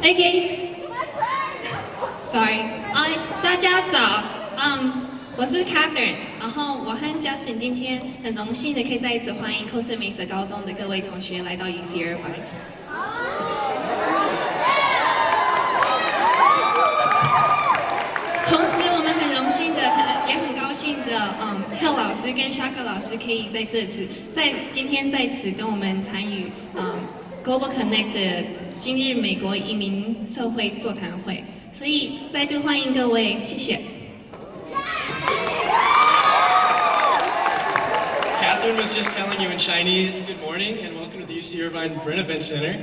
OK， sorry， 大家早，我是 Catherine， 然后我和 Justin 今天很荣幸的可以再一次欢迎 Costa Mesa 高中的各位同学来到 UC Irvine。同时，我们很荣幸的，也很高兴的，Hell 老师跟 Shaka 老师可以在今天在此跟我们参与Global Connect 的今日美国移民社会座谈会，所以再度欢迎各位，谢谢。Catherine was just telling you in Chinese, good morning and welcome to the UC Irvine Brent Event Center.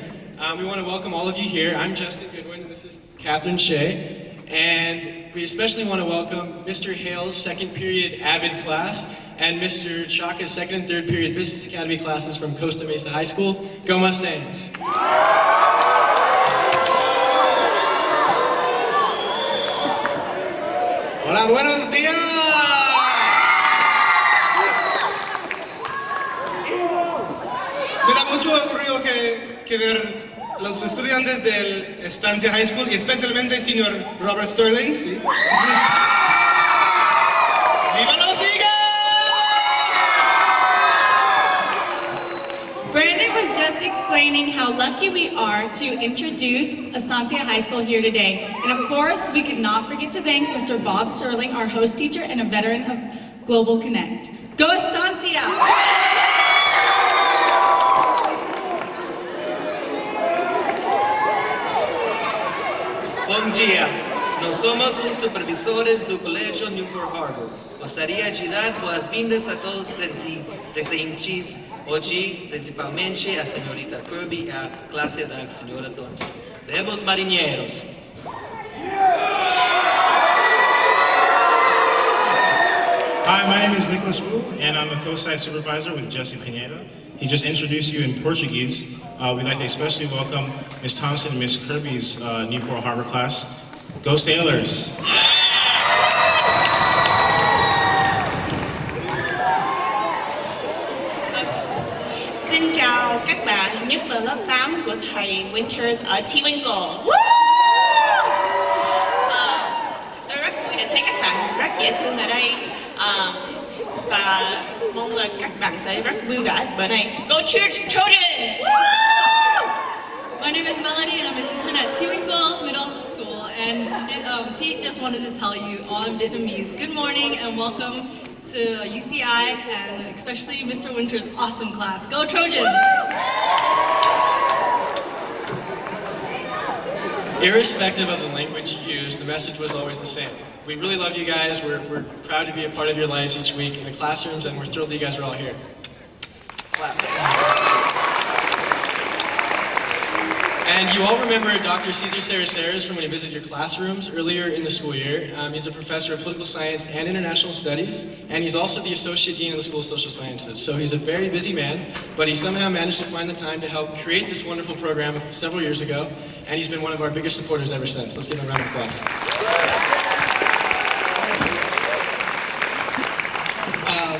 We want to welcome all of you here. I'm Justin Goodwin and this is Catherine Shea. And we especially want to welcome Mr. Hale's second period AVID class and Mr. Chaka's second and third period Business Academy classes from Costa Mesa High School. Go Mustangs! Hola, buenos días! Me da mucho orgullo que ver los estudiantes del Estancia High School y especialmente el señor Robert Sterling, ¿sí? ¡Viva los Eagles! Brandon was just explaining how lucky we are to introduce Estancia High School here today. And of course, we could not forget to thank Mr. Bob Sterling, our host teacher and a veteran of Global Connect. Go Estancia! Bom dia! Nós somos os supervisores do Colégio Newport Harbor. Gostaria de dar boas-vindas a todos presentes hoje, principalmente a senhorita Kirby e a classe da senhora Thompson. Temos marinheiros. Hi, my name is Nicholas Wu, and I'm a co-site supervisor with Jesse Pineda. He just introduced you in Portuguese. We'd like to especially welcome Ms. Thompson and Ms. Kirby's Newport Harbor class. Go Sailors! Xin chào các bạn, nhất là lớp 8 của thầy Winters ở Twinkle. Tôi rất vui được thấy các bạn rất dễ thương ở đây và mong là các bạn sẽ rất vui vẻ bữa nay. Go Trojans! My name is Melody and I'm an intern at Twinkle Middle School, and T just wanted to tell you all in Vietnamese, good morning and welcome to UCI and especially Mr. Winter's awesome class. Go Trojans! Irrespective of the language you use, the message was always the same. We really love you guys. We're proud to be a part of your lives each week in the classrooms, and we're thrilled that you guys are all here. Clap. And you all remember Dr. Cesar Saraceres from when he visited your classrooms earlier in the school year. He's a professor of political science and international studies, and he's also the associate dean of the School of Social Sciences. So he's a very busy man, but he somehow managed to find the time to help create this wonderful program several years ago, and he's been one of our biggest supporters ever since. Let's give him a round of applause.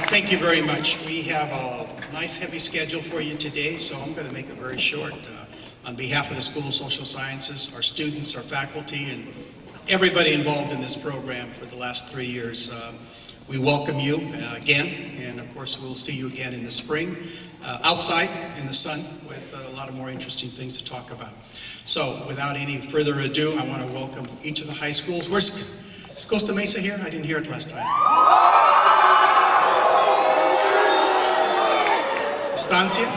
Thank you very much. We have a nice heavy schedule for you today, so I'm going to make it very short. On behalf of the School of Social Sciences, our students, our faculty, and everybody involved in this program for the last 3 years, we welcome you again, and of course we'll see you again in the spring, outside in the sun with a lot of more interesting things to talk about. So without any further ado, I want to welcome each of the high schools. Is Costa Mesa here? I didn't hear it last time. Estancia?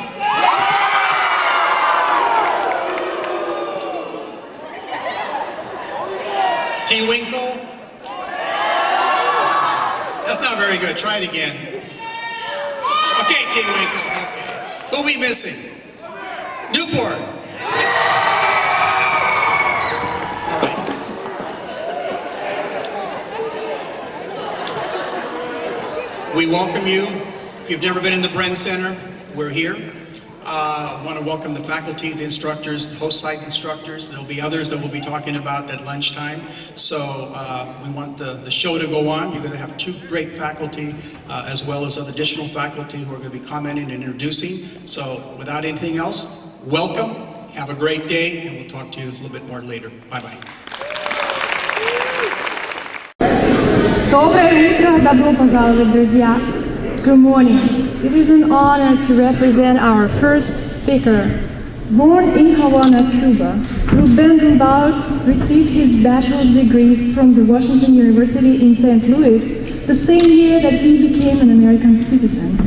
Twinkle? That's not very good. Try it again. Okay, Twinkle. Okay. Who are we missing? Newport. All right. We welcome you. If you've never been in the Brent Center, we're here. I want to welcome the faculty, the instructors, the host site instructors. There'll be others that we'll be talking about at lunchtime. So we want the show to go on. You're going to have 2 great faculty as well as other additional faculty who are going to be commenting and introducing. So without anything else, welcome. have a great day, and we'll talk to you a little bit more later. Bye-bye. Доброе утро, добро пожаловать, друзья. Good morning. It is an honor to represent our first speaker. Born in Havana, Cuba, Ruben Bilbao received his bachelor's degree from the Washington University in St. Louis the same year that he became an American citizen.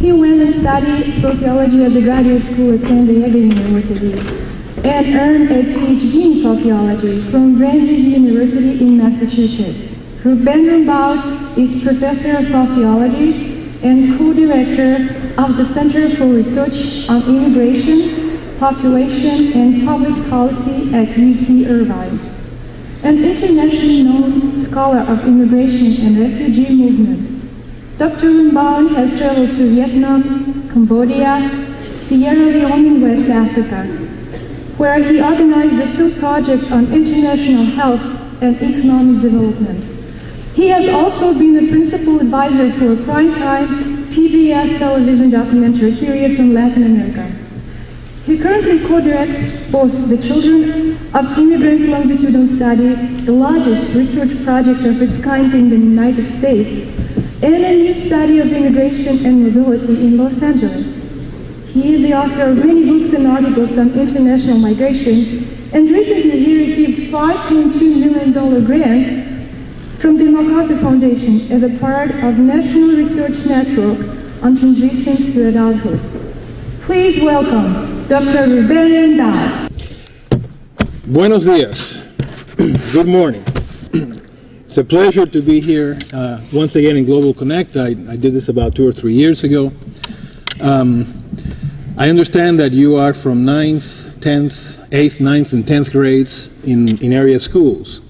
He went and studied sociology at the graduate school at San Diego University and earned a PhD in sociology from Brandeis University in Massachusetts. Ruben Bilbao is professor of sociology and co-director of the Center for Research on Immigration, Population, and Public Policy at UC Irvine. An internationally known scholar of immigration and refugee movement, Dr. Bilbao has traveled to Vietnam, Cambodia, Sierra Leone in West Africa, where he organized the field project on international health and economic development. He has also been the principal advisor for a primetime PBS television documentary series from Latin America. He currently co-directs both the Children of Immigrants Longitudinal Study, the largest research project of its kind in the United States, and a new study of immigration and mobility in Los Angeles. He is the author of many books and articles on international migration, and recently he received a $5.2 million grant from the MacArthur Foundation as a part of National Research Network on Transitions to Adulthood. Please welcome Dr. Ruben Bilbao. Buenos dias. Good morning. It's a pleasure to be here once again in Global Connect. I did this about 2 or 3 years ago. I understand that you are from 9th, 10th, 8th, 9th, and 10th grades in area schools.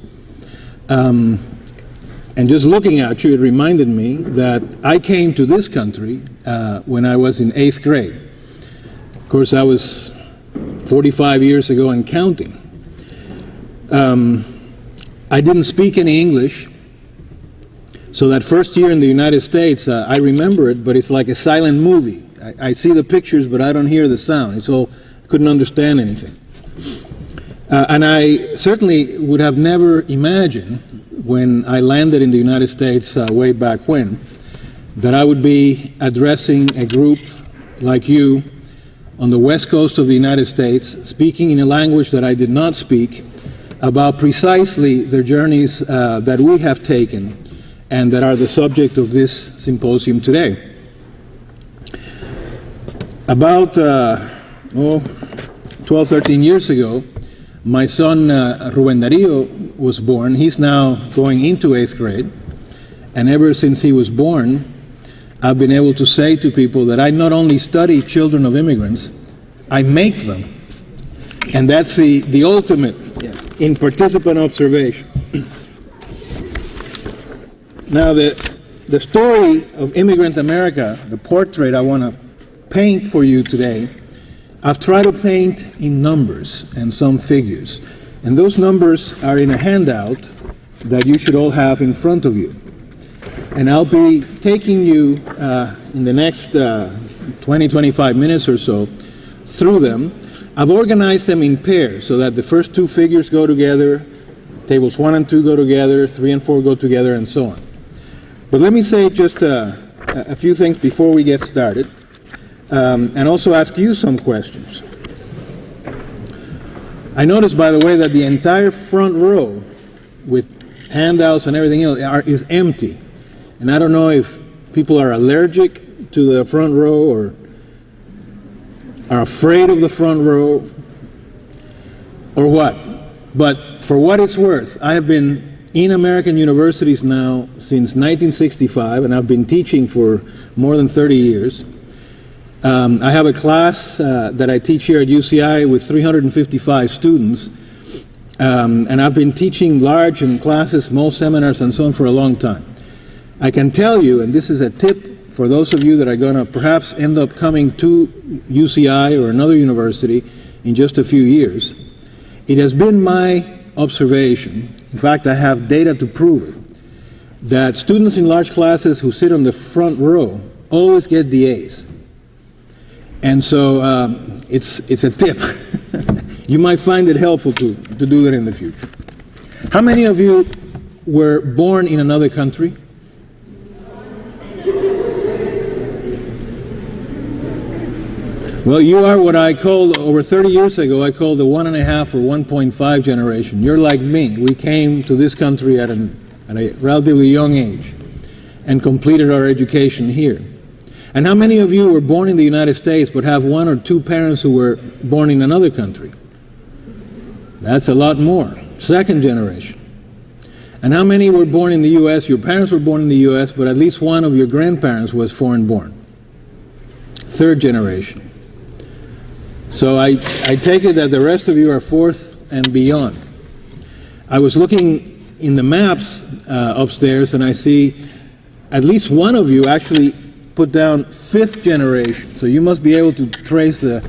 And just looking at you, it reminded me that I came to this country when I was in 8th grade. Of course, that was 45 years ago and counting. I didn't speak any English, so that first year in the United States, I remember it, but it's like a silent movie. I see the pictures, but I don't hear the sound. It's all, I couldn't understand anything. And I certainly would have never imagined when I landed in the United States way back when, that I would be addressing a group like you on the west coast of the United States, speaking in a language that I did not speak, about precisely the journeys that we have taken and that are the subject of this symposium today. About 12, 13 years ago, my son Ruben Darío was born. He's now going into 8th grade, and ever since he was born, I've been able to say to people that I not only study children of immigrants, I make them. And that's the ultimate in participant observation. Now the story of immigrant America, the portrait I want to paint for you today, I've tried to paint in numbers and some figures. And those numbers are in a handout that you should all have in front of you. And I'll be taking you in the next 20-25 minutes or so through them. I've organized them in pairs so that the first 2 figures go together, tables 1 and 2 go together, 3 and 4 go together, and so on. But let me say just a few things before we get started, and also ask you some questions. I noticed, by the way, that the entire front row with handouts and everything else is empty. And I don't know if people are allergic to the front row or are afraid of the front row or what. But for what it's worth, I have been in American universities now since 1965, and I've been teaching for more than 30 years. I have a class that I teach here at UCI with 355 students, and I've been teaching large classes, small seminars, and so on for a long time. I can tell you, and this is a tip for those of you that are going to perhaps end up coming to UCI or another university in just a few years, it has been my observation, in fact I have data to prove it, that students in large classes who sit on the front row always get the A's. And so it's a tip. You might find it helpful to do that in the future. How many of you were born in another country? Well, you are what I called, over 30 years ago, I called the 1.5 or 1.5 generation. You're like me. We came to this country at a relatively young age and completed our education here. And how many of you were born in the United States but have one or two parents who were born in another country? That's a lot more. Second generation. And how many were born in the U.S.? Your parents were born in the U.S., but at least one of your grandparents was foreign born. Third generation. So I take it that the rest of you are fourth and beyond. I was looking in the maps upstairs, and I see at least one of you actually put down fifth generation. So you must be able to trace the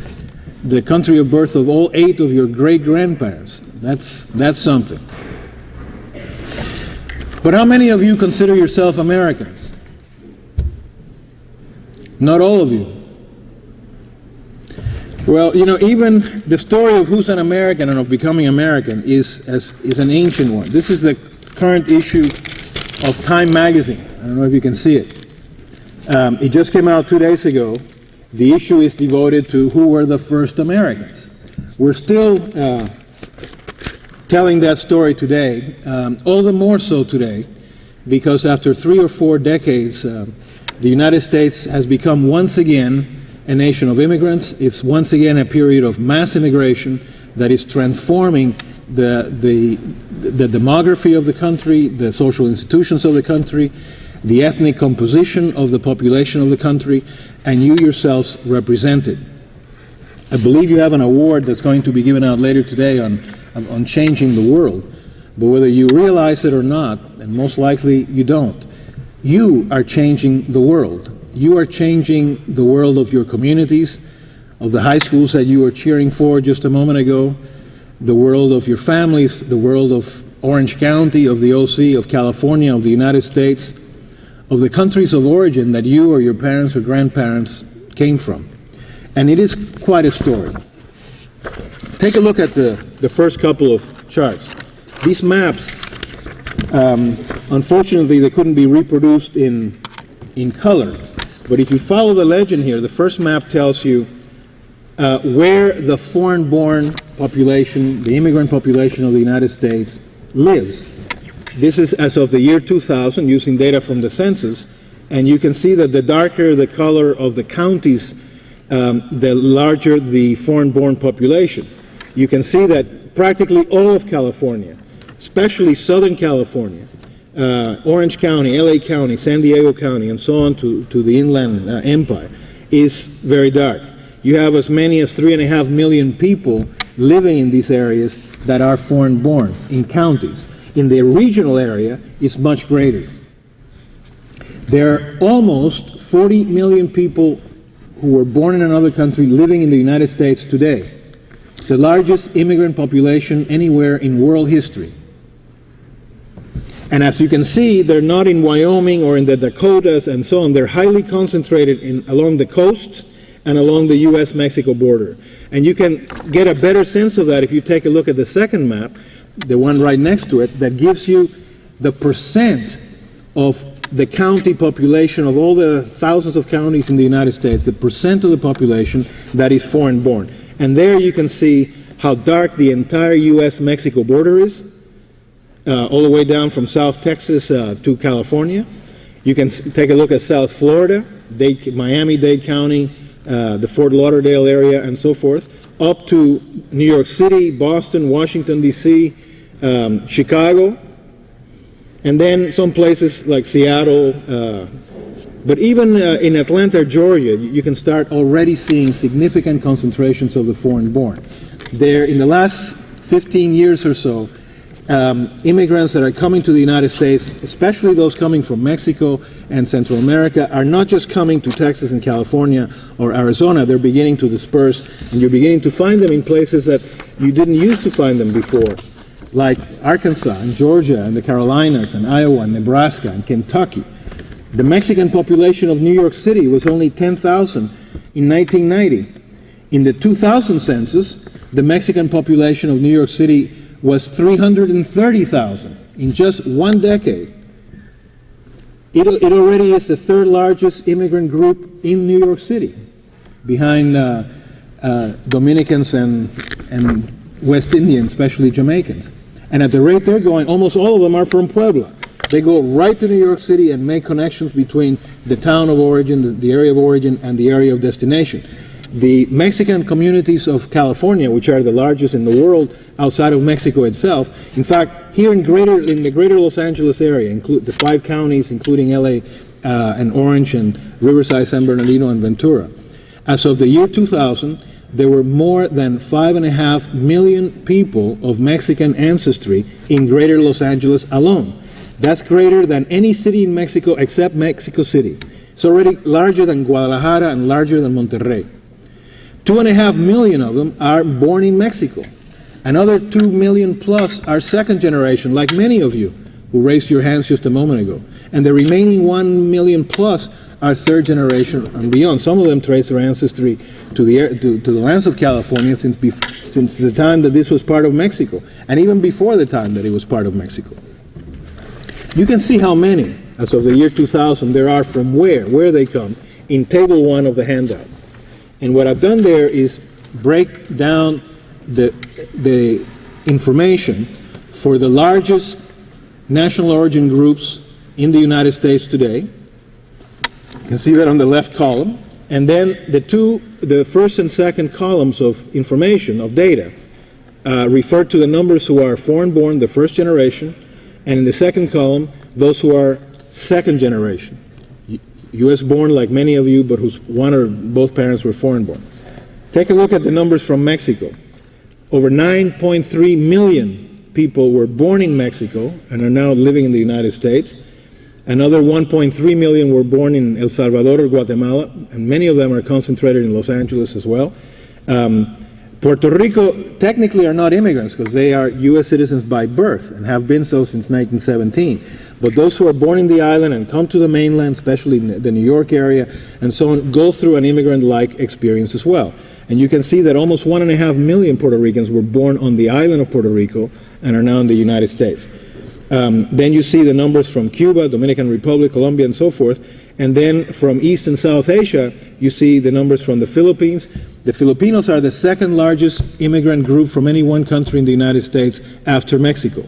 country of birth of all 8 of your great-grandparents. That's something. But how many of you consider yourself Americans? Not all of you. Well, you know, even the story of who's an American and of becoming American is an ancient one. This is the current issue of Time magazine. I don't know if you can see it. It just came out 2 days ago. The issue is devoted to who were the first Americans. We're still telling that story today, all the more so today, because after 3 or 4 decades, the United States has become once again a nation of immigrants. It's once again a period of mass immigration that is transforming the demography of the country, the social institutions of the country, the ethnic composition of the population of the country, and you yourselves represent it. I believe you have an award that's going to be given out later today on changing the world. But whether you realize it or not, and most likely you don't, you are changing the world. You are changing the world of your communities, of the high schools that you were cheering for just a moment ago, the world of your families, the world of Orange County, of the OC, of California, of the United States, of the countries of origin that you or your parents or grandparents came from. And it is quite a story. Take a look at the first couple of charts. These maps, unfortunately, they couldn't be reproduced in color. But if you follow the legend here, the first map tells you where the foreign-born population, the immigrant population of the United States, lives. This is as of the year 2000, using data from the census, and you can see that the darker the color of the counties, the larger the foreign-born population. You can see that practically all of California, especially Southern California, Orange County, LA County, San Diego County, and so on to the Inland Empire, is very dark. You have as many as 3.5 million people living in these areas that are foreign-born in counties. In the regional area, it's much greater. There are almost 40 million people who were born in another country living in the United States today. It's the largest immigrant population anywhere in world history. And as you can see, they're not in Wyoming or in the Dakotas and so on. They're highly concentrated along the coasts and along the U.S.-Mexico border. And you can get a better sense of that if you take a look at the second map, the one right next to it, that gives you the percent of the county population of all the thousands of counties in the United States, the percent of the population that is foreign-born. And there you can see how dark the entire U.S.-Mexico border is, all the way down from South Texas to California. You can take a look at South Florida, Miami-Dade County, the Fort Lauderdale area, and so forth, up to New York City, Boston, Washington, D.C., Chicago, and then some places like Seattle. But even in Atlanta, Georgia, you can start already seeing significant concentrations of the foreign-born. There, in the last 15 years or so, immigrants that are coming to the United States, especially those coming from Mexico and Central America, are not just coming to Texas and California or Arizona. They're beginning to disperse, and you're beginning to find them in places that you didn't used to find them before, like Arkansas and Georgia and the Carolinas and Iowa and Nebraska and Kentucky. The Mexican population of New York City was only 10,000 in 1990. In the 2000 census, the Mexican population of New York City was 330,000 in just one decade. It already is the third largest immigrant group in New York City, behind Dominicans and West Indians, especially Jamaicans. And at the rate they're going, almost all of them are from Puebla. They go right to New York City and make connections between the town of origin, the area of origin, and the area of destination. The Mexican communities of California, which are the largest in the world outside of Mexico itself, in fact, here in the greater Los Angeles area, include the 5 counties, including LA and Orange and Riverside, San Bernardino, and Ventura. As of the year 2000, there were more than 5.5 million people of Mexican ancestry in greater Los Angeles alone. That's greater than any city in Mexico except Mexico City. It's already larger than Guadalajara and larger than Monterrey. 2.5 million of them are born in Mexico. Another 2 million plus are second generation, like many of you who raised your hands just a moment ago. And the remaining 1 million plus are third generation and beyond. Some of them trace their ancestry to the lands of California since the time that this was part of Mexico, and even before the time that it was part of Mexico. You can see how many, as of the year 2000, there are from where they come, in Table 1 of the handout. And what I've done there is break down the information for the largest national origin groups in the United States today. You can see that on the left column. And then the first and second columns of information, of data, refer to the numbers who are foreign-born, the first generation, and in the second column, those who are second generation. U.S.-born like many of you, but whose one or both parents were foreign-born. Take a look at the numbers from Mexico. Over 9.3 million people were born in Mexico and are now living in the United States. Another 1.3 million were born in El Salvador or Guatemala, and many of them are concentrated in Los Angeles as well. Puerto Rico technically are not immigrants because they are U.S. citizens by birth and have been so since 1917. But those who are born in the island and come to the mainland, especially in the New York area and so on, go through an immigrant-like experience as well. And you can see that almost 1.5 million Puerto Ricans were born on the island of Puerto Rico and are now in the United States. Then you see the numbers from Cuba, Dominican Republic, Colombia, and so forth. And then from East and South Asia, you see the numbers from the Philippines. The Filipinos are the second largest immigrant group from any one country in the United States after Mexico.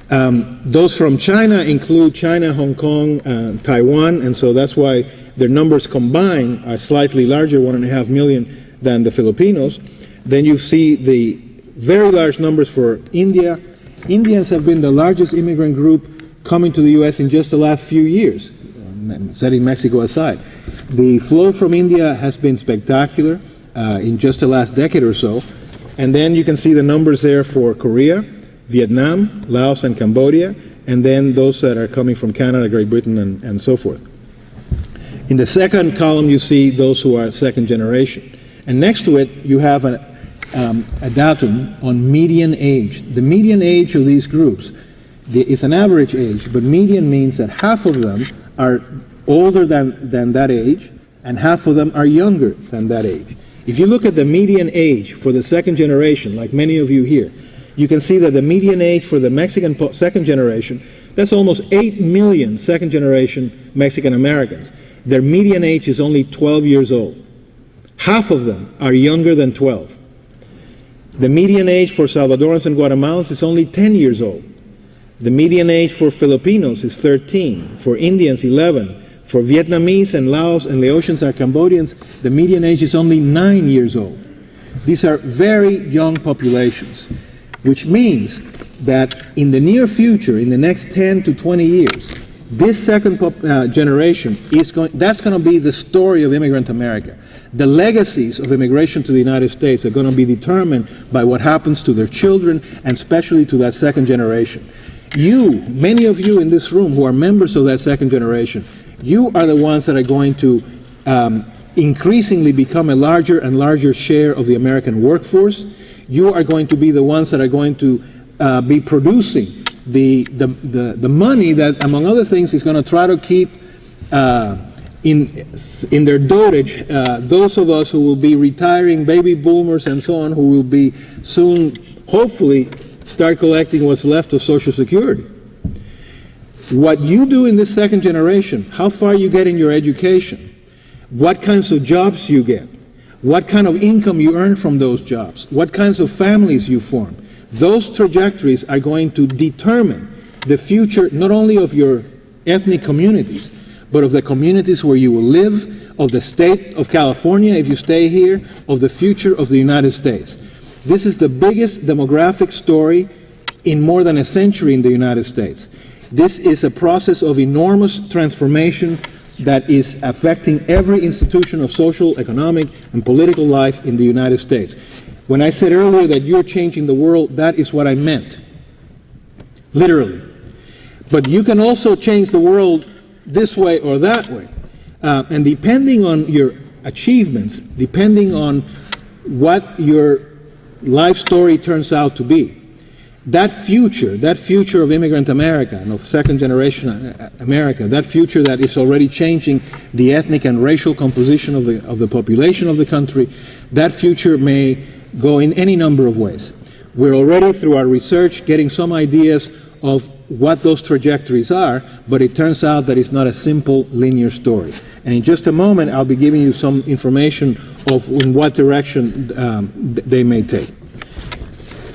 Those from China include China, Hong Kong, Taiwan, and so that's why their numbers combined are slightly larger, 1.5 million, than the Filipinos. Then you see the very large numbers for India. Indians have been the largest immigrant group coming to the U.S. in just the last few years, setting Mexico aside. The flow from India has been spectacular in just the last decade or so. And then you can see the numbers there for Korea, Vietnam, Laos, and Cambodia, and then those that are coming from Canada, Great Britain, and so forth. In the second column, you see those who are second generation. And next to it, you have a datum on median age. The median age of these groups is an average age, but median means that half of them are older than that age, and half of them are younger than that age. If you look at the median age for the second generation, like many of you here, you can see that the median age for the Mexican second generation, that's almost 8 million second generation Mexican Americans. Their median age is only 12 years old. Half of them are younger than 12. The median age for Salvadorans and Guatemalans is only 10 years old. The median age for Filipinos is 13, for Indians 11, for Vietnamese and Laos and Laotians and Cambodians, the median age is only 9 years old. These are very young populations, which means that in the near future, in the next 10 to 20 years, this second generation that's going to be the story of immigrant America. The legacies of immigration to the United States are going to be determined by what happens to their children, and especially to that second generation. You, many of you in this room who are members of that second generation, you are the ones that are going to increasingly become a larger and larger share of the American workforce. You are going to be the ones that are going to be producing the money that, among other things, is going to try to keep in their dotage, those of us who will be retiring, baby boomers and so on, who will be soon, hopefully, start collecting what's left of Social Security. What you do in this second generation, how far you get in your education, what kinds of jobs you get, what kind of income you earn from those jobs, what kinds of families you form, those trajectories are going to determine the future not only of your ethnic communities, but of the communities where you will live, of the state of California if you stay here, of the future of the United States. This is the biggest demographic story in more than a century in the United States. This is a process of enormous transformation that is affecting every institution of social, economic, and political life in the United States. When I said earlier that you're changing the world, that is what I meant, literally. But you can also change the world this way or that way. And depending on your achievements, depending on what your life story turns out to be, that future of immigrant America and of second generation America, that future that is already changing the ethnic and racial composition of the population of the country, that future may go in any number of ways. We're already, through our research, getting some ideas of what those trajectories are, but it turns out that it's not a simple linear story. And in just a moment, I'll be giving you some information of in what direction they may take.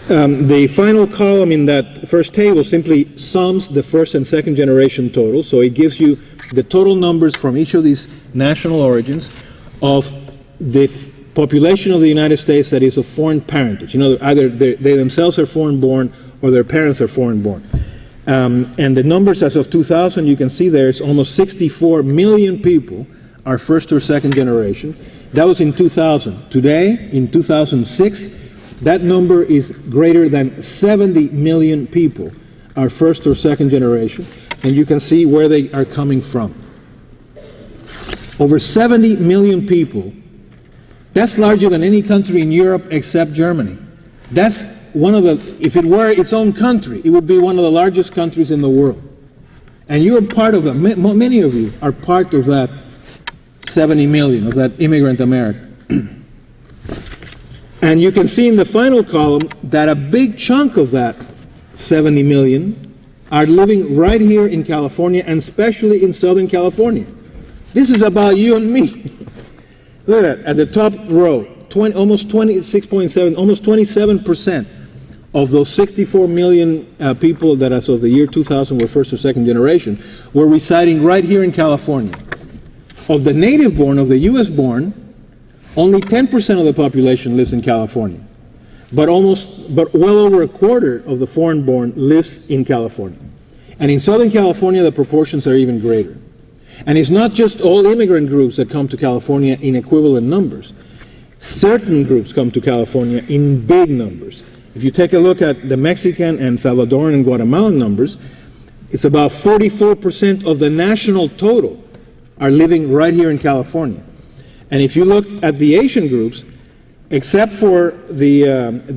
The final column in that first table simply sums the first and second generation total, so it gives you the total numbers from each of these national origins of the population of the United States that is of foreign parentage. You know, either they themselves are foreign born or their parents are foreign born. And the numbers as of 2000, you can see there, it's almost 64 million people are first or second generation. That was in 2000. Today, in 2006, that number is greater than 70 million people are first or second generation, and you can see where they are coming from. Over 70 million people. That's larger than any country in Europe except Germany. That's one of the, if it were its own country, it would be one of the largest countries in the world. And you are part of that. Many of you are part of that 70 million, of that immigrant America. And you can see in the final column that a big chunk of that 70 million are living right here in California, and especially in Southern California. This is about you and me. Look at that, at the top row, almost 27% of those 64 million people that as of the year 2000 were first or second generation were residing right here in California. Of the native born, of the US born, only 10% of the population lives in California. But well over a quarter of the foreign born lives in California. And in Southern California, the proportions are even greater. And it's not just all immigrant groups that come to California in equivalent numbers. Certain groups come to California in big numbers. If you take a look at the Mexican and Salvadoran and Guatemalan numbers, it's about 44% of the national total are living right here in California. And if you look at the Asian groups, except for the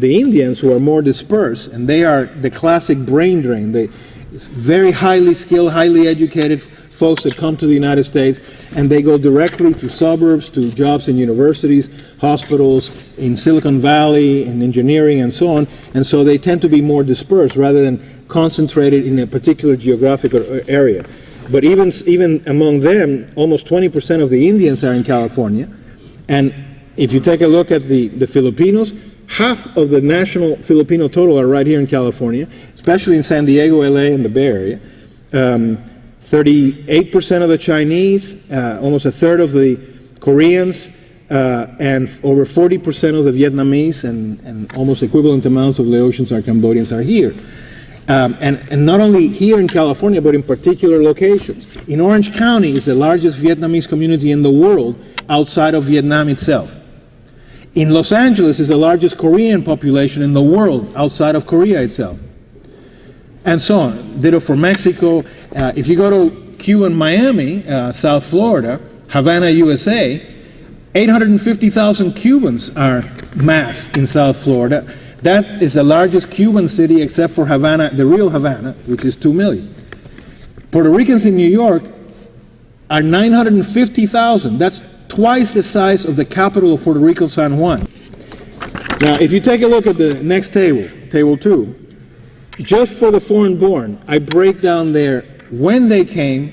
Indians, who are more dispersed, and they are the classic brain drain, they very highly skilled, highly educated folks that come to the United States, and they go directly to suburbs, to jobs in universities, hospitals, in Silicon Valley, in engineering, and so on. And so they tend to be more dispersed rather than concentrated in a particular geographic area. But even among them, almost 20% of the Indians are in California. And if you take a look at the Filipinos, half of the national Filipino total are right here in California, especially in San Diego, LA, and the Bay Area. 38% of the Chinese, almost a third of the Koreans, and over 40% of the Vietnamese, and almost equivalent amounts of Laotians or Cambodians are here. And not only here in California, but in particular locations. In Orange County is the largest Vietnamese community in the world outside of Vietnam itself. In Los Angeles is the largest Korean population in the world outside of Korea itself. And so on. Ditto for Mexico. If you go to Cuban Miami, South Florida, Havana, USA, 850,000 Cubans are massed in South Florida. That is the largest Cuban city except for Havana, the real Havana, which is 2 million. Puerto Ricans in New York are 950,000. That's twice the size of the capital of Puerto Rico, San Juan. Now, if you take a look at the next table, table 2, just for the foreign born, I break down there when they came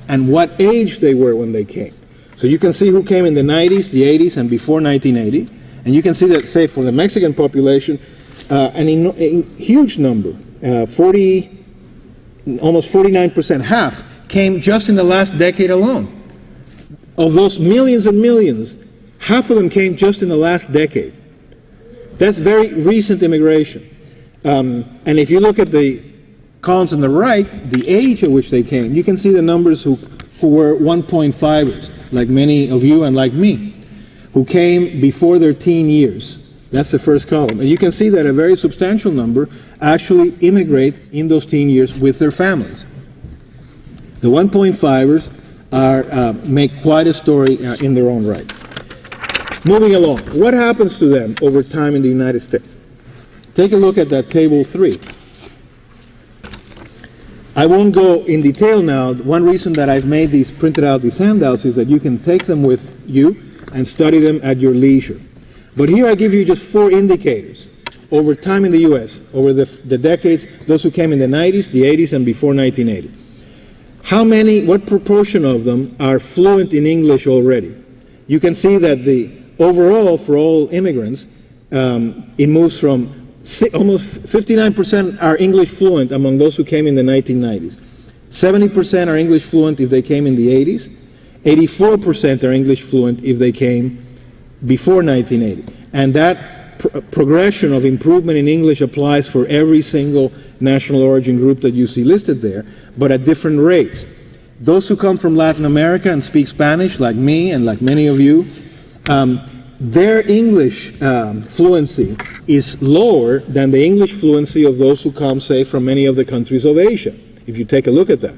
and what age they were when they came. So you can see who came in the 90s, the 80s, and before 1980. And you can see that, say, for the Mexican population, a huge number, almost 49%, half, came just in the last decade alone. Of those millions and millions, half of them came just in the last decade. That's very recent immigration. And if you look at the columns on the right, the age at which they came, you can see the numbers who were 1.5ers, like many of you and like me, who came before their teen years. That's the first column. And you can see that a very substantial number actually immigrate in those teen years with their families. The 1.5ers make quite a story in their own right. Moving along, what happens to them over time in the United States? Take a look at that table 3. I won't go in detail now. One reason that I've made these, printed out these handouts, is that you can take them with you and study them at your leisure. But here I give you just 4 indicators over time in the U.S., over the decades, those who came in the 90s, the 80s, and before 1980. What proportion of them are fluent in English already? You can see that overall, for all immigrants, it moves from almost 59% are English fluent among those who came in the 1990s. 70% are English fluent if they came in the 80s. 84% are English fluent if they came before 1980. And that progression of improvement in English applies for every single national origin group that you see listed there, but at different rates. Those who come from Latin America and speak Spanish, like me and like many of you, their English fluency is lower than the English fluency of those who come, say, from many of the countries of Asia, if you take a look at that.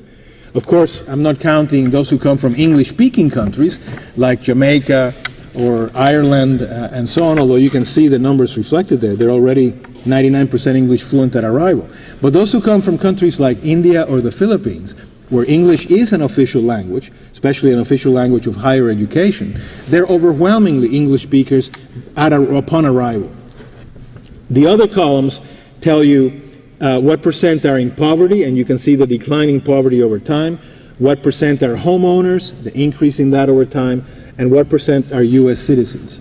Of course, I'm not counting those who come from English-speaking countries, like Jamaica or Ireland and so on, although you can see the numbers reflected there. They're already 99% English fluent at arrival. But those who come from countries like India or the Philippines, where English is an official language, especially an official language of higher education, they're overwhelmingly English speakers upon arrival. The other columns tell you what percent are in poverty, and you can see the declining poverty over time, what percent are homeowners, the increase in that over time, and what percent are U.S. citizens.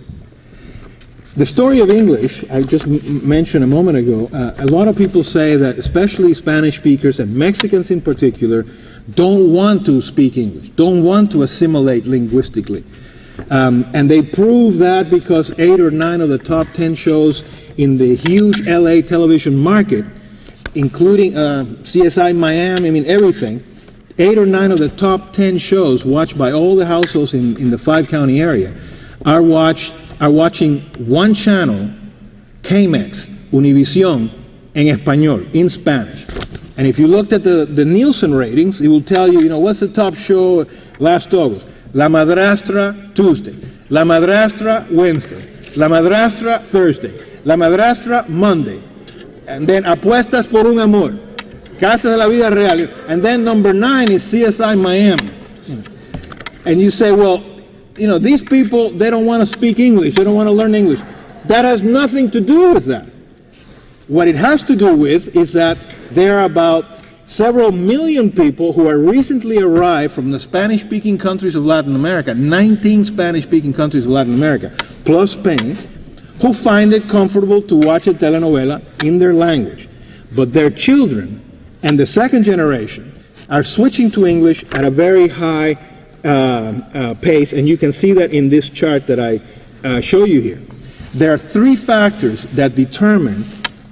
The story of English, I just mentioned a moment ago, a lot of people say that especially Spanish speakers and Mexicans in particular don't want to speak English, don't want to assimilate linguistically. And they prove that because 8 or 9 of the top 10 shows in the huge LA television market, including CSI Miami, I mean everything, 8 or 9 of the top 10 shows watched by all the households in the 5-county area are watching one channel, KMEX, Univision, en español, in Spanish. And if you looked at the Nielsen ratings, it will tell you, what's the top show last August? La Madrastra, Tuesday. La Madrastra, Wednesday. La Madrastra, Thursday. La Madrastra, Monday. And then Apuestas por un Amor. Casa de la Vida Real. And then number 9 is CSI Miami. And you say, well, these people, they don't want to speak English. They don't want to learn English. That has nothing to do with that. What it has to do with is that there are about several million people who are recently arrived from the Spanish-speaking countries of Latin America, 19 Spanish-speaking countries of Latin America, plus Spain, who find it comfortable to watch a telenovela in their language. But their children and the second generation are switching to English at a very high pace, and you can see that in this chart that I show you here. There are 3 factors that determine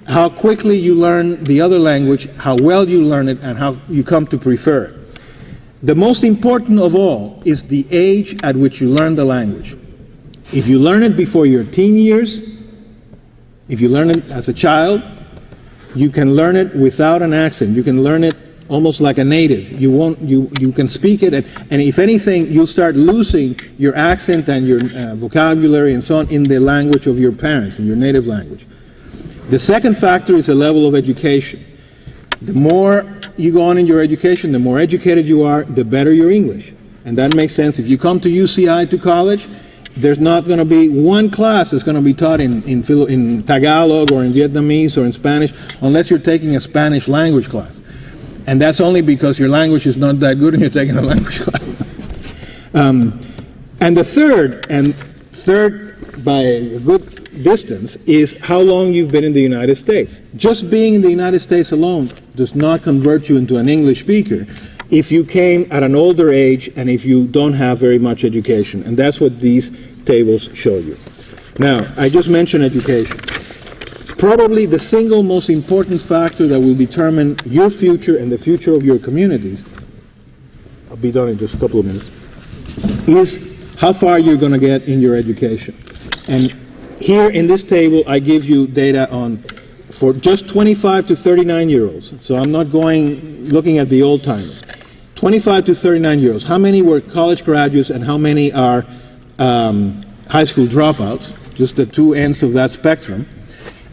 how quickly you learn the other language, how well you learn it, and how you come to prefer it. The most important of all is the age at which you learn the language. If you learn it before your teen years, if you learn it as a child, you can learn it without an accent. You can learn it almost like a native. You can speak it, and if anything, you'll start losing your accent and your vocabulary and so on in the language of your parents, in your native language. The second factor is the level of education. The more you go on in your education, the more educated you are, the better your English. And that makes sense. If you come to UCI to college, there's not going to be one class that's going to be taught in Tagalog or in Vietnamese or in Spanish unless you're taking a Spanish language class. And that's only because your language is not that good and you're taking a language class. And the third by a good distance is how long you've been in the United States. Just being in the United States alone does not convert you into an English speaker if you came at an older age and if you don't have very much education. And that's what these tables show you. Now, I just mentioned education. Probably the single most important factor that will determine your future and the future of your communities, I'll be done in just a couple of minutes, is how far you're going to get in your education. And here in this table, I give you data for just 25 to 39-year-olds. So I'm not looking at the old timers. 25 to 39-year-olds. How many were college graduates and how many are high school dropouts? Just the two ends of that spectrum.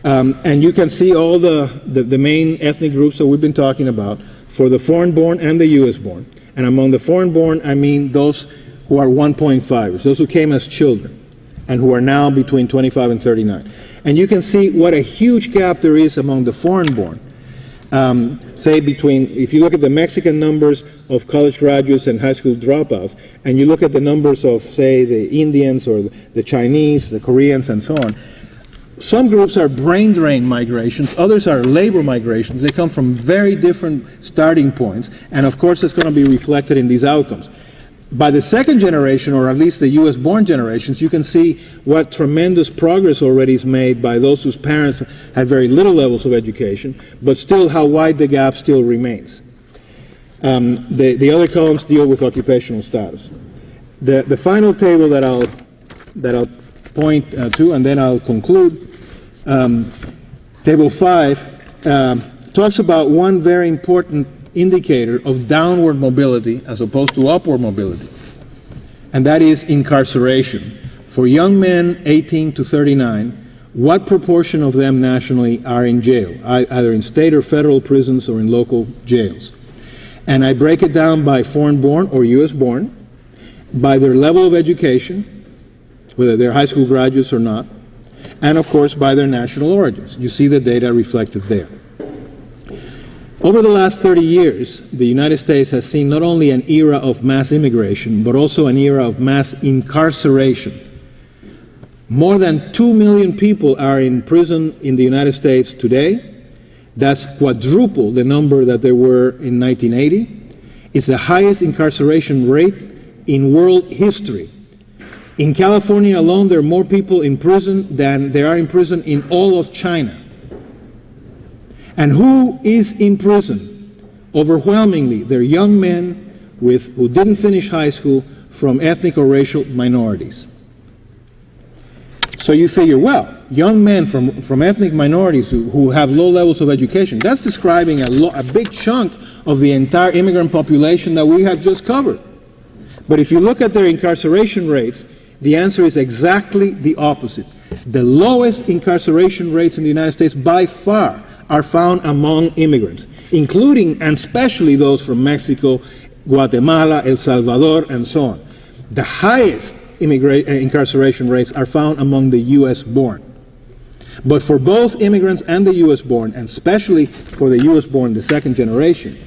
And you can see all the main ethnic groups that we've been talking about for the foreign-born and the U.S.-born. And among the foreign-born, I mean those who are 1.5ers, those who came as children and who are now between 25 and 39. And you can see what a huge gap there is among the foreign-born. Say if you look at the Mexican numbers of college graduates and high school dropouts, and you look at the numbers of, say, the Indians or the Chinese, the Koreans, and so on, some groups are brain drain migrations, others are labor migrations. They come from very different starting points, and of course it's going to be reflected in these outcomes. By the second generation, or at least the US-born generations, you can see what tremendous progress already is made by those whose parents had very little levels of education, but still how wide the gap still remains. The other columns deal with occupational status. The final table that I'll point to, and then I'll conclude, Table 5 talks about one very important indicator of downward mobility as opposed to upward mobility, and that is incarceration. For young men 18 to 39, what proportion of them nationally are in jail, either in state or federal prisons or in local jails? And I break it down by foreign-born or US-born, by their level of education, whether they're high school graduates or not, and of course by their national origins. You see the data reflected there. Over the last 30 years, the United States has seen not only an era of mass immigration, but also an era of mass incarceration. More than 2 million people are in prison in the United States today. That's quadruple the number that there were in 1980. It's the highest incarceration rate in world history. In California alone, there are more people in prison than there are in prison in all of China. And who is in prison? Overwhelmingly, they're young men who didn't finish high school from ethnic or racial minorities. So you figure, well, young men from ethnic minorities who have low levels of education, that's describing a big chunk of the entire immigrant population that we have just covered. But if you look at their incarceration rates, the answer is exactly the opposite. The lowest incarceration rates in the United States by far are found among immigrants, including and especially those from Mexico, Guatemala, El Salvador, and so on. The highest incarceration rates are found among the US-born. But for both immigrants and the US-born, and especially for the US-born, the second generation,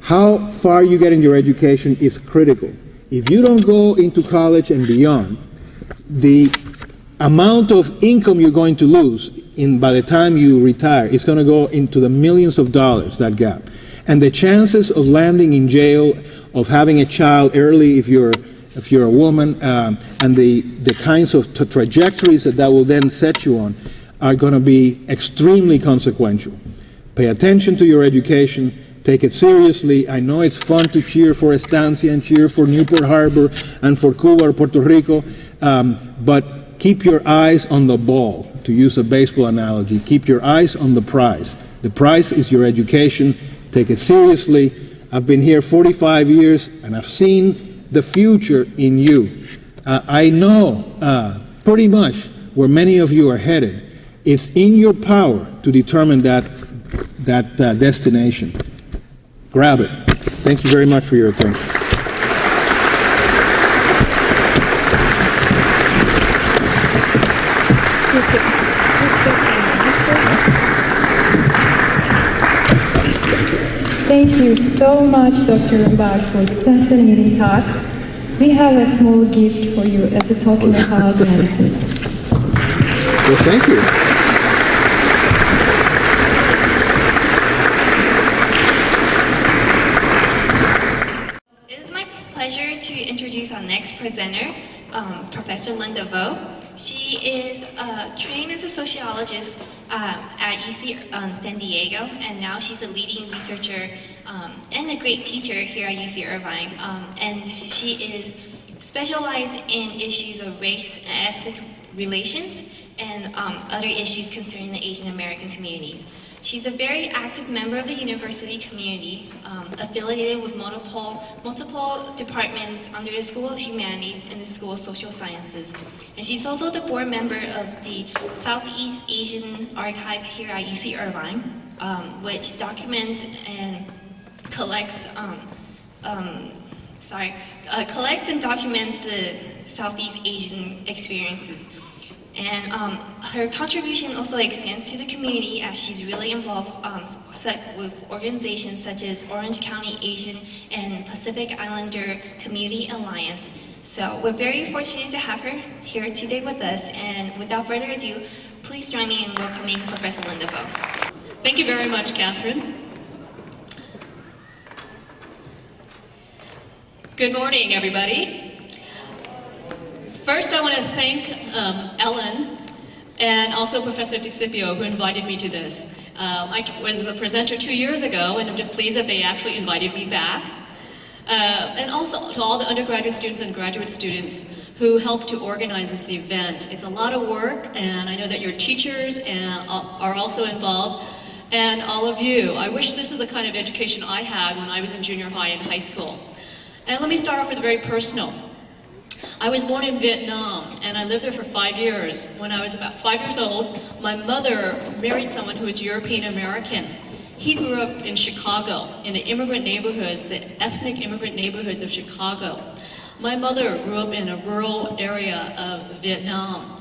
how far you get in your education is critical. If you don't go into college and beyond, the amount of income you're going to lose by the time you retire is going to go into the millions of dollars, that gap. And the chances of landing in jail, of having a child early if you're a woman, and the kinds of trajectories that will then set you on are going to be extremely consequential. Pay attention to your education. Take it seriously. I know it's fun to cheer for Estancia and cheer for Newport Harbor and for Cuba or Puerto Rico, but keep your eyes on the ball, to use a baseball analogy. Keep your eyes on the prize. The prize is your education. Take it seriously. I've been here 45 years, and I've seen the future in you. I know pretty much where many of you are headed. It's in your power to determine that destination. Grab it. Thank you very much for your attention. Thank you so much, Dr. Lombard, for the fascinating talk. We have a small gift for you as a token of our gratitude. Well, thank you. It is my pleasure to introduce our next presenter, Professor Linda Vo. She is trained as a sociologist at UC San Diego, and now she's a leading researcher and a great teacher here at UC Irvine. And she is specialized in issues of race and ethnic relations and other issues concerning the Asian American communities. She's a very active member of the university community, affiliated with multiple departments under the School of Humanities and the School of Social Sciences. And she's also the board member of the Southeast Asian Archive here at UC Irvine, which documents and collects and documents the Southeast Asian experiences. And her contribution also extends to the community, as she's really involved with organizations such as Orange County Asian and Pacific Islander Community Alliance. So we're very fortunate to have her here today with us. And without further ado, please join me in welcoming Professor Linda Vo. Thank you very much, Catherine. Good morning, everybody. First, I want to thank Ellen and also Professor DeCipio, who invited me to this. I was a presenter 2 years ago, and I'm just pleased that they actually invited me back. And also to all the undergraduate students and graduate students who helped to organize this event. It's a lot of work, and I know that your teachers are also involved, and all of you. I wish this is the kind of education I had when I was in junior high and high school. And let me start off with very personal. I was born in Vietnam, and I lived there for 5 years. When I was about 5 years old, my mother married someone who was European American. He grew up in Chicago, in the immigrant neighborhoods, the ethnic immigrant neighborhoods of Chicago. My mother grew up in a rural area of Vietnam.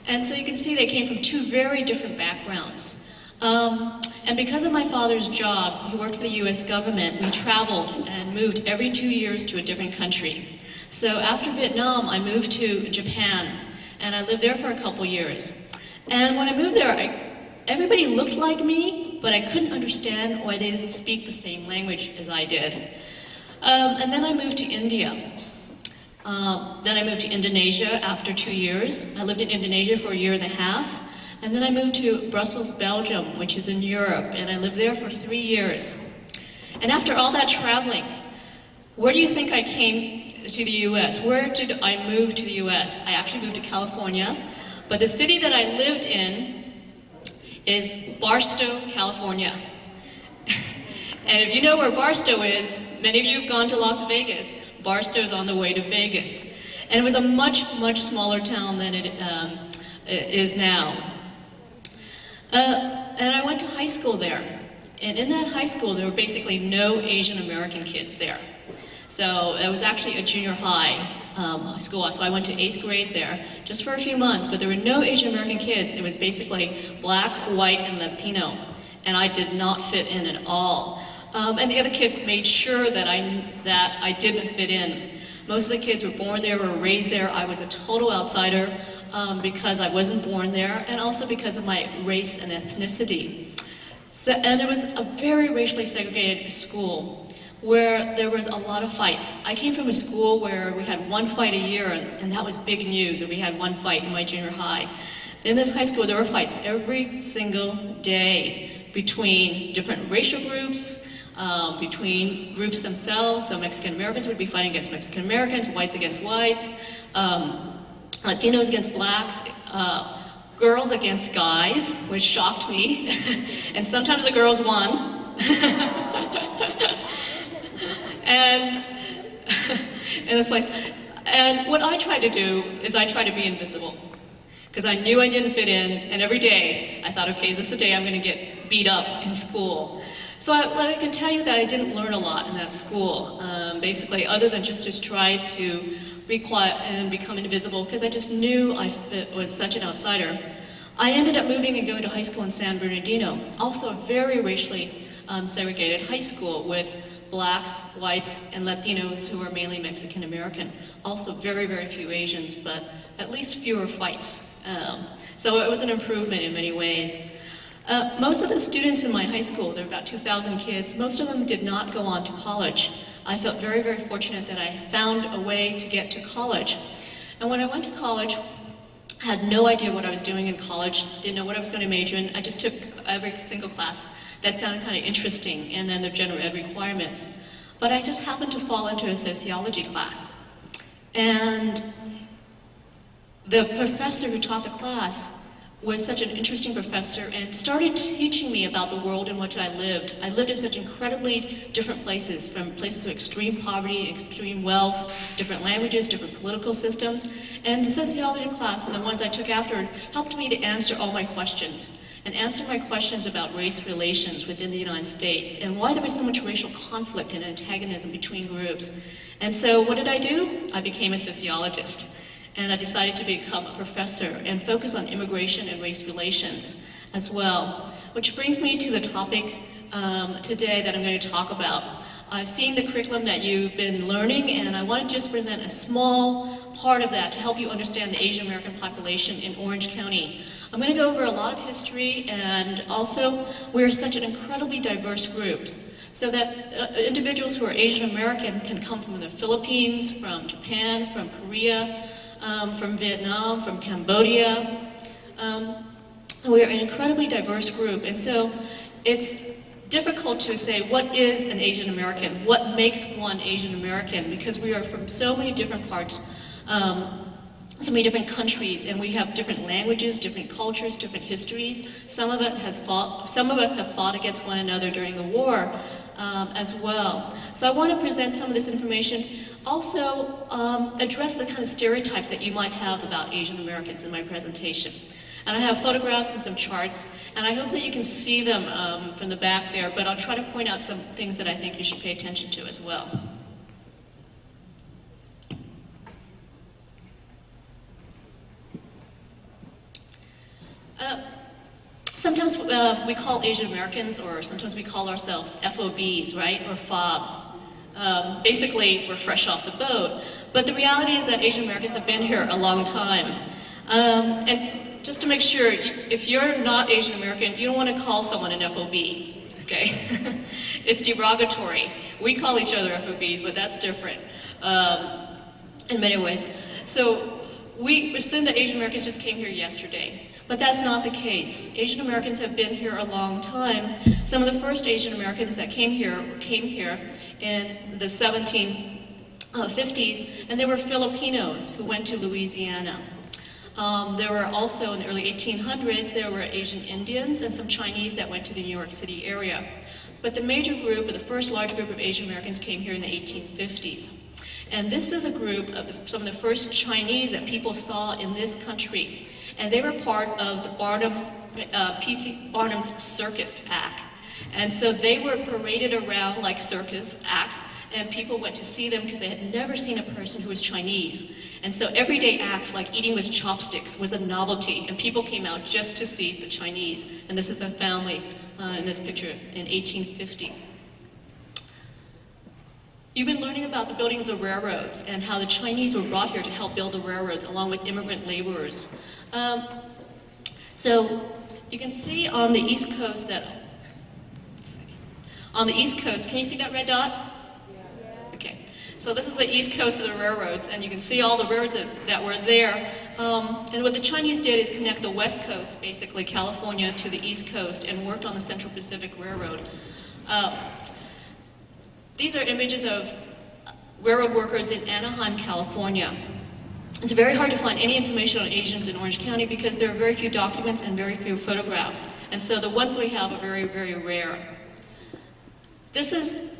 And so you can see they came from two very different backgrounds. And because of my father's job, he worked for the US government, we traveled and moved every 2 years to a different country. So after Vietnam, I moved to Japan, and I lived there for a couple years. And when I moved there, everybody looked like me, but I couldn't understand why they didn't speak the same language as I did. And then I moved to India. Then I moved to Indonesia after 2 years. I lived in Indonesia for 1.5 years. And then I moved to Brussels, Belgium, which is in Europe, and I lived there for 3 years. And after all that traveling, where do you think I came to the US? Where did I move to the US? I actually moved to California, but the city that I lived in is Barstow, California. And if you know where Barstow is, many of you have gone to Las Vegas. Barstow is on the way to Vegas. And it was a much, much smaller town than it is now. And I went to high school there. And in that high school, there were basically no Asian American kids there. So it was actually a junior high school. So I went to 8th grade there just for a few months, but there were no Asian American kids. It was basically black, white, and Latino. And I did not fit in at all. And the other kids made sure that I didn't fit in. Most of the kids were born there or raised there. I was a total outsider because I wasn't born there, and also because of my race and ethnicity. So, and it was a very racially segregated school where there was a lot of fights. I came from a school where we had one fight a year, and that was big news, that we had one fight in my junior high. In this high school, there were fights every single day between different racial groups, between groups themselves. So Mexican Americans would be fighting against Mexican Americans, whites against whites, Latinos against blacks, girls against guys, which shocked me. And sometimes the girls won. And in this place. And what I tried to do is I tried to be invisible. Because I knew I didn't fit in, and every day I thought, okay, is this the day I'm going to get beat up in school? So I can tell you that I didn't learn a lot in that school, basically, other than just to try to be quiet and become invisible, because I just knew I was such an outsider. I ended up moving and going to high school in San Bernardino, also a very racially segregated high school with blacks, whites, and Latinos who are mainly Mexican American. Also very, very few Asians, but at least fewer fights. So it was an improvement in many ways. Most of the students in my high school, there were about 2,000 kids, most of them did not go on to college. I felt very, very fortunate that I found a way to get to college. And when I went to college, I had no idea what I was doing in college, didn't know what I was going to major in. I just took every single class that sounded kind of interesting, and then the general ed requirements. But I just happened to fall into a sociology class. And the professor who taught the class was such an interesting professor and started teaching me about the world in which I lived. I lived in such incredibly different places, from places of extreme poverty, extreme wealth, different languages, different political systems. And the sociology class and the ones I took after helped me to answer all my questions, and answer my questions about race relations within the United States and why there was so much racial conflict and antagonism between groups. And so what did I do? I became a sociologist. And I decided to become a professor and focus on immigration and race relations as well. Which brings me to the topic today that I'm going to talk about. I've seen the curriculum that you've been learning, and I want to just present a small part of that to help you understand the Asian American population in Orange County. I'm going to go over a lot of history, and also we're such an incredibly diverse group, so that individuals who are Asian American can come from the Philippines, from Japan, from Korea, from Vietnam, from Cambodia. We're an incredibly diverse group, and so it's difficult to say what is an Asian American, what makes one Asian American, because we are from so many different parts, so many different countries, and we have different languages, different cultures, different histories. Some of us have fought against one another during the war as well. So I want to present some of this information. Also, address the kind of stereotypes that you might have about Asian Americans in my presentation. And I have photographs and some charts, and I hope that you can see them from the back there, but I'll try to point out some things that I think you should pay attention to as well. Sometimes we call Asian Americans, or sometimes we call ourselves FOBs, right, or FOBs. Basically, we're fresh off the boat. But the reality is that Asian Americans have been here a long time. And just to make sure, if you're not Asian American, you don't want to call someone an FOB, okay? It's derogatory. We call each other FOBs, but that's different in many ways. So we assume that Asian Americans just came here yesterday. But that's not the case. Asian Americans have been here a long time. Some of the first Asian Americans that came here in the 1750s, and they were Filipinos who went to Louisiana. There were also, in the early 1800s, there were Asian Indians and some Chinese that went to the New York City area. But the major group, or the first large group of Asian Americans, came here in the 1850s. And this is a group of some of the first Chinese that people saw in this country. And they were part of the P.T. Barnum's Circus Act. And so they were paraded around like circus acts, and people went to see them because they had never seen a person who was Chinese. And so everyday acts like eating with chopsticks was a novelty, and people came out just to see the Chinese. And this is the family in this picture in 1850. You've been learning about the building of the railroads and how the Chinese were brought here to help build the railroads along with immigrant laborers. So you can see on the East Coast that, on the East Coast, can you see that red dot? Okay, so this is the East Coast of the railroads, and you can see all the railroads that were there. And what the Chinese did is connect the West Coast, basically California, to the East Coast, and worked on the Central Pacific Railroad. These are images of railroad workers in Anaheim, California. It's very hard to find any information on Asians in Orange County because there are very few documents and very few photographs. And so the ones we have are very, very rare. This is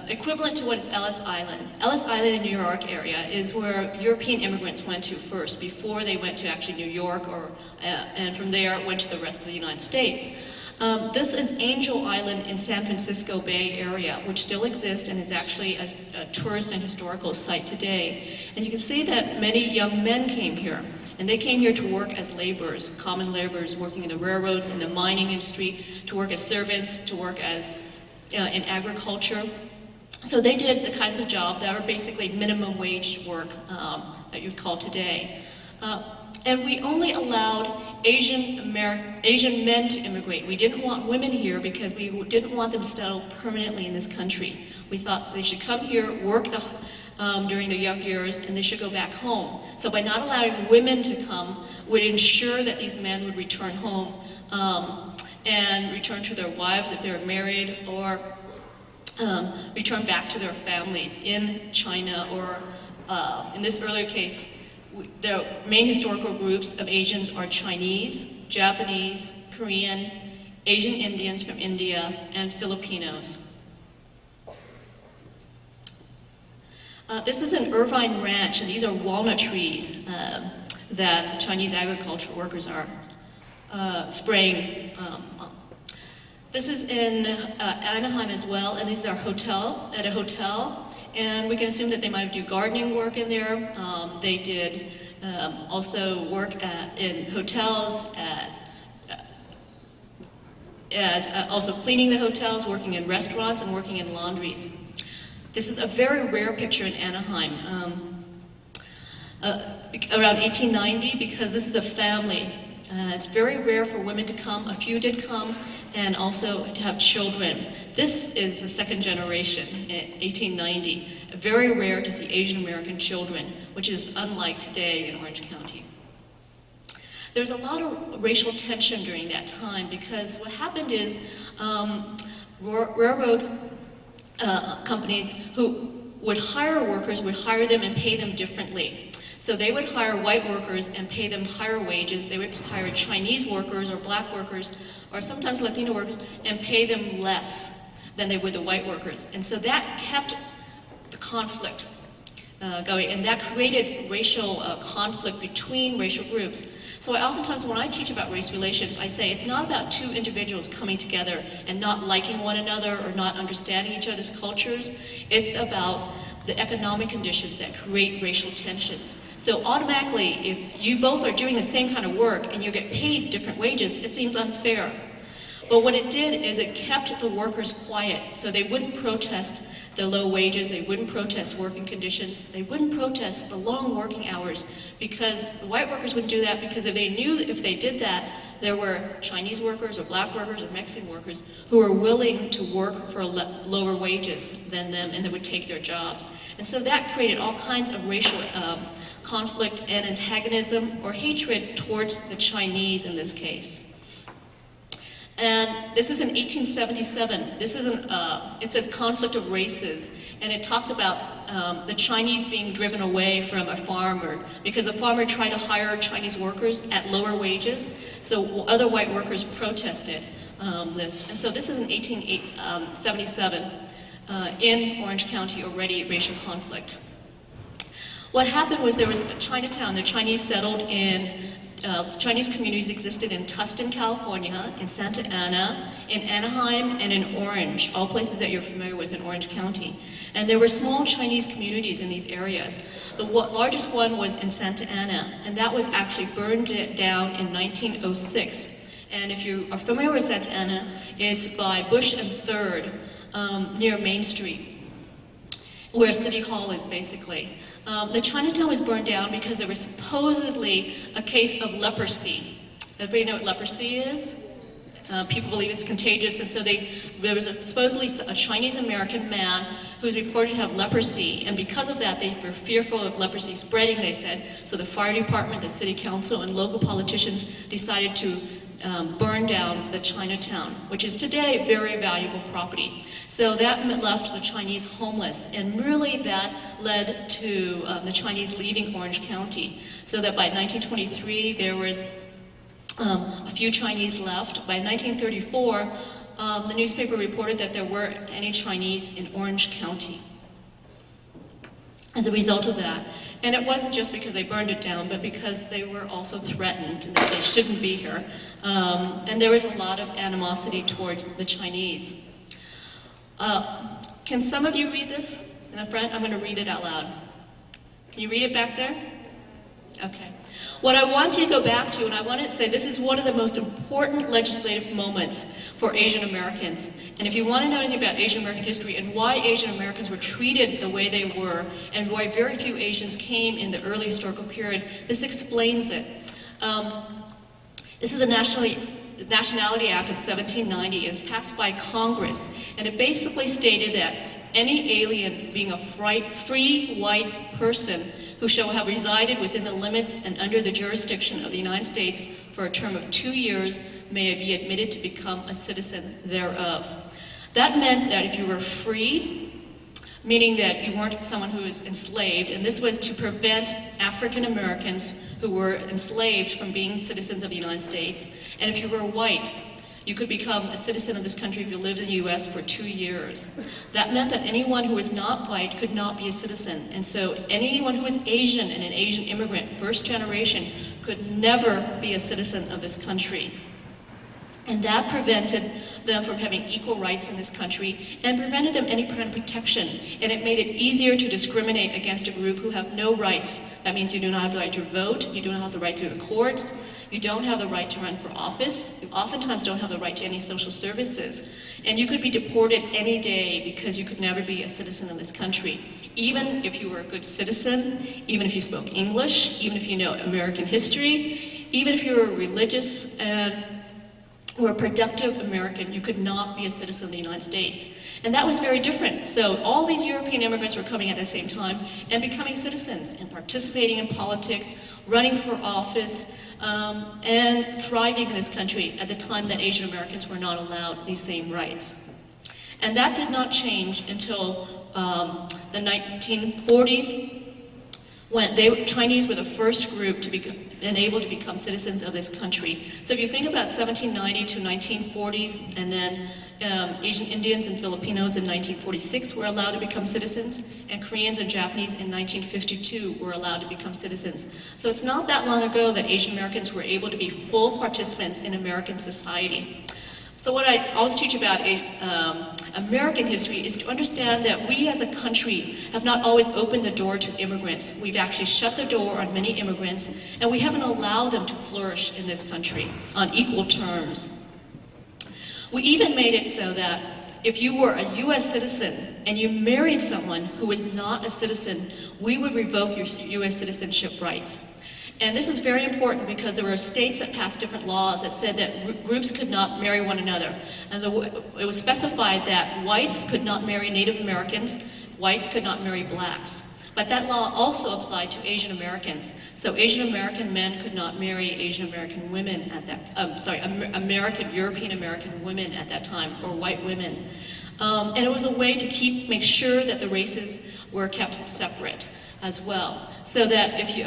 equivalent to what is Ellis Island. Ellis Island in New York area is where European immigrants went to first before they went to actually New York, and from there went to the rest of the United States. This is Angel Island in San Francisco Bay Area, which still exists and is actually a tourist and historical site today. And you can see that many young men came here, and they came here to work as laborers, common laborers working in the railroads, in the mining industry, to work as servants, to work as in agriculture. So they did the kinds of jobs that are basically minimum wage work that you'd call today. And we only allowed Asian men to immigrate. We didn't want women here because we didn't want them to settle permanently in this country. We thought they should come here, work during their young years, and they should go back home. So by not allowing women to come, would ensure that these men would return home and return to their wives if they were married, or return back to their families in China, or in this earlier case, the main historical groups of Asians are Chinese, Japanese, Korean, Asian Indians from India, and Filipinos. This is an Irvine ranch, and these are walnut trees that the Chinese agricultural workers are spraying on. This is in Anaheim as well, and these are at a hotel, and we can assume that they might do gardening work in there. They did also work in hotels as also cleaning the hotels, working in restaurants, and working in laundries. This is a very rare picture in Anaheim, around 1890, because this is a family. It's very rare for women to come. A few did come, and also to have children. This is the second generation, in 1890. Very rare to see Asian American children, which is unlike today in Orange County. There's a lot of racial tension during that time, because what happened is railroad companies who would hire workers would hire them and pay them differently. So they would hire white workers and pay them higher wages. They would hire Chinese workers or black workers or sometimes Latino workers and pay them less than they would the white workers. And so that kept the conflict going, and that created racial conflict between racial groups. So oftentimes when I teach about race relations, I say it's not about two individuals coming together and not liking one another or not understanding each other's cultures. It's about the economic conditions that create racial tensions. So automatically, if you both are doing the same kind of work and you get paid different wages, it seems unfair. But what it did is it kept the workers quiet, so they wouldn't protest the low wages, they wouldn't protest working conditions, they wouldn't protest the long working hours, because the white workers wouldn't do that, because if they knew that if they did that, there were Chinese workers or black workers or Mexican workers who were willing to work for lower wages than them, and they would take their jobs. And so that created all kinds of racial conflict and antagonism or hatred towards the Chinese in this case. And this is in 1877. This is it says conflict of races, and it talks about the Chinese being driven away from a farmer because the farmer tried to hire Chinese workers at lower wages, so other white workers protested this. And so this is in 1877 in Orange County, already racial conflict. What happened was there was a Chinatown. The Chinese settled in Chinese communities existed in Tustin, California, in Santa Ana, in Anaheim, and in Orange, all places that you're familiar with in Orange County. And there were small Chinese communities in these areas. The largest one was in Santa Ana, and that was actually burned down in 1906. And if you are familiar with Santa Ana, it's by Bush and 3rd, near Main Street, where City Hall is basically. The Chinatown was burned down because there was supposedly a case of leprosy. Everybody know what leprosy is? People believe it's contagious, and so there was supposedly a Chinese-American man who was reported to have leprosy, and because of that, they were fearful of leprosy spreading, they said. So the fire department, the city council, and local politicians decided to burn down the Chinatown, which is today very valuable property. So that left the Chinese homeless, and really that led to the Chinese leaving Orange County. So that by 1923 there was a few Chinese left. By 1934, the newspaper reported that there weren't any Chinese in Orange County as a result of that. And it wasn't just because they burned it down, but because they were also threatened that they shouldn't be here. And there was a lot of animosity towards the Chinese. Can some of you read this in the front? I'm going to read it out loud. Can you read it back there? Okay. What I want you to go back to, and I want to say this is one of the most important legislative moments for Asian Americans. And if you want to know anything about Asian American history and why Asian Americans were treated the way they were, and why very few Asians came in the early historical period, this explains it. This is the Nationality Act of 1790. It was passed by Congress, and it basically stated that any alien being a free white person who shall have resided within the limits and under the jurisdiction of the United States for a term of 2 years may be admitted to become a citizen thereof. That meant that if you were free, meaning that you weren't someone who was enslaved, and this was to prevent African Americans who were enslaved from being citizens of the United States, and if you were white, you could become a citizen of this country if you lived in the US for 2 years. That meant that anyone who was not white could not be a citizen. And so anyone who was Asian and an Asian immigrant, first generation, could never be a citizen of this country. And that prevented them from having equal rights in this country and prevented them any kind of protection. And it made it easier to discriminate against a group who have no rights. That means you do not have the right to vote, you do not have the right to the courts, you don't have the right to run for office, you oftentimes don't have the right to any social services. And you could be deported any day because you could never be a citizen of this country. Even if you were a good citizen, even if you spoke English, even if you know American history, even if you were religious or a productive American, you could not be a citizen of the United States. And that was very different. So all these European immigrants were coming at the same time and becoming citizens and participating in politics, running for office, and thriving in this country at the time that Asian Americans were not allowed these same rights. And that did not change until the 1940s, when Chinese were the first group to be able to become citizens of this country. So if you think about 1790 to 1940s, and then Asian Indians and Filipinos in 1946 were allowed to become citizens, and Koreans and Japanese in 1952 were allowed to become citizens. So it's not that long ago that Asian Americans were able to be full participants in American society. So what I always teach about American history is to understand that we as a country have not always opened the door to immigrants. We've actually shut the door on many immigrants, and we haven't allowed them to flourish in this country on equal terms. We even made it so that if you were a US citizen and you married someone who was not a citizen, we would revoke your US citizenship rights. And this is very important because there were states that passed different laws that said that groups could not marry one another. And it was specified that whites could not marry Native Americans, whites could not marry blacks. But that law also applied to Asian Americans. So Asian American men could not marry Asian American women at that, European American women at that time, or white women. And it was a way to make sure that the races were kept separate as well. So that if you,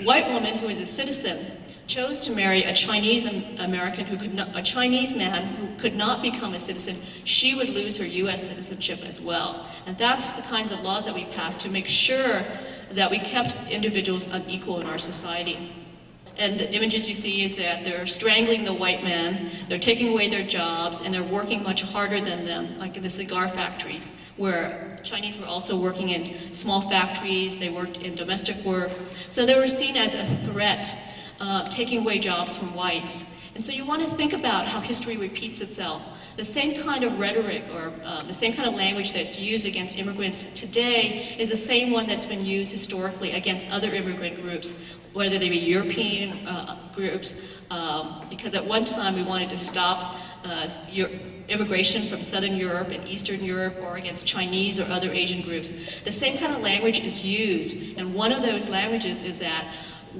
white woman who is a citizen chose to marry a Chinese American a Chinese man who could not become a citizen, she would lose her US citizenship as well. And that's the kinds of laws that we passed to make sure that we kept individuals unequal in our society. And the images you see is that they're strangling the white man, they're taking away their jobs, and they're working much harder than them, like in the cigar factories, where Chinese were also working in small factories, they worked in domestic work. So they were seen as a threat, taking away jobs from whites. And so you want to think about how history repeats itself. The same kind of rhetoric or the same kind of language that's used against immigrants today is the same one that's been used historically against other immigrant groups, whether they be European groups, because at one time we wanted to stop immigration from Southern Europe and Eastern Europe, or against Chinese or other Asian groups. The same kind of language is used, and one of those languages is that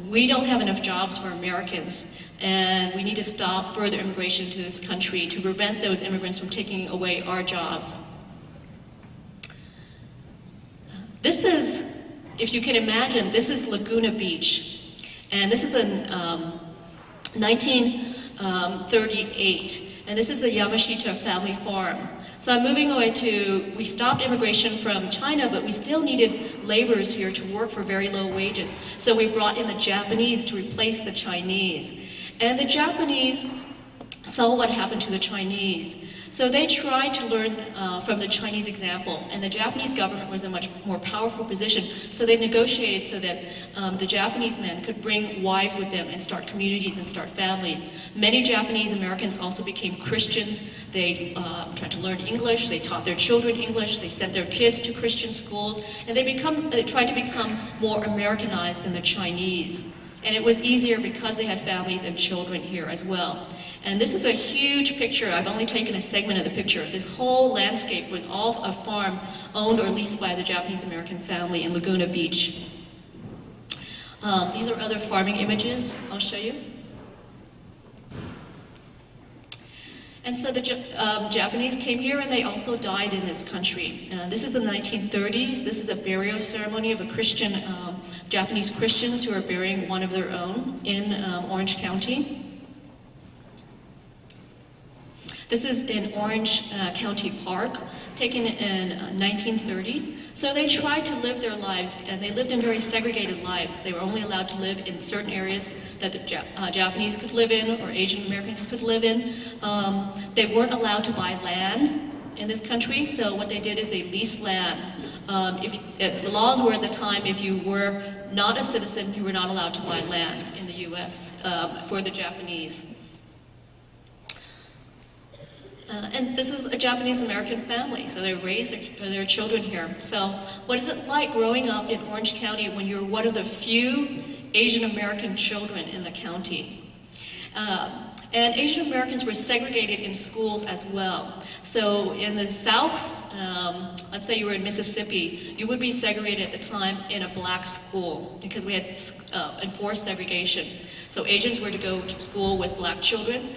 we don't have enough jobs for Americans, and we need to stop further immigration to this country to prevent those immigrants from taking away our jobs. This is, if you can imagine, this is Laguna Beach, and this is in 1938, and this is the Yamashita family farm. So I'm moving away we stopped immigration from China, but we still needed laborers here to work for very low wages. So we brought in the Japanese to replace the Chinese. And the Japanese saw what happened to the Chinese. So they tried to learn from the Chinese example, and the Japanese government was in a much more powerful position, so they negotiated so that the Japanese men could bring wives with them and start communities and start families. Many Japanese Americans also became Christians. They tried to learn English, they taught their children English, they sent their kids to Christian schools, and they tried to become more Americanized than the Chinese. And it was easier because they had families and children here as well. And this is a huge picture. I've only taken a segment of the picture. This whole landscape was all a farm owned or leased by the Japanese American family in Laguna Beach. These are other farming images I'll show you. And so the Japanese came here and they also died in this country. This is the 1930s. This is a burial ceremony of a Christian, Japanese Christians who are burying one of their own in Orange County. This is in Orange County Park, taken in 1930. So they tried to live their lives, and they lived in very segregated lives. They were only allowed to live in certain areas that the Japanese could live in, or Asian Americans could live in. They weren't allowed to buy land in this country, so what they did is they leased land. The laws were at the time, if you were not a citizen, you were not allowed to buy land in the US for the Japanese. And this is a Japanese-American family, so they raised their children here. So what is it like growing up in Orange County when you're one of the few Asian-American children in the county? And Asian Americans were segregated in schools as well. So in the South, let's say you were in Mississippi, you would be segregated at the time in a black school because we had enforced segregation. So Asians were to go to school with black children.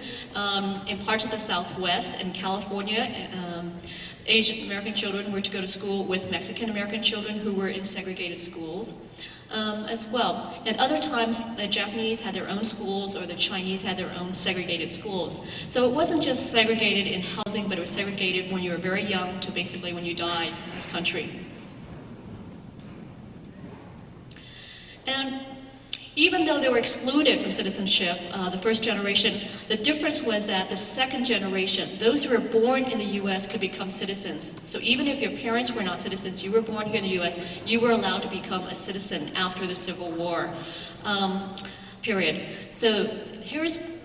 In parts of the Southwest and California, Asian American children were to go to school with Mexican American children who were in segregated schools as well. And other times, the Japanese had their own schools or the Chinese had their own segregated schools. So it wasn't just segregated in housing, but it was segregated when you were very young to basically when you died in this country. And even though they were excluded from citizenship, the first generation, the difference was that the second generation, those who were born in the US could become citizens. So even if your parents were not citizens, you were born here in the US, you were allowed to become a citizen after the Civil War period. So here's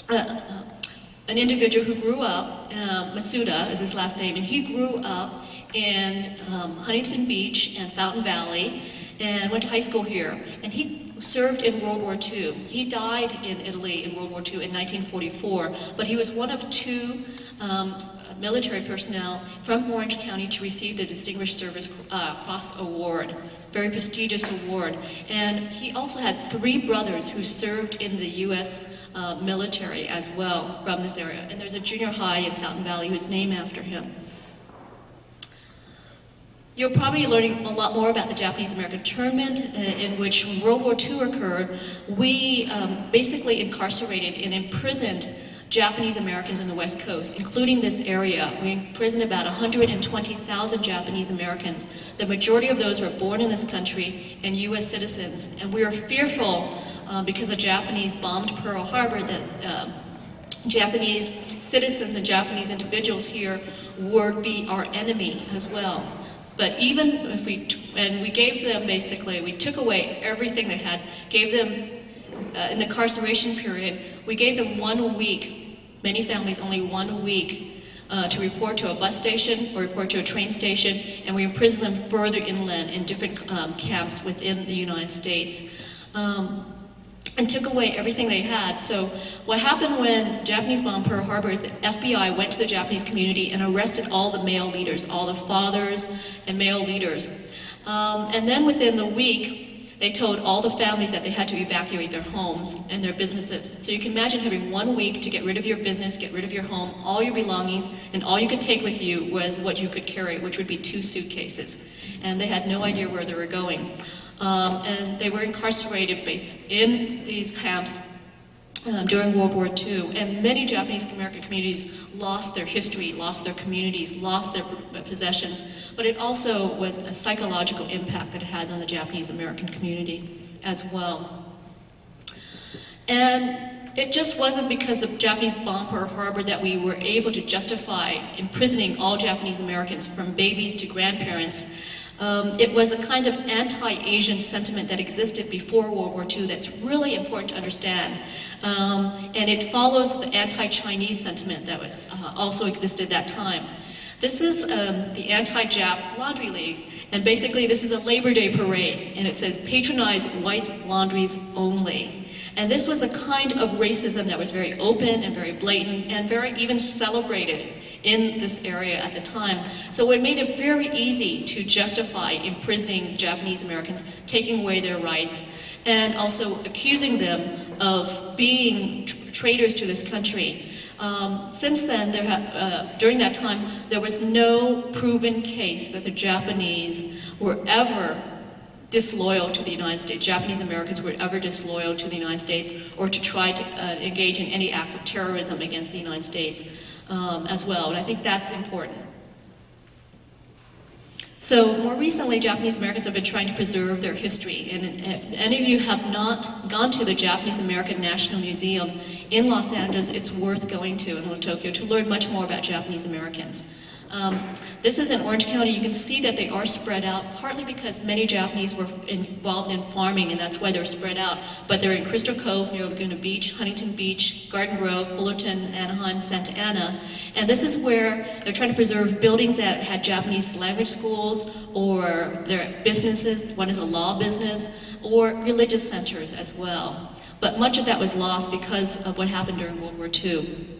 an individual who grew up, Masuda is his last name, and he grew up in Huntington Beach and Fountain Valley and went to high school here. And he served in World War II. He died in Italy in World War II in 1944, but he was one of two military personnel from Orange County to receive the Distinguished Service Cross Award, very prestigious award. And he also had 3 brothers who served in the US military as well from this area. And there's a junior high in Fountain Valley who's named after him. You're probably learning a lot more about the Japanese-American internment, in which when World War II occurred, we basically incarcerated and imprisoned Japanese Americans on the West Coast, including this area. We imprisoned about 120,000 Japanese Americans. The majority of those were born in this country and US citizens. And we were fearful because the Japanese bombed Pearl Harbor that Japanese citizens and Japanese individuals here would be our enemy as well. But even if we gave them basically, we took away everything they had, gave them, in the incarceration period, we gave them 1 week, many families only 1 week, to report to a bus station or report to a train station, and we imprisoned them further inland in different camps within the United States. And took away everything they had. So what happened when Japanese bombed Pearl Harbor is the FBI went to the Japanese community and arrested all the male leaders, all the fathers and male leaders. And then within the week, they told all the families that they had to evacuate their homes and their businesses. So you can imagine having 1 week to get rid of your business, get rid of your home, all your belongings, and all you could take with you was what you could carry, which would be 2 suitcases. And they had no idea where they were going. And they were incarcerated in these camps during World War II. And many Japanese American communities lost their history, lost their communities, lost their possessions. But it also was a psychological impact that it had on the Japanese American community as well. And it just wasn't because the Japanese bombed Pearl Harbor that we were able to justify imprisoning all Japanese Americans, from babies to grandparents. It was a kind of anti-Asian sentiment that existed before World War II that's really important to understand. And it follows the anti-Chinese sentiment that was, also existed at that time. This is the anti-Jap Laundry League, and basically this is a Labor Day parade, and it says, patronize white laundries only. And this was the kind of racism that was very open and very blatant and very even celebrated in this area at the time. So it made it very easy to justify imprisoning Japanese Americans, taking away their rights, and also accusing them of being traitors to this country. Since then, during that time, there was no proven case that the Japanese were ever disloyal to the United States. Japanese Americans were ever disloyal to the United States, or to try to engage in any acts of terrorism against the United States as well. And I think that's important. So more recently, Japanese Americans have been trying to preserve their history. And if any of you have not gone to the Japanese American National Museum in Los Angeles, it's worth going to in Tokyo to learn much more about Japanese Americans. This is in Orange County. You can see that they are spread out, partly because many Japanese were involved in farming, and that's why they're spread out. But they're in Crystal Cove near Laguna Beach, Huntington Beach, Garden Grove, Fullerton, Anaheim, Santa Ana. And this is where they're trying to preserve buildings that had Japanese language schools, or their businesses. One is a law business, or religious centers as well. But much of that was lost because of what happened during World War II.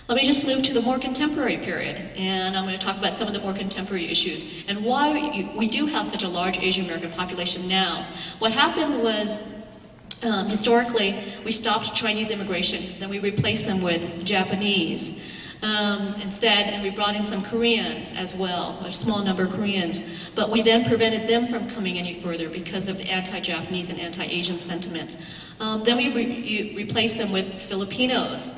Let me just move to the more contemporary period, and I'm going to talk about some of the more contemporary issues and why we do have such a large Asian American population now. What happened was, historically, we stopped Chinese immigration, then we replaced them with Japanese instead, and we brought in some Koreans as well, a small number of Koreans, but we then prevented them from coming any further because of the anti-Japanese and anti-Asian sentiment. Then we replaced them with Filipinos.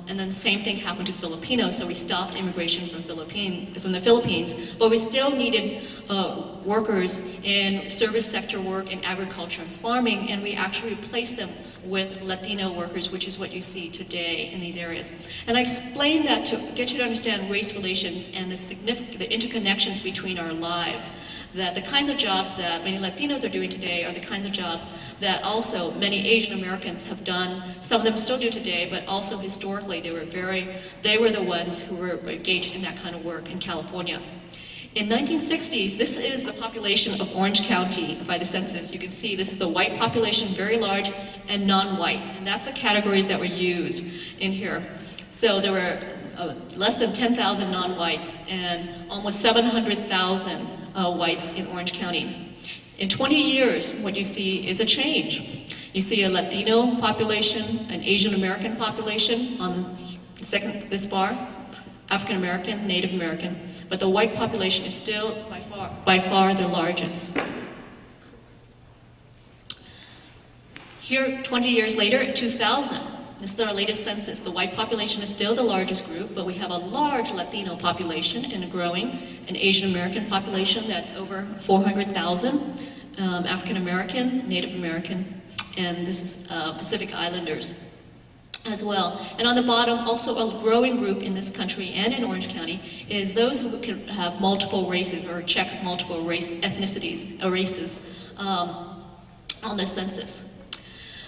And then the same thing happened to Filipinos, so we stopped immigration from the Philippines, but we still needed workers in service sector work, in agriculture and farming, and we actually replaced them with Latino workers, which is what you see today in these areas. And I explained that to get you to understand race relations and the interconnections between our lives. That the kinds of jobs that many Latinos are doing today are the kinds of jobs that also many Asian Americans have done. Some of them still do today, but also historically they were the ones who were engaged in that kind of work in California. In 1960s, this is the population of Orange County by the census. You can see this is the white population, very large, and non-white. And that's the categories that were used in here. So there were less than 10,000 non-whites and almost 700,000 whites in Orange County. In 20 years, what you see is a change. You see a Latino population, an Asian American population on the this bar, African American, Native American, but the white population is still by far the largest. Here, 20 years later, 2000, this is our latest census. The white population is still the largest group, but we have a large Latino population and growing, an Asian American population that's over 400,000, African American, Native American, and this is Pacific Islanders as well. And on the bottom, also a growing group in this country and in Orange County is those who can have multiple races or check multiple ethnicities or races on the census.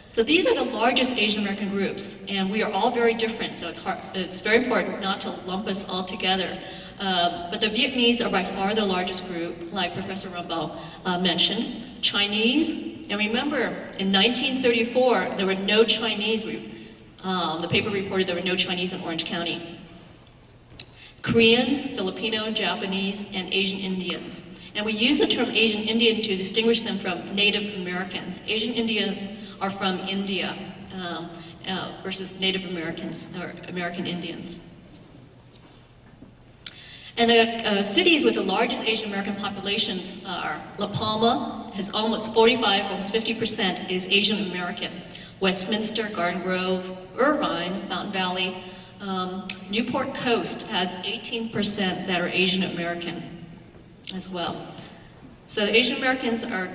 So these are the largest Asian American groups, and we are all very different, so it's very important not to lump us all together. But the Vietnamese are by far the largest group, like Professor Rambo mentioned. Chinese, and remember, in 1934, there were no Chinese. The paper reported there were no Chinese in Orange County. Koreans, Filipino, Japanese, and Asian Indians. And we use the term Asian Indian to distinguish them from Native Americans. Asian Indians are from India versus Native Americans, or American Indians. And the cities with the largest Asian American populations are La Palma, has almost 45, almost 50% is Asian American. Westminster, Garden Grove, Irvine, Fountain Valley, Newport Coast has 18% that are Asian American as well. So the Asian Americans are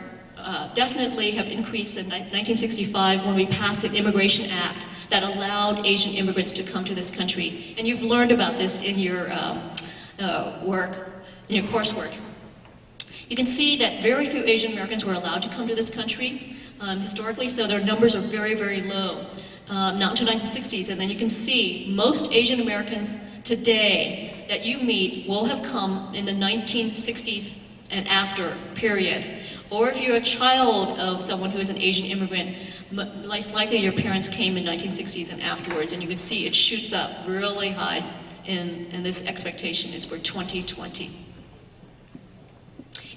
definitely have increased in 1965 when we passed an Immigration Act that allowed Asian immigrants to come to this country. And you've learned about this in your coursework. You can see that very few Asian Americans were allowed to come to this country historically, so their numbers are very, very low. Not until 1960s, and then you can see most Asian Americans today that you meet will have come in the 1960s and after period. Or if you're a child of someone who is an Asian immigrant, likely your parents came in 1960s and afterwards, and you can see it shoots up really high, and this expectation is for 2020.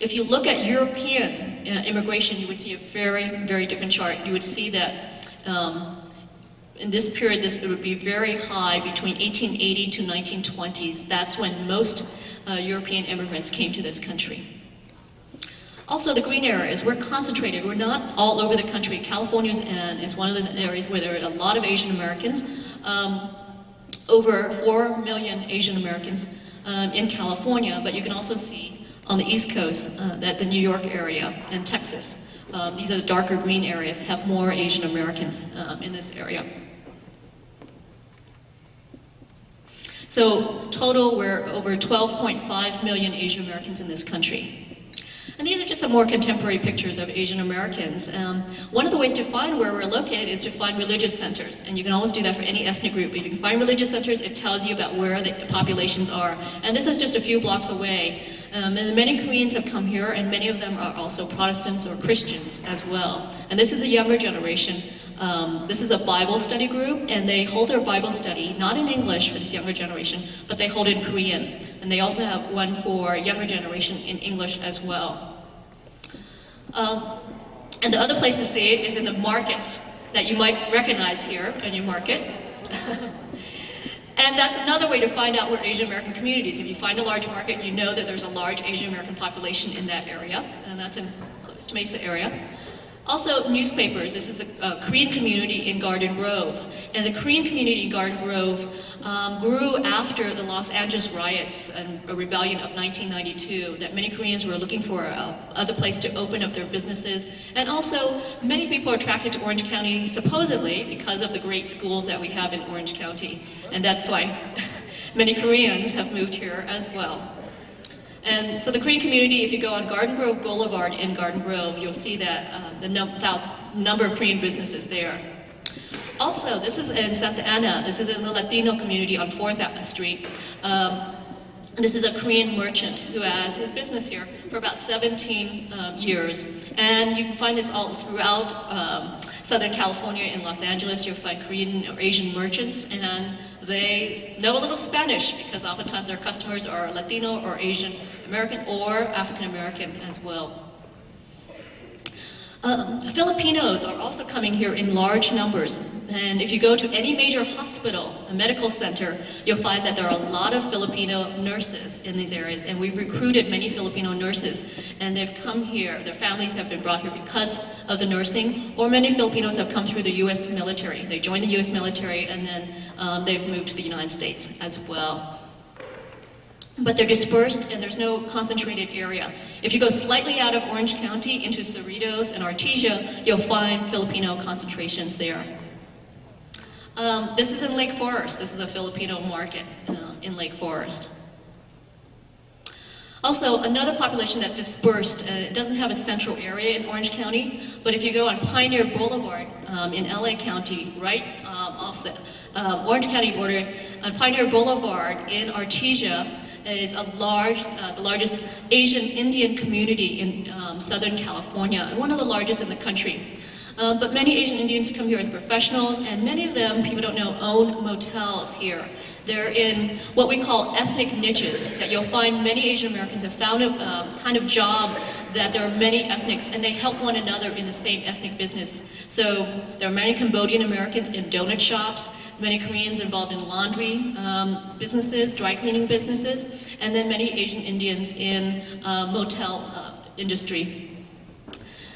If you look at European immigration, you would see a very, very different chart. You would see that in this period, it would be very high between 1880 to 1920s. That's when most European immigrants came to this country. Also, the green areas, we're concentrated. We're not all over the country. California is one of those areas where there are a lot of Asian Americans. Over 4 million Asian Americans in California, but you can also see on the East Coast that the New York area and Texas, these are the darker green areas, have more Asian Americans in this area. So total, we're over 12.5 million Asian Americans in this country. And these are just some more contemporary pictures of Asian Americans. One of the ways to find where we're located is to find religious centers. And you can always do that for any ethnic group. If you can find religious centers, it tells you about where the populations are. And this is just a few blocks away. And many Koreans have come here, and many of them are also Protestants or Christians as well. And this is the younger generation. This is a Bible study group, and they hold their Bible study, not in English for this younger generation, but they hold it in Korean. And they also have one for younger generation in English as well. And the other place to see it is in the markets that you might recognize here in your market. And that's another way to find out where Asian American communities. If you find a large market, you know that there's a large Asian American population in that area, and that's in Costa Mesa area. Also, newspapers. This is a Korean community in Garden Grove. And the Korean community in Garden Grove grew after the Los Angeles riots and a rebellion of 1992, that many Koreans were looking for other place to open up their businesses. And also, many people are attracted to Orange County, supposedly, because of the great schools that we have in Orange County. And that's why many Koreans have moved here as well. And so the Korean community, if you go on Garden Grove Boulevard in Garden Grove, you'll see that the number of Korean businesses there. Also, this is in Santa Ana. This is in the Latino community on 4th Street. This is a Korean merchant who has his business here for about 17 years. And you can find this all throughout Southern California. In Los Angeles, you'll find Korean or Asian merchants, and they know a little Spanish because oftentimes their customers are Latino or Asian American or African American as well. Filipinos are also coming here in large numbers, and if you go to any major hospital, a medical center, you'll find that there are a lot of Filipino nurses in these areas, and we've recruited many Filipino nurses, and they've come here, their families have been brought here because of the nursing, or many Filipinos have come through the U.S. military. They joined the U.S. military, and then they've moved to the United States as well. But they're dispersed, and there's no concentrated area. If you go slightly out of Orange County into Cerritos and Artesia, you'll find Filipino concentrations there. This is in Lake Forest. This is a Filipino market in Lake Forest. Also, another population that dispersed, it doesn't have a central area in Orange County, but if you go on Pioneer Boulevard in LA County, right off the Orange County border, on Pioneer Boulevard in Artesia, is the largest Asian Indian community in Southern California, and one of the largest in the country. But many Asian Indians who come here as professionals, and many of them, people don't know, own motels here. They're in what we call ethnic niches, that you'll find many Asian Americans have found a kind of job that there are many ethnics, and they help one another in the same ethnic business. So there are many Cambodian Americans in donut shops, many Koreans involved in laundry businesses, dry cleaning businesses, and then many Asian Indians in motel industry.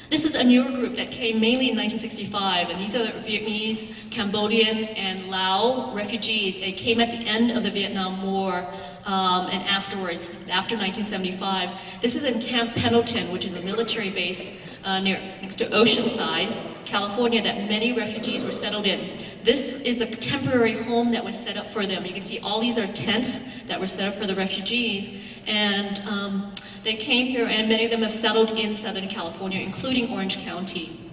This is a newer group that came mainly in 1965, and these are Vietnamese, Cambodian, and Lao refugees. They came at the end of the Vietnam War and afterwards, after 1975. This is in Camp Pendleton, which is a military base next to Oceanside, California, that many refugees were settled in. This is the temporary home that was set up for them. You can see all these are tents that were set up for the refugees, and they came here, and many of them have settled in Southern California, including Orange County.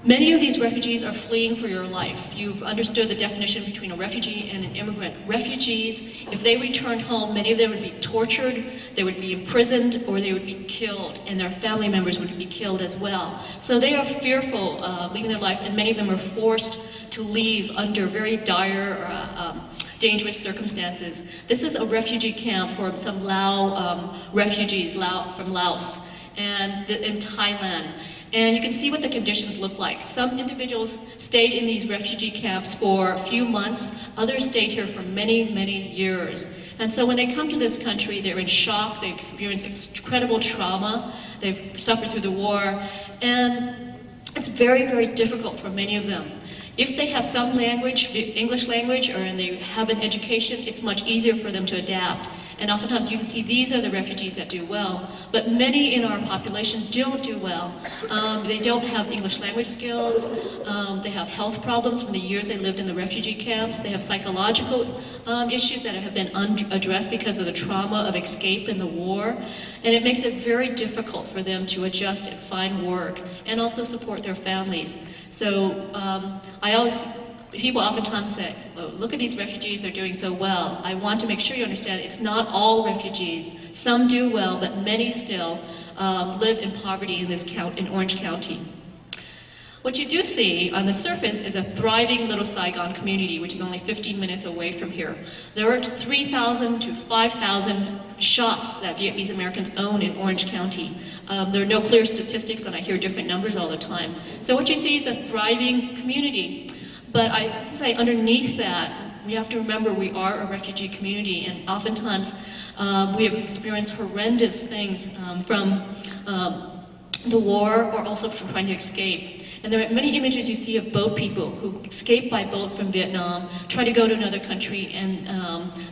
Many of these refugees are fleeing for your life. You've understood the definition between a refugee and an immigrant. Refugees, if they returned home, many of them would be tortured, they would be imprisoned, or they would be killed, and their family members would be killed as well. So they are fearful of leaving their life, and many of them are forced to leave under very dire dangerous circumstances. This is a refugee camp for some Lao refugees from Laos and in Thailand. And you can see what the conditions look like. Some individuals stayed in these refugee camps for a few months. Others stayed here for many, many years. And so when they come to this country, they're in shock. They experience incredible trauma. They've suffered through the war. And it's very, very difficult for many of them. If they have some language, English language, or they have an education, it's much easier for them to adapt. And oftentimes you can see these are the refugees that do well, but many in our population don't do well. They don't have English language skills, they have health problems from the years they lived in the refugee camps, they have psychological issues that have been unaddressed because of the trauma of escape in the war, and it makes it very difficult for them to adjust and find work, and also support their families. So people oftentimes say, oh, look at these refugees, they're doing so well. I want to make sure you understand it's not all refugees. Some do well, but many still live in poverty in Orange County. What you do see on the surface is a thriving little Saigon community, which is only 15 minutes away from here. There are 3,000 to 5,000 shops that Vietnamese Americans own in Orange County. There are no clear statistics, and I hear different numbers all the time. So what you see is a thriving community. But I have to say, underneath that, we have to remember we are a refugee community, and oftentimes we have experienced horrendous things from the war, or also from trying to escape. And there are many images you see of boat people who escape by boat from Vietnam, try to go to another country and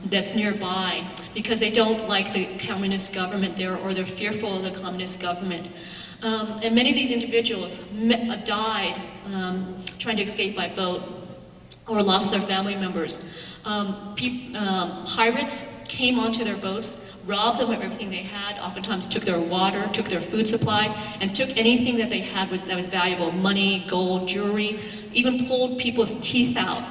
that's nearby because they don't like the communist government there, or they're fearful of the communist government. And many of these individuals died trying to escape by boat, or lost their family members. Pirates came onto their boats, robbed them of everything they had, oftentimes took their water, took their food supply, and took anything that they had that was valuable, money, gold, jewelry, even pulled people's teeth out.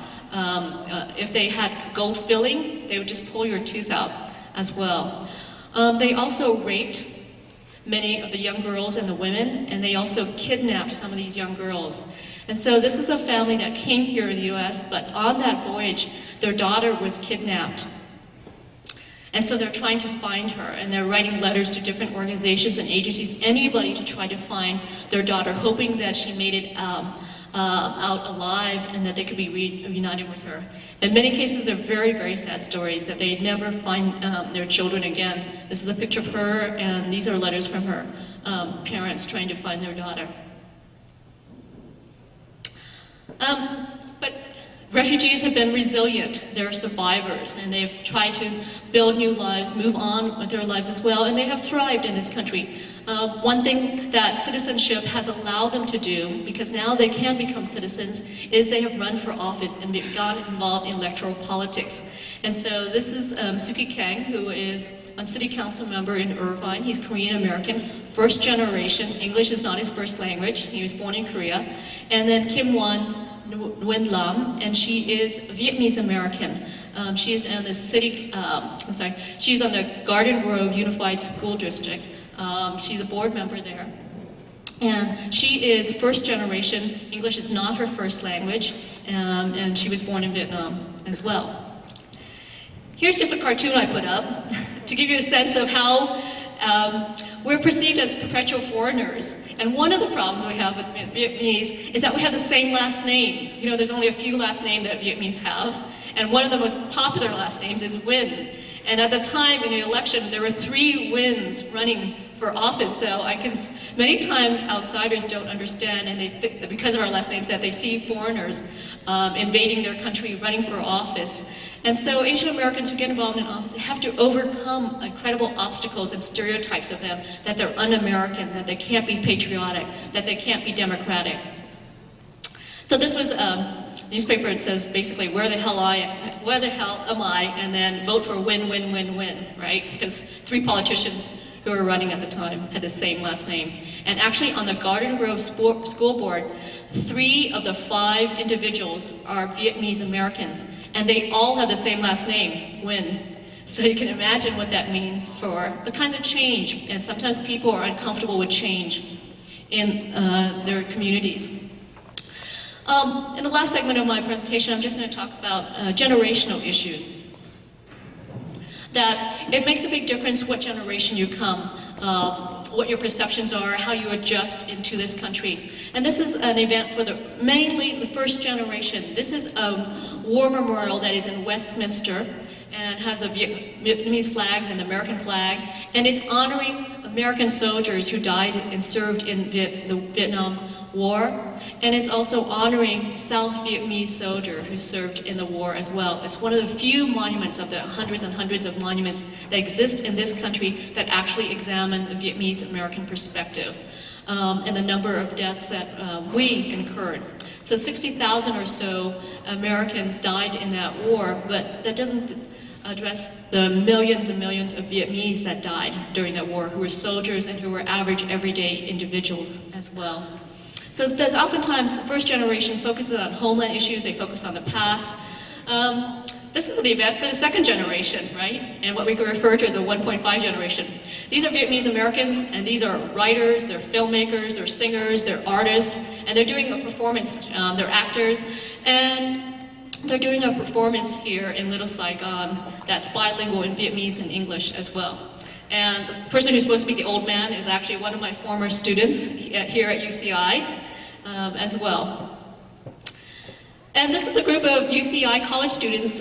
If they had gold filling, they would just pull your tooth out as well. They also raped many of the young girls and the women, and they also kidnapped some of these young girls. And so this is a family that came here in the US, but on that voyage, their daughter was kidnapped. And so they're trying to find her, and they're writing letters to different organizations and agencies, anybody to try to find their daughter, hoping that she made it out alive and that they could be reunited with her. In many cases, they're very, very sad stories that they never find their children again. This is a picture of her, and these are letters from her parents trying to find their daughter. But refugees have been resilient. They're survivors, and they've tried to build new lives, move on with their lives as well, and they have thrived in this country. One thing that citizenship has allowed them to do, because now they can become citizens, is they have run for office and got involved in electoral politics. And so this is Suki Kang, who is a city council member in Irvine. He's Korean American, first generation. English is not his first language. He was born in Korea. And then Kim Nguyen Lam, and she is Vietnamese American. She is in the city, she's on the Garden Grove Unified School District. She's a board member there. And she is first generation. English is not her first language, and she was born in Vietnam as well. Here's just a cartoon I put up to give you a sense of how we're perceived as perpetual foreigners. And one of the problems we have with Vietnamese is that we have the same last name. You know, there's only a few last names that Vietnamese have, and one of the most popular last names is Nguyen. And at the time in the election, there were 3 wins running for office. So many times outsiders don't understand, and they think that because of our last names that they see foreigners invading their country, running for office. And so Asian Americans who get involved in office have to overcome incredible obstacles and stereotypes of them, that they're un-American, that they can't be patriotic, that they can't be democratic. So this was newspaper. It says basically, where the hell am I? And then vote for win, win, win, win, right? Because 3 politicians who were running at the time had the same last name. And actually on the Garden Grove School Board, 3 of the 5 individuals are Vietnamese Americans, and they all have the same last name, Nguyen. So you can imagine what that means for the kinds of change, and sometimes people are uncomfortable with change in their communities. In the last segment of my presentation, I'm just going to talk about generational issues. That it makes a big difference what generation you come, what your perceptions are, how you adjust into this country. And this is an event for mainly the first generation. This is a war memorial that is in Westminster and has the Vietnamese flags and the American flag. And it's honoring American soldiers who died and served in the Vietnam War. And it's also honoring South Vietnamese soldiers who served in the war as well. It's one of the few monuments of the hundreds and hundreds of monuments that exist in this country that actually examine the Vietnamese American perspective and the number of deaths that we incurred. So 60,000 or so Americans died in that war, but that doesn't address the millions and millions of Vietnamese that died during that war, who were soldiers and who were average everyday individuals as well. So oftentimes the first generation focuses on homeland issues, they focus on the past. This is an event for the second generation, right? And what we could refer to as a 1.5 generation. These are Vietnamese Americans, and these are writers, they're filmmakers, they're singers, they're artists, and they're doing a performance, they're actors, and they're doing a performance here in Little Saigon that's bilingual in Vietnamese and English as well. And the person who's supposed to be the old man is actually one of my former students here at UCI as well. And this is a group of UCI college students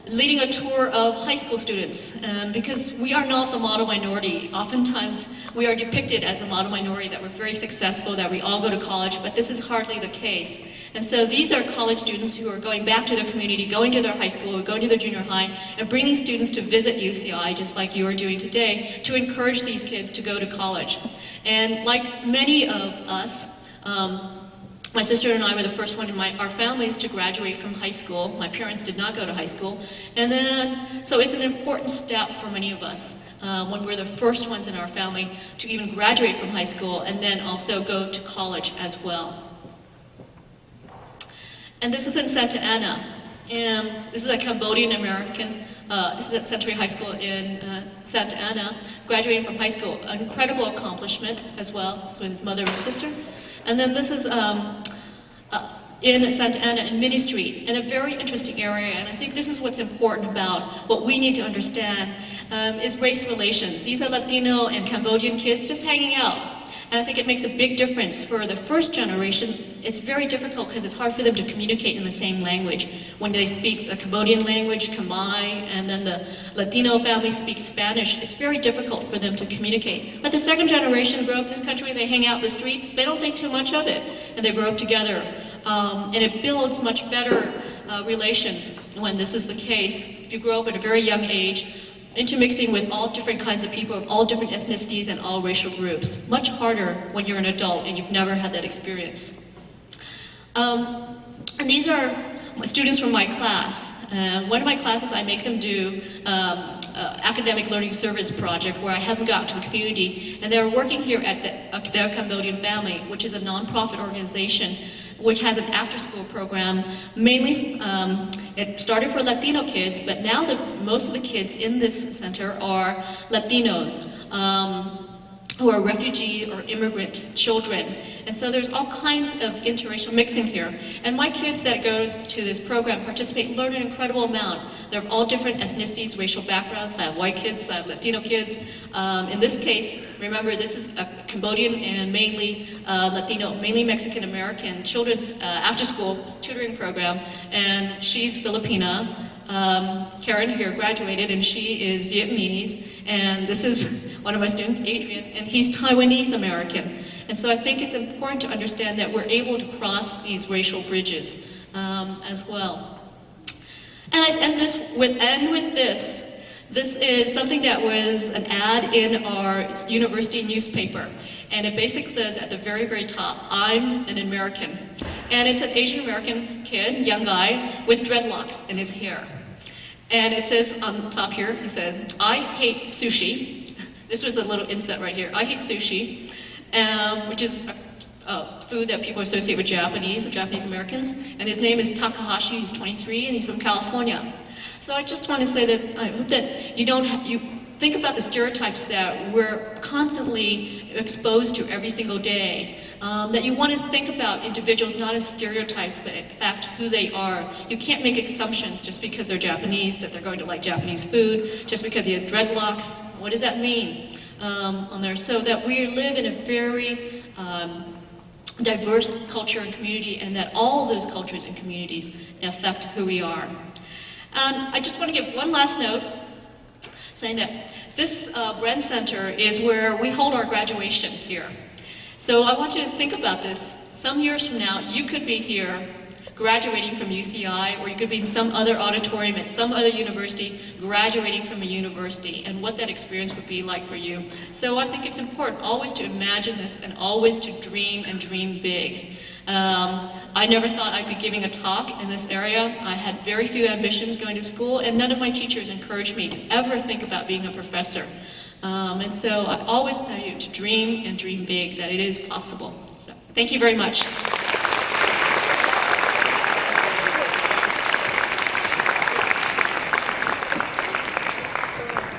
leading a tour of high school students, because we are not the model minority. Oftentimes we are depicted as the model minority, that we're very successful, that we all go to college, but this is hardly the case. And so these are college students who are going back to their community, going to their high school, or going to their junior high, and bringing students to visit UCI, just like you are doing today, to encourage these kids to go to college. And like many of us, my sister and I were the first one in our families to graduate from high school. My parents did not go to high school. And then, so it's an important step for many of us when we're the first ones in our family to even graduate from high school and then also go to college as well. And this is in Santa Ana. And this is a Cambodian American. This is at Century High School in Santa Ana, graduating from high school. An incredible accomplishment as well. This is with his mother and sister. And then this is in Santa Ana in Minnie Street, in a very interesting area, and I think this is what's important about what we need to understand is race relations. These are Latino and Cambodian kids just hanging out. And I think it makes a big difference for the first generation. It's very difficult because it's hard for them to communicate in the same language. When they speak the Cambodian language, Khmer, and then the Latino family speaks Spanish, it's very difficult for them to communicate. But the second generation grow up in this country, they hang out in the streets, they don't think too much of it, and they grow up together. And it builds much better relations when this is the case. If you grow up at a very young age, intermixing with all different kinds of people of all different ethnicities and all racial groups. Much harder when you're an adult and you've never had that experience. And these are students from my class. One of my classes, I make them do academic learning service project where I have them go out to the community, and they're working here at their Cambodian family, which is a nonprofit organization which has an after-school program. Mainly, it started for Latino kids, but now most of the kids in this center are Latinos who are refugee or immigrant children. And so there's all kinds of interracial mixing here. And my kids that go to this program participate, learn an incredible amount. They're all different ethnicities, racial backgrounds. I have white kids, I have Latino kids. In this case, remember, this is a Cambodian and mainly Latino, mainly Mexican American children's after-school tutoring program. And she's Filipina, Karen here graduated, and she is Vietnamese, and this is one of my students, Adrian, and he's Taiwanese American. And so I think it's important to understand that we're able to cross these racial bridges as well. And I end with this. This is something that was an ad in our university newspaper. And it basically says at the very, very top, I'm an American. And it's an Asian American kid, young guy, with dreadlocks in his hair. And it says on top here, he says, I hate sushi. This was the little inset right here. I hate sushi, which is food that people associate with Japanese Americans. And his name is Takahashi, he's 23, and he's from California. So I just want to say that I hope that you think about the stereotypes that we're constantly exposed to every single day. That you want to think about individuals not as stereotypes, but in fact who they are. You can't make assumptions just because they're Japanese, that they're going to like Japanese food, just because he has dreadlocks. What does that mean on there? So that we live in a very diverse culture and community, and that all those cultures and communities affect who we are. I just want to give one last note, saying that this Brand Center is where we hold our graduation here. So I want you to think about this. Some years from now, you could be here graduating from UCI, or you could be in some other auditorium at some other university graduating from a university, and what that experience would be like for you. So I think it's important always to imagine this and always to dream and dream big. I never thought I'd be giving a talk in this area. I had very few ambitions going to school, and none of my teachers encouraged me to ever think about being a professor. And so I always tell you to dream and dream big, that it is possible. So thank you very much.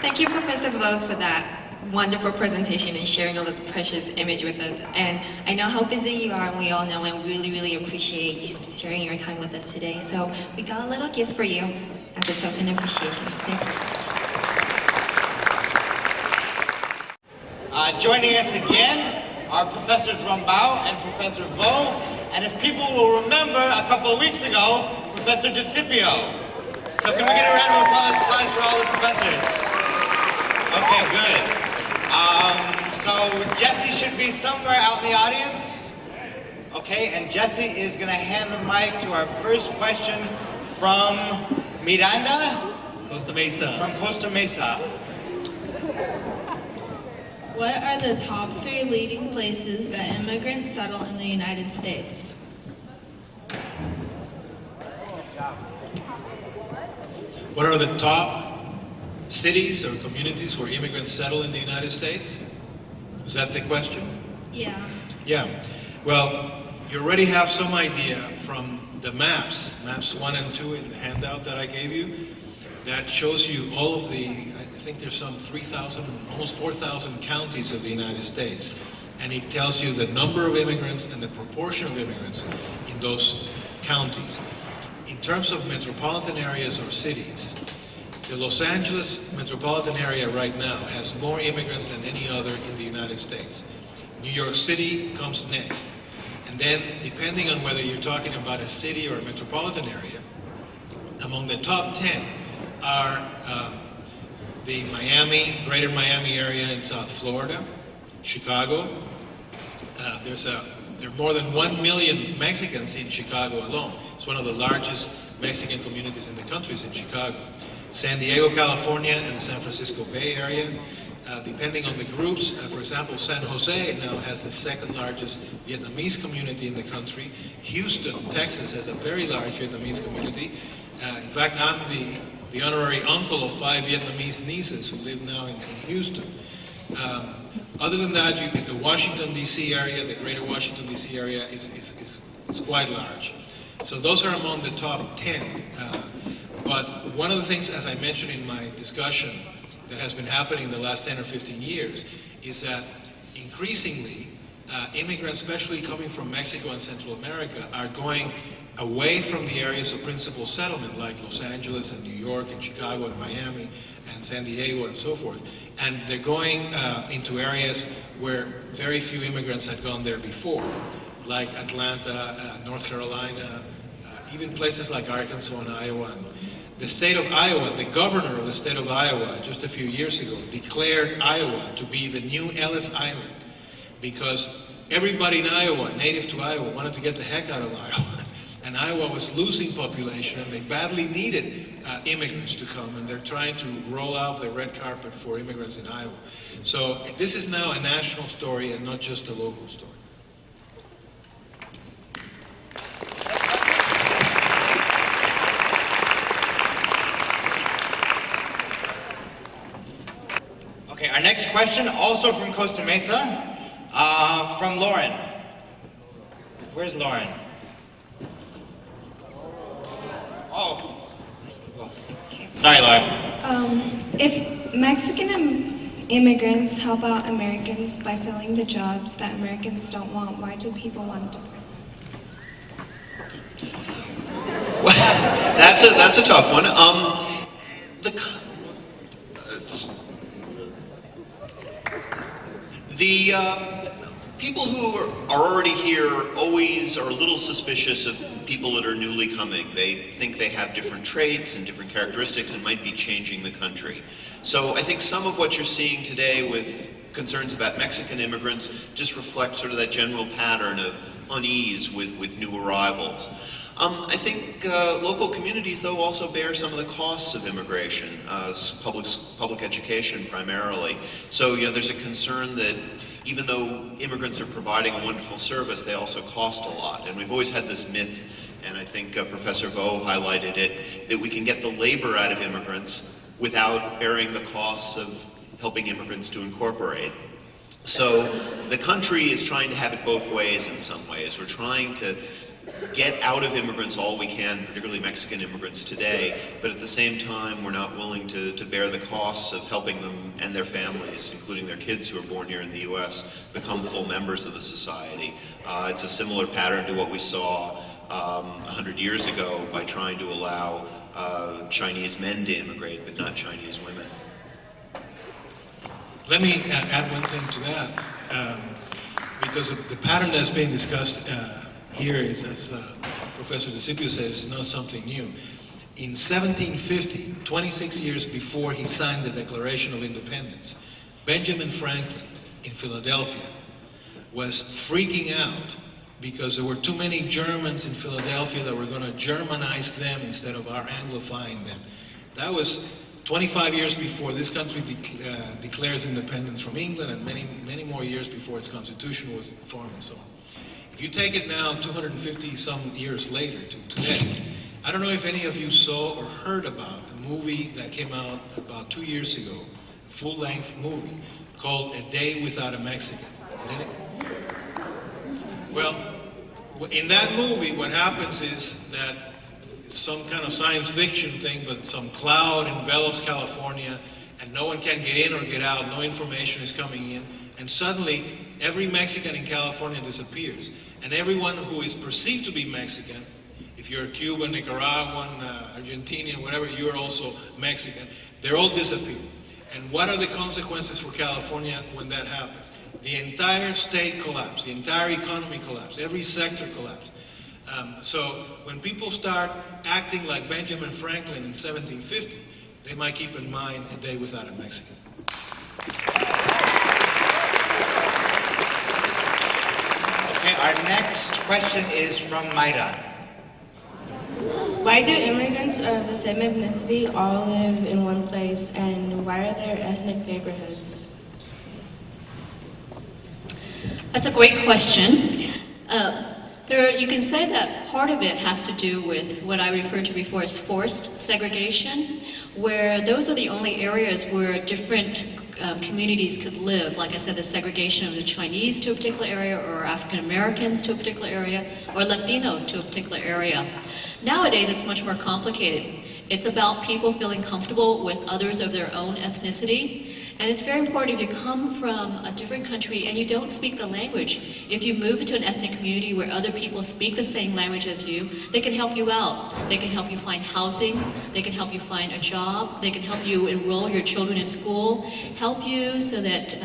Thank you, Professor Vo, for that wonderful presentation and sharing all those precious images with us. And I know how busy you are, and we all know, and really, really appreciate you sharing your time with us today. So we got a little gift for you as a token of appreciation. Thank you. Joining us again are Professors Rombao and Professor Vo. And if people will remember, a couple of weeks ago, Professor DeCipio. So can we get a round of applause for all the professors? Okay, good. So Jesse should be somewhere out in the audience. Okay, and Jesse is going to hand the mic to our first question from Miranda? Costa Mesa. From Costa Mesa. What are the top 3 leading places that immigrants settle in the United States? What are the top cities or communities where immigrants settle in the United States? Is that the question? Yeah. Yeah. Well, you already have some idea from the maps 1 and 2 in the handout that I gave you, that shows you all of the, I think there's some 3,000, almost 4,000 counties of the United States. And it tells you the number of immigrants and the proportion of immigrants in those counties. In terms of metropolitan areas or cities, the Los Angeles metropolitan area right now has more immigrants than any other in the United States. New York City comes next. And then, depending on whether you're talking about a city or a metropolitan area, among the top 10 are the greater Miami area in South Florida, Chicago. There are more than 1 million Mexicans in Chicago alone. It's one of the largest Mexican communities in the country is in Chicago. San Diego, California, and the San Francisco Bay Area. Depending on the groups, for example, San Jose now has the 2nd largest Vietnamese community in the country. Houston, Texas has a very large Vietnamese community. In fact, I'm the honorary uncle of 5 Vietnamese nieces who live now in Houston. Other than that, you get the Washington, D.C. area, the greater Washington, D.C. area is quite large. So those are among the top 10. But one of the things, as I mentioned in my discussion, that has been happening in the last 10 or 15 years is that increasingly immigrants, especially coming from Mexico and Central America, are going away from the areas of principal settlement like Los Angeles and New York and Chicago and Miami and San Diego and so forth. And they're going into areas where very few immigrants had gone there before, like Atlanta, North Carolina, even places like Arkansas and Iowa. And the state of Iowa, the governor of the state of Iowa, just a few years ago, declared Iowa to be the new Ellis Island because everybody in Iowa, native to Iowa, wanted to get the heck out of Iowa. And Iowa was losing population, and they badly needed immigrants to come, and they're trying to roll out the red carpet for immigrants in Iowa. So this is now a national story and not just a local story. Okay, our next question, also from Costa Mesa, from Lauren. Where's Lauren? Oh. Sorry, Lauren. If Mexican immigrants help out Americans by filling the jobs that Americans don't want, why do people want to? That's a tough one. The people who are already here always are a little suspicious of people that are newly coming. They think they have different traits and different characteristics and might be changing the country. So I think some of what you're seeing today with concerns about Mexican immigrants just reflect sort of that general pattern of unease with new arrivals. I think local communities, though, also bear some of the costs of immigration, public education primarily. So, you know, there's a concern that even though immigrants are providing a wonderful service, they also cost a lot. And we've always had this myth, and I think Professor Vo highlighted it, that we can get the labor out of immigrants without bearing the costs of helping immigrants to incorporate. So the country is trying to have it both ways in some ways. We're trying to get out of immigrants all we can, particularly Mexican immigrants today, but at the same time we're not willing to bear the costs of helping them and their families, including their kids who are born here in the US, become full members of the society. It's a similar pattern to what we saw 100 years ago by trying to allow Chinese men to immigrate, but not Chinese women. Let me add one thing to that, because the pattern that's being discussed here is, as Professor DeCipio said, it's not something new. In 1750, 26 years before he signed the Declaration of Independence, Benjamin Franklin in Philadelphia was freaking out because there were too many Germans in Philadelphia that were going to Germanize them instead of our Anglifying them. That was 25 years before this country declares independence from England, and many more years before its constitution was formed and so on. If you take it now 250 some years later to today, I don't know if any of you saw or heard about a movie that came out about 2 years ago, a full-length movie called A Day Without a Mexican. Well, in that movie what happens is that it's some kind of science fiction thing, but some cloud envelops California and no one can get in or get out, no information is coming in, and suddenly every Mexican in California disappears. And everyone who is perceived to be Mexican, if you're Cuban, Nicaraguan, Argentinian, whatever, you're also Mexican, they're all disappear. And what are the consequences for California when that happens? The entire state collapses, the entire economy collapses, every sector collapses. So when people start acting like Benjamin Franklin in 1750, they might keep in mind A Day Without a Mexican. Okay, our next question is from Mayra. Why do immigrants of the same ethnicity all live in one place, and why are there ethnic neighborhoods? That's a great question. You can say that part of it has to do with what I referred to before as forced segregation, where those are the only areas where different communities could live. Like I said, the segregation of the Chinese to a particular area, or African Americans to a particular area, or Latinos to a particular area. Nowadays, it's much more complicated. It's about people feeling comfortable with others of their own ethnicity. And it's very important if you come from a different country and you don't speak the language. If you move into an ethnic community where other people speak the same language as you, they can help you out. They can help you find housing. They can help you find a job. They can help you enroll your children in school, help you so that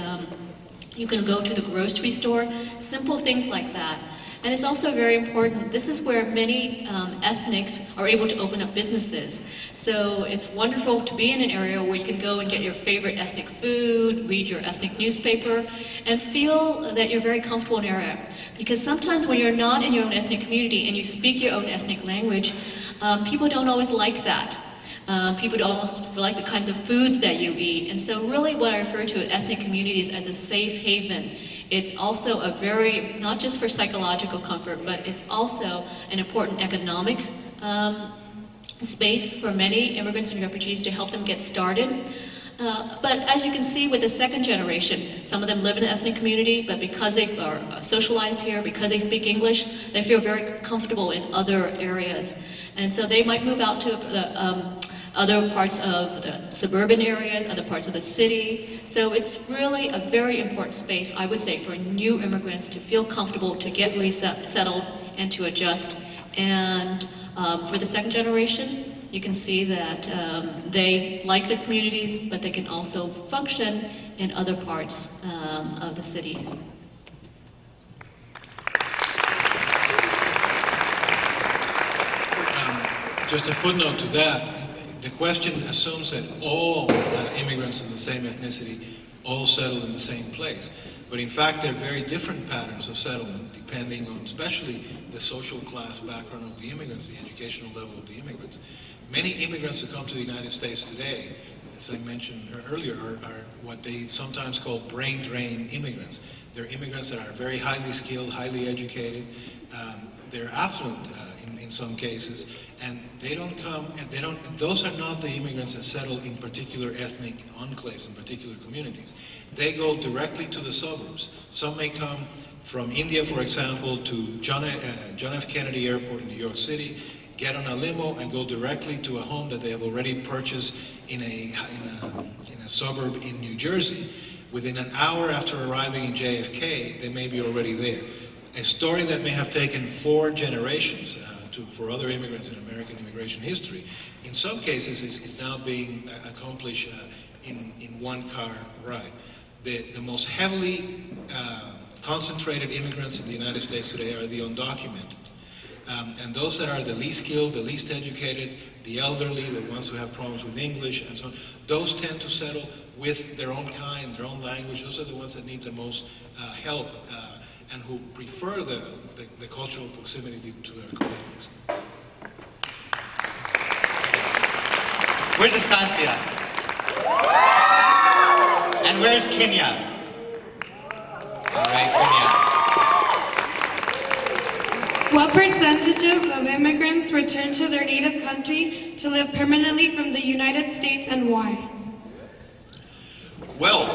you can go to the grocery store. Simple things like that. And it's also very important, this is where many ethnics are able to open up businesses. So it's wonderful to be in an area where you can go and get your favorite ethnic food, read your ethnic newspaper, and feel that you're very comfortable in an area. Because sometimes when you're not in your own ethnic community and you speak your own ethnic language, people don't always like that. People don't almost like the kinds of foods that you eat. And so really what I refer to ethnic communities as a safe haven. It's also a very, not just for psychological comfort, but it's also an important economic space for many immigrants and refugees to help them get started. But as you can see with the second generation, some of them live in an ethnic community, but because they are socialized here, because they speak English, they feel very comfortable in other areas. And so they might move out to the other parts of the suburban areas, other parts of the city. So it's really a very important space, I would say, for new immigrants to feel comfortable, to get resettled, and to adjust. And for the second generation, you can see that they like the communities, but they can also function in other parts of the cities. Just a footnote to that. The question assumes that all immigrants of the same ethnicity all settle in the same place. But in fact, there are very different patterns of settlement depending on especially the social class background of the immigrants, the educational level of the immigrants. Many immigrants who come to the United States today, as I mentioned earlier, are what they sometimes call brain drain immigrants. They're immigrants that are very highly skilled, highly educated. They're affluent in some cases. And they don't come, and those are not the immigrants that settle in particular ethnic enclaves, in particular communities. They go directly to the suburbs. Some may come from India, for example, to John F. Kennedy Airport in New York City, get on a limo and go directly to a home that they have already purchased in a suburb in New Jersey. Within an hour after arriving in JFK, they may be already there. A story that may have taken 4 generations for other immigrants in American immigration history, in some cases is now being accomplished in one car ride. The most heavily concentrated immigrants in the United States today are the undocumented. And those that are the least skilled, the least educated, the elderly, the ones who have problems with English and so on, those tend to settle with their own kind, their own language. Those are the ones that need the most help and who prefer the cultural proximity to their co-ethnics. Where's Estancia? And where's Kenya? All right, Kenya. What percentages of immigrants return to their native country to live permanently from the United States, and why? Well,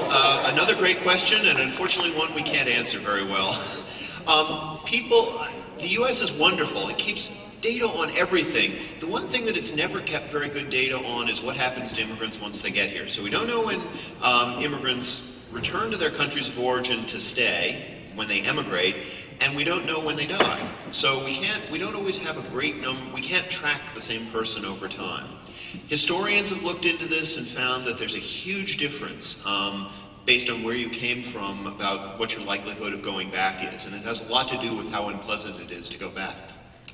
another great question, and unfortunately one we can't answer very well. The U.S. is wonderful. It keeps data on everything. The one thing that it's never kept very good data on is what happens to immigrants once they get here. So we don't know when immigrants return to their countries of origin to stay, when they emigrate, and we don't know when they die. So we don't always have a great number, we can't track the same person over time. Historians have looked into this and found that there's a huge difference based on where you came from about what your likelihood of going back is. And it has a lot to do with how unpleasant it is to go back.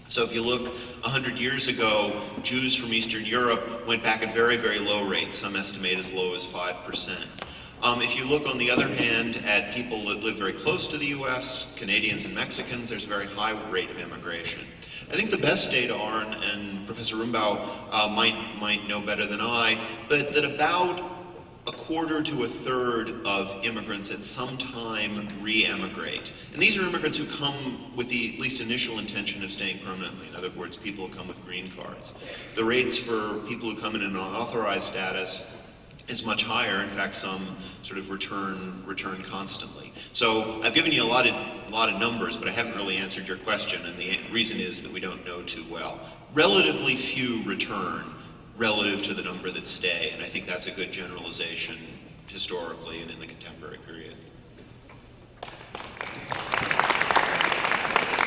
So if you look 100 years ago, Jews from Eastern Europe went back at very, very low rates, some estimate as low as 5%. If you look, on the other hand, at people that live very close to the U.S., Canadians and Mexicans, there's a very high rate of immigration. I think the best data are, and Professor Rumbau might know better than I, but that about a quarter to a third of immigrants at some time re-emigrate. And these are immigrants who come with the at least initial intention of staying permanently. In other words, people who come with green cards. The rates for people who come in an unauthorized status is much higher. In fact, some sort of return constantly. So I've given you a lot of numbers, but I haven't really answered your question, and the reason is that we don't know too well. Relatively few return relative to the number that stay, and I think that's a good generalization historically and in the contemporary period.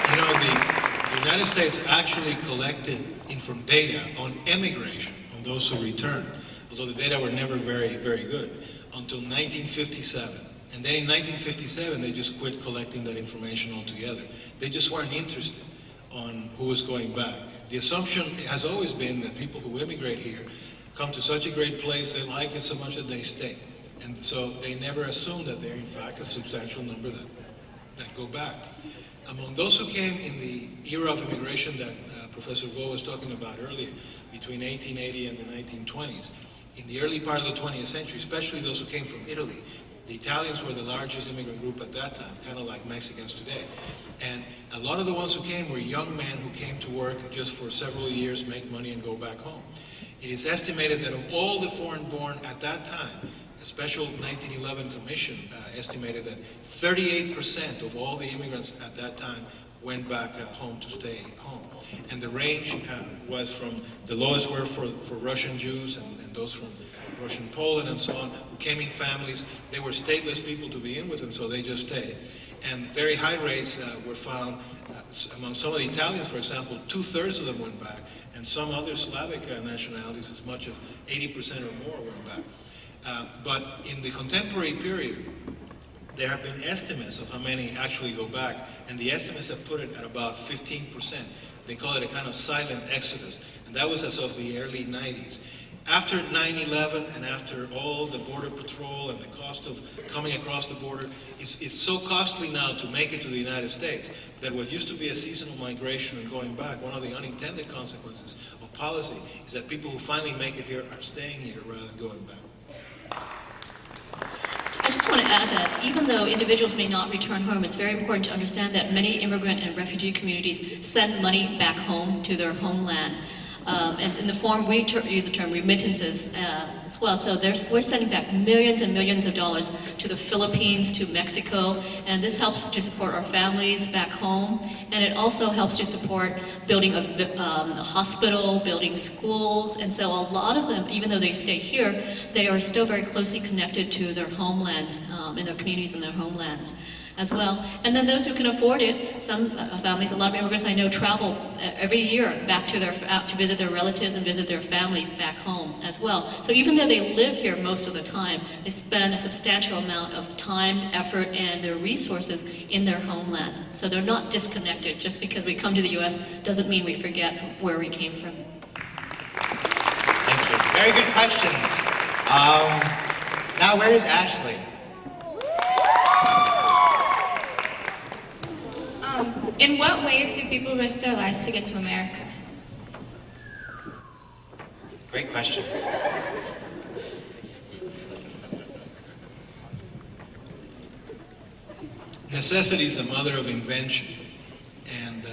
You know, the United States actually collected data on emigration, on those who returned, although the data were never very, very good, until 1957. And then in 1957, they just quit collecting that information altogether. They just weren't interested on who was going back. The assumption has always been that people who immigrate here come to such a great place, they like it so much that they stay. And so they never assume that there are in fact a substantial number that go back. Among those who came in the era of immigration that Professor Vo was talking about earlier, between 1880 and the 1920s, in the early part of the 20th century, especially those who came from Italy, the Italians were the largest immigrant group at that time, kind of like Mexicans today. And a lot of the ones who came were young men who came to work just for several years, make money, and go back home. It is estimated that of all the foreign-born at that time, a special 1911 commission estimated that 38% of all the immigrants at that time went back home to stay home. And the range was from, the lowest were for Russian Jews and those from Russian Poland and so on, who came in families. They were stateless people to begin with, and so they just stayed. And very high rates were found among some of the Italians, for example, 2/3 of them went back, and some other Slavic nationalities, as much as 80% or more went back. But in the contemporary period, there have been estimates of how many actually go back, and the estimates have put it at about 15%. They call it a kind of silent exodus, and that was as of the early 90s. After 9/11 and after all the border patrol and the cost of coming across the border, it's so costly now to make it to the United States that what used to be a seasonal migration and going back, one of the unintended consequences of policy is that people who finally make it here are staying here rather than going back. I just want to add that even though individuals may not return home, it's very important to understand that many immigrant and refugee communities send money back home to their homeland. And in the form, we use the term remittances as well. So we're sending back millions and millions of dollars to the Philippines, to Mexico, and this helps to support our families back home. And it also helps to support building a hospital, building schools. And so a lot of them, even though they stay here, they are still very closely connected to their homelands, in their communities and their homelands as well. And then those who can afford it, some families, a lot of immigrants I know travel every year back to to visit their relatives and visit their families back home as well. So even though they live here most of the time, they spend a substantial amount of time, effort, and their resources in their homeland. So they're not disconnected. Just because we come to the U.S. doesn't mean we forget where we came from. Thank you. Very good questions. Now where is Ashley? In what ways do people risk their lives to get to America? Great question. Necessity is the mother of invention, and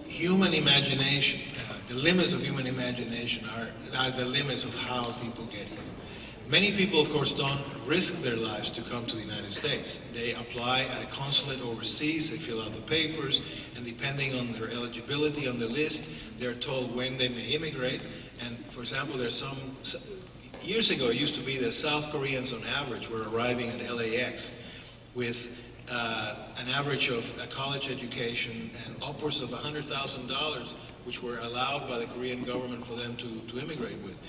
human imagination, the limits of human imagination are the limits of how people get here. Many people, of course, don't risk their lives to come to the United States. They apply at a consulate overseas, they fill out the papers, and depending on their eligibility on the list, they're told when they may immigrate. And for example, there's some, years ago it used to be that South Koreans on average were arriving at LAX with an average of a college education and upwards of $100,000, which were allowed by the Korean government for them to immigrate with.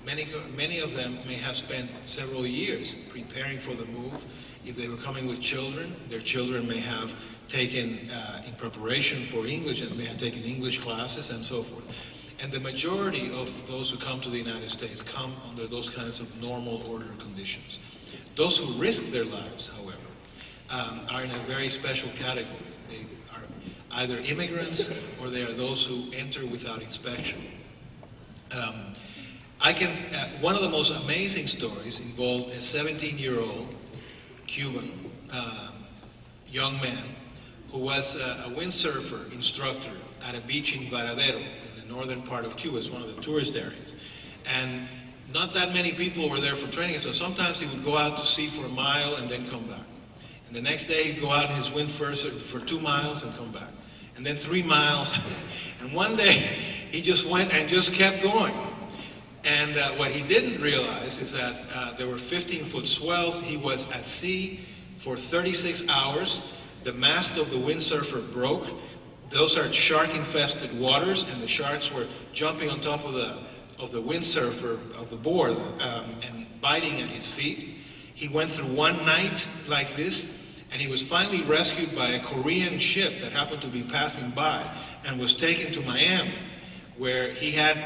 Many of them may have spent several years preparing for the move. If they were coming with children, their children may have taken, in preparation for English, and may have taken English classes and so forth. And the majority of those who come to the United States come under those kinds of normal order conditions. Those who risk their lives, however, are in a very special category. They are either immigrants or they are those who enter without inspection. One of the most amazing stories involved a 17-year-old Cuban young man who was a windsurfer instructor at a beach in Varadero, in the northern part of Cuba. It's one of the tourist areas. And not that many people were there for training, so sometimes he would go out to sea for a mile and then come back. And the next day he'd go out in his windsurfer for 2 miles and come back. And then 3 miles. And one day he just went and just kept going. And what he didn't realize is that there were 15-foot swells. He was at sea for 36 hours. The mast of the windsurfer broke. Those are shark-infested waters, and the sharks were jumping on top of the windsurfer, of the board, and biting at his feet. He went through one night like this, And he was finally rescued by a Korean ship that happened to be passing by and was taken to Miami, where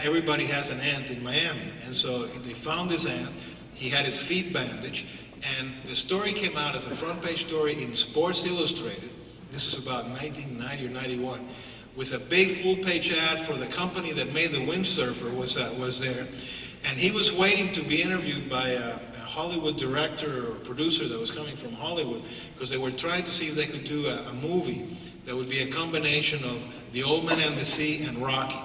everybody has an aunt in Miami. And so they found his aunt, he had his feet bandaged, and the story came out as a front page story in Sports Illustrated. This was about 1990 or 91, with a big full page ad for the company that made the windsurfer was there. And he was waiting to be interviewed by a Hollywood director or producer that was coming from Hollywood, because they were trying to see if they could do a movie that would be a combination of The Old Man and the Sea and Rocky.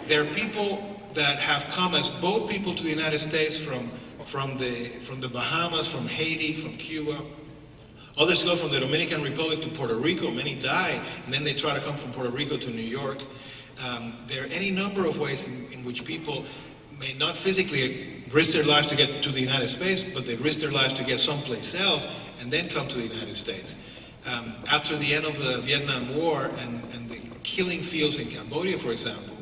There are people that have come as boat people to the United States from the Bahamas, from Haiti, from Cuba. Others go from the Dominican Republic to Puerto Rico. Many die, and then they try to come from Puerto Rico to New York. There are any number of ways in which people may not physically risk their lives to get to the United States, but they risk their lives to get someplace else and then come to the United States. After the end of the Vietnam War and the killing fields in Cambodia, for example,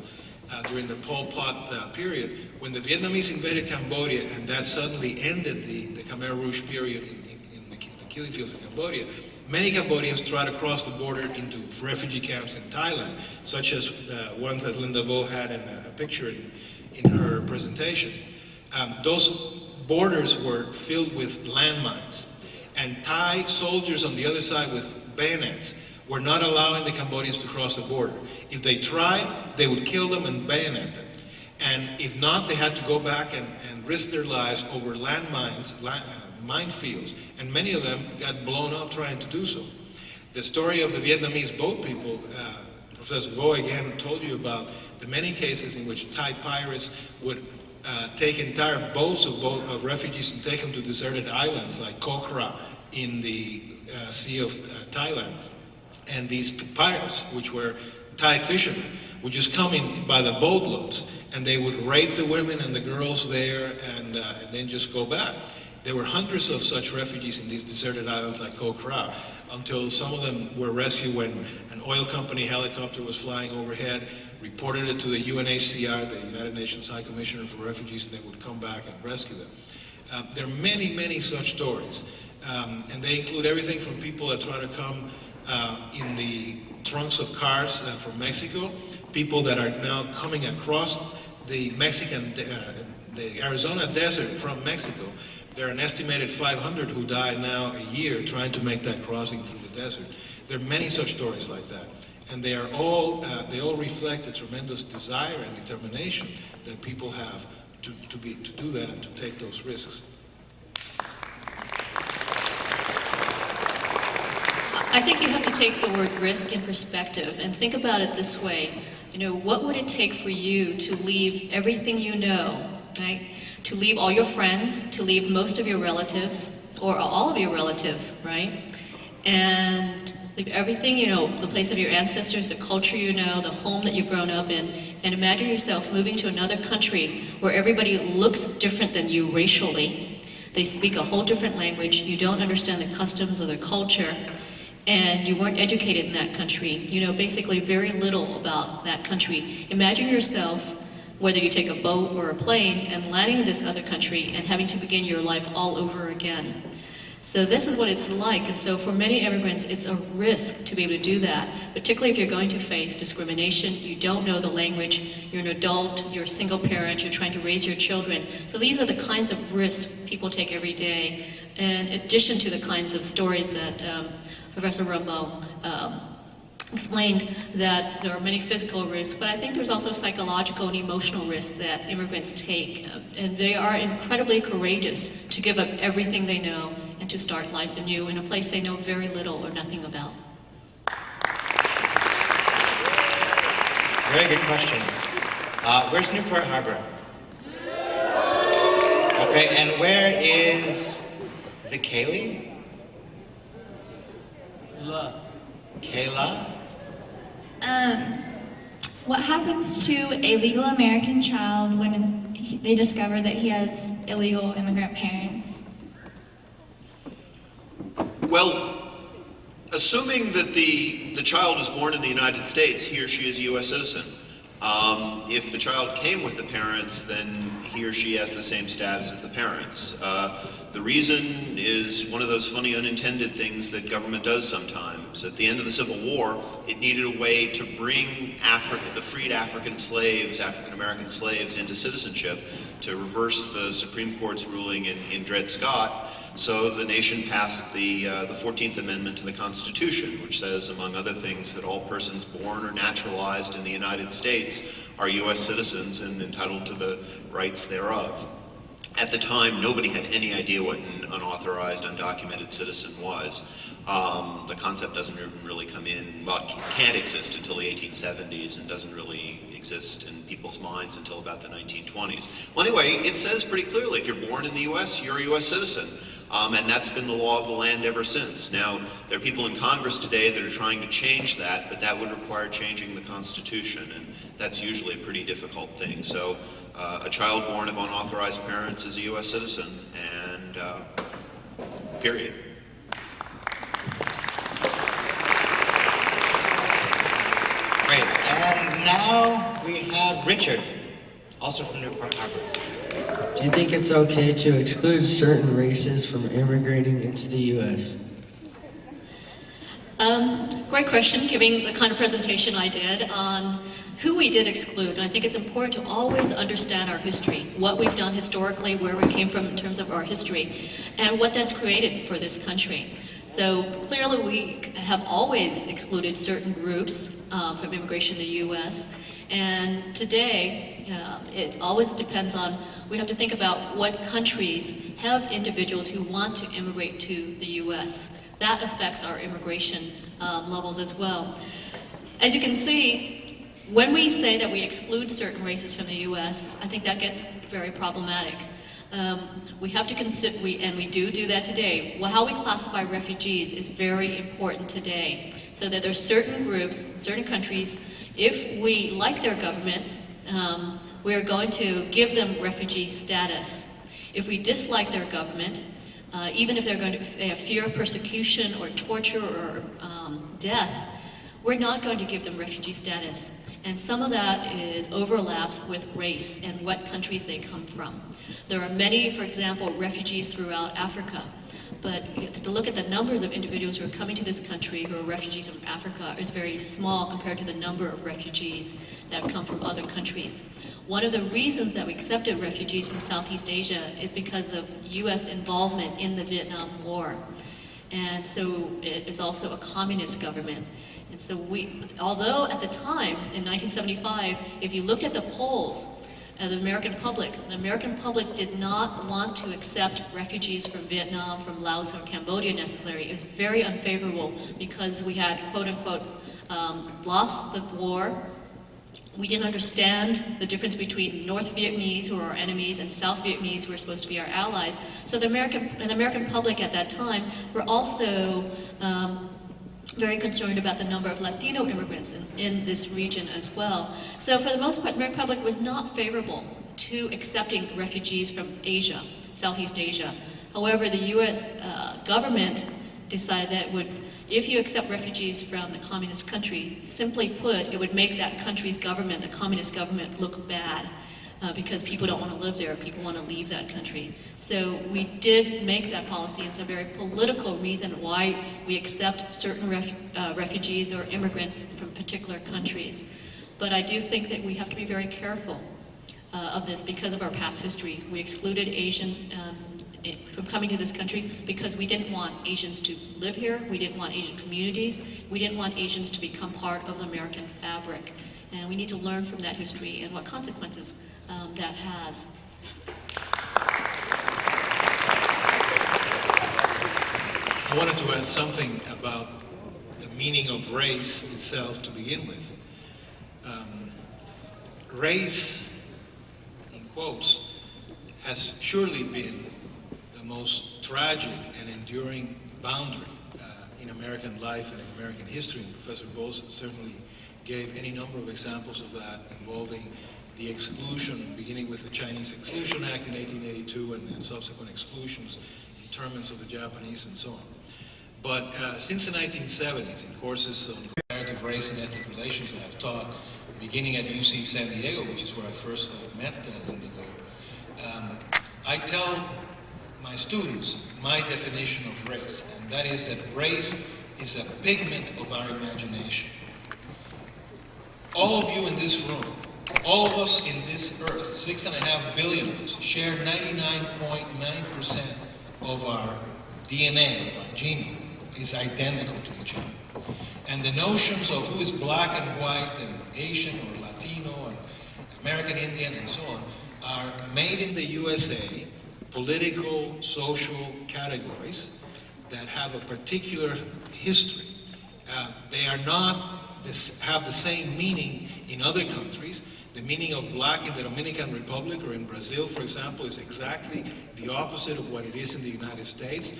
during the Pol Pot period, when the Vietnamese invaded Cambodia and that suddenly ended the Khmer Rouge period in the killing fields in Cambodia, many Cambodians tried to cross the border into refugee camps in Thailand, such as the ones that Linda Vo had in a picture in her presentation. Those borders were filled with landmines, and Thai soldiers on the other side with bayonets were not allowing the Cambodians to cross the border. If they tried, they would kill them and bayonet them. And if not, they had to go back and risk their lives over landmines, minefields, and many of them got blown up trying to do so. The story of the Vietnamese boat people, Professor Vo again told you about the many cases in which Thai pirates would take entire boats of refugees and take them to deserted islands like Kokra in the Sea of Thailand. And these pirates, which were Thai fishermen, would just come in by the boatloads, and they would rape the women and the girls there and then just go back. There were hundreds of such refugees in these deserted islands like Kokra, until some of them were rescued when an oil company helicopter was flying overhead, reported it to the UNHCR, the United Nations High Commissioner for Refugees, and they would come back and rescue them. There are many, many such stories, and they include everything from people that try to come in the trunks of cars from Mexico, people that are now coming across the the Arizona desert from Mexico. There are an estimated 500 who die now a year trying to make that crossing through the desert. There are many such stories like that, and they all reflect the tremendous desire and determination that people have to do that and to take those risks. I think you have to take the word risk in perspective and think about it this way. You know, what would it take for you to leave everything you know, right? To leave all your friends, to leave most of your relatives, or all of your relatives, right? And leave everything, you know, the place of your ancestors, the culture you know, the home that you've grown up in, and imagine yourself moving to another country where everybody looks different than you racially. They speak a whole different language, you don't understand the customs or the culture, and you weren't educated in that country. You know basically very little about that country. Imagine yourself, whether you take a boat or a plane, and landing in this other country and having to begin your life all over again. So this is what it's like, and so for many immigrants, it's a risk to be able to do that, particularly if you're going to face discrimination, you don't know the language, you're an adult, you're a single parent, you're trying to raise your children. So these are the kinds of risks people take every day, in addition to the kinds of stories that Professor Rumbaugh explained, that there are many physical risks, but I think there's also psychological and emotional risks that immigrants take, and they are incredibly courageous to give up everything they know and to start life anew in a place they know very little or nothing about. Very good questions. Where's Newport Harbor? Okay, and where is it Kaylee? Kayla? What happens to a legal American child when they discover that he has illegal immigrant parents? Well, assuming that the child is born in the United States, he or she is a U.S. citizen, If the child came with the parents, then he or she has the same status as the parents. The reason is one of those funny unintended things that government does sometimes. At the end of the Civil War, it needed a way to bring the freed African slaves, African American slaves, into citizenship to reverse the Supreme Court's ruling in Dred Scott. So the nation passed the 14th Amendment to the Constitution, which says, among other things, that all persons born or naturalized in the United States are U.S. citizens and entitled to the rights thereof. At the time, nobody had any idea what an unauthorized, undocumented citizen was. The concept doesn't even really come in, well, it can't exist until the 1870s and doesn't really exist in people's minds until about the 1920s. Well, anyway, it says pretty clearly, if you're born in the U.S., you're a U.S. citizen. And that's been the law of the land ever since. Now, there are people in Congress today that are trying to change that, but that would require changing the Constitution, and that's usually a pretty difficult thing. So, a child born of unauthorized parents is a U.S. citizen, and period. Great. And now we have Richard, also from Newport Harbor. Do you think it's okay to exclude certain races from immigrating into the U.S.? Great question, given the kind of presentation I did on who we did exclude. And I think it's important to always understand our history, what we've done historically, where we came from in terms of our history, and what that's created for this country. So clearly we have always excluded certain groups from immigration in the U.S. And today, it always depends on, we have to think about what countries have individuals who want to immigrate to the U.S. That affects our immigration levels as well. As you can see, when we say that we exclude certain races from the U.S., I think that gets very problematic. We have to consider, and we do that today. Well, how we classify refugees is very important today. So that there are certain groups, certain countries, if we like their government, we are going to give them refugee status. If we dislike their government, even if they have fear of persecution or torture or death, we're not going to give them refugee status. And some of that overlaps with race and what countries they come from. There are many, for example, refugees throughout Africa. But you have to look at the numbers of individuals who are coming to this country who are refugees from Africa is very small compared to the number of refugees that have come from other countries. One of the reasons that we accepted refugees from Southeast Asia is because of U.S. involvement in the Vietnam War. And so it is also a communist government. And so although at the time, in 1975, if you looked at the polls, the American public did not want to accept refugees from Vietnam, from Laos, or Cambodia necessarily. It was very unfavorable because we had, quote unquote, lost the war. We didn't understand the difference between North Vietnamese, who are our enemies, and South Vietnamese, who are supposed to be our allies. So the American public at that time were also very concerned about the number of Latino immigrants in this region as well. So for the most part, the American public was not favorable to accepting refugees from Asia, Southeast Asia. However, the U.S. Government decided that if you accept refugees from the communist country, simply put, it would make that country's government, the communist government, look bad. Because people don't want to live there, people want to leave that country. So we did make that policy, and it's a very political reason why we accept certain refugees or immigrants from particular countries. But I do think that we have to be very careful of this because of our past history. We excluded Asian from coming to this country because we didn't want Asians to live here, we didn't want Asian communities, we didn't want Asians to become part of the American fabric. And we need to learn from that history and what consequences that has. I wanted to add something about the meaning of race itself to begin with. Race, in quotes, has surely been the most tragic and enduring boundary in American life and in American history. And Professor Bose certainly gave any number of examples of that involving the exclusion, beginning with the Chinese Exclusion Act in 1882 and subsequent exclusions, internments of the Japanese and so on. But since the 1970s, in courses on comparative race and ethnic relations that I've taught, beginning at UC San Diego, which is where I first met Indigo, I tell my students my definition of race, and that is that race is a pigment of our imagination. All of you in this room, all of us in this earth, 6.5 billion of us, share 99.9% of our DNA, of our genome, is identical to each other. And the notions of who is black and white and Asian or Latino and American Indian and so on are made in the USA political, social categories that have a particular history. They are not have the same meaning in other countries. The meaning of black in the Dominican Republic or in Brazil, for example, is exactly the opposite of what it is in the United States.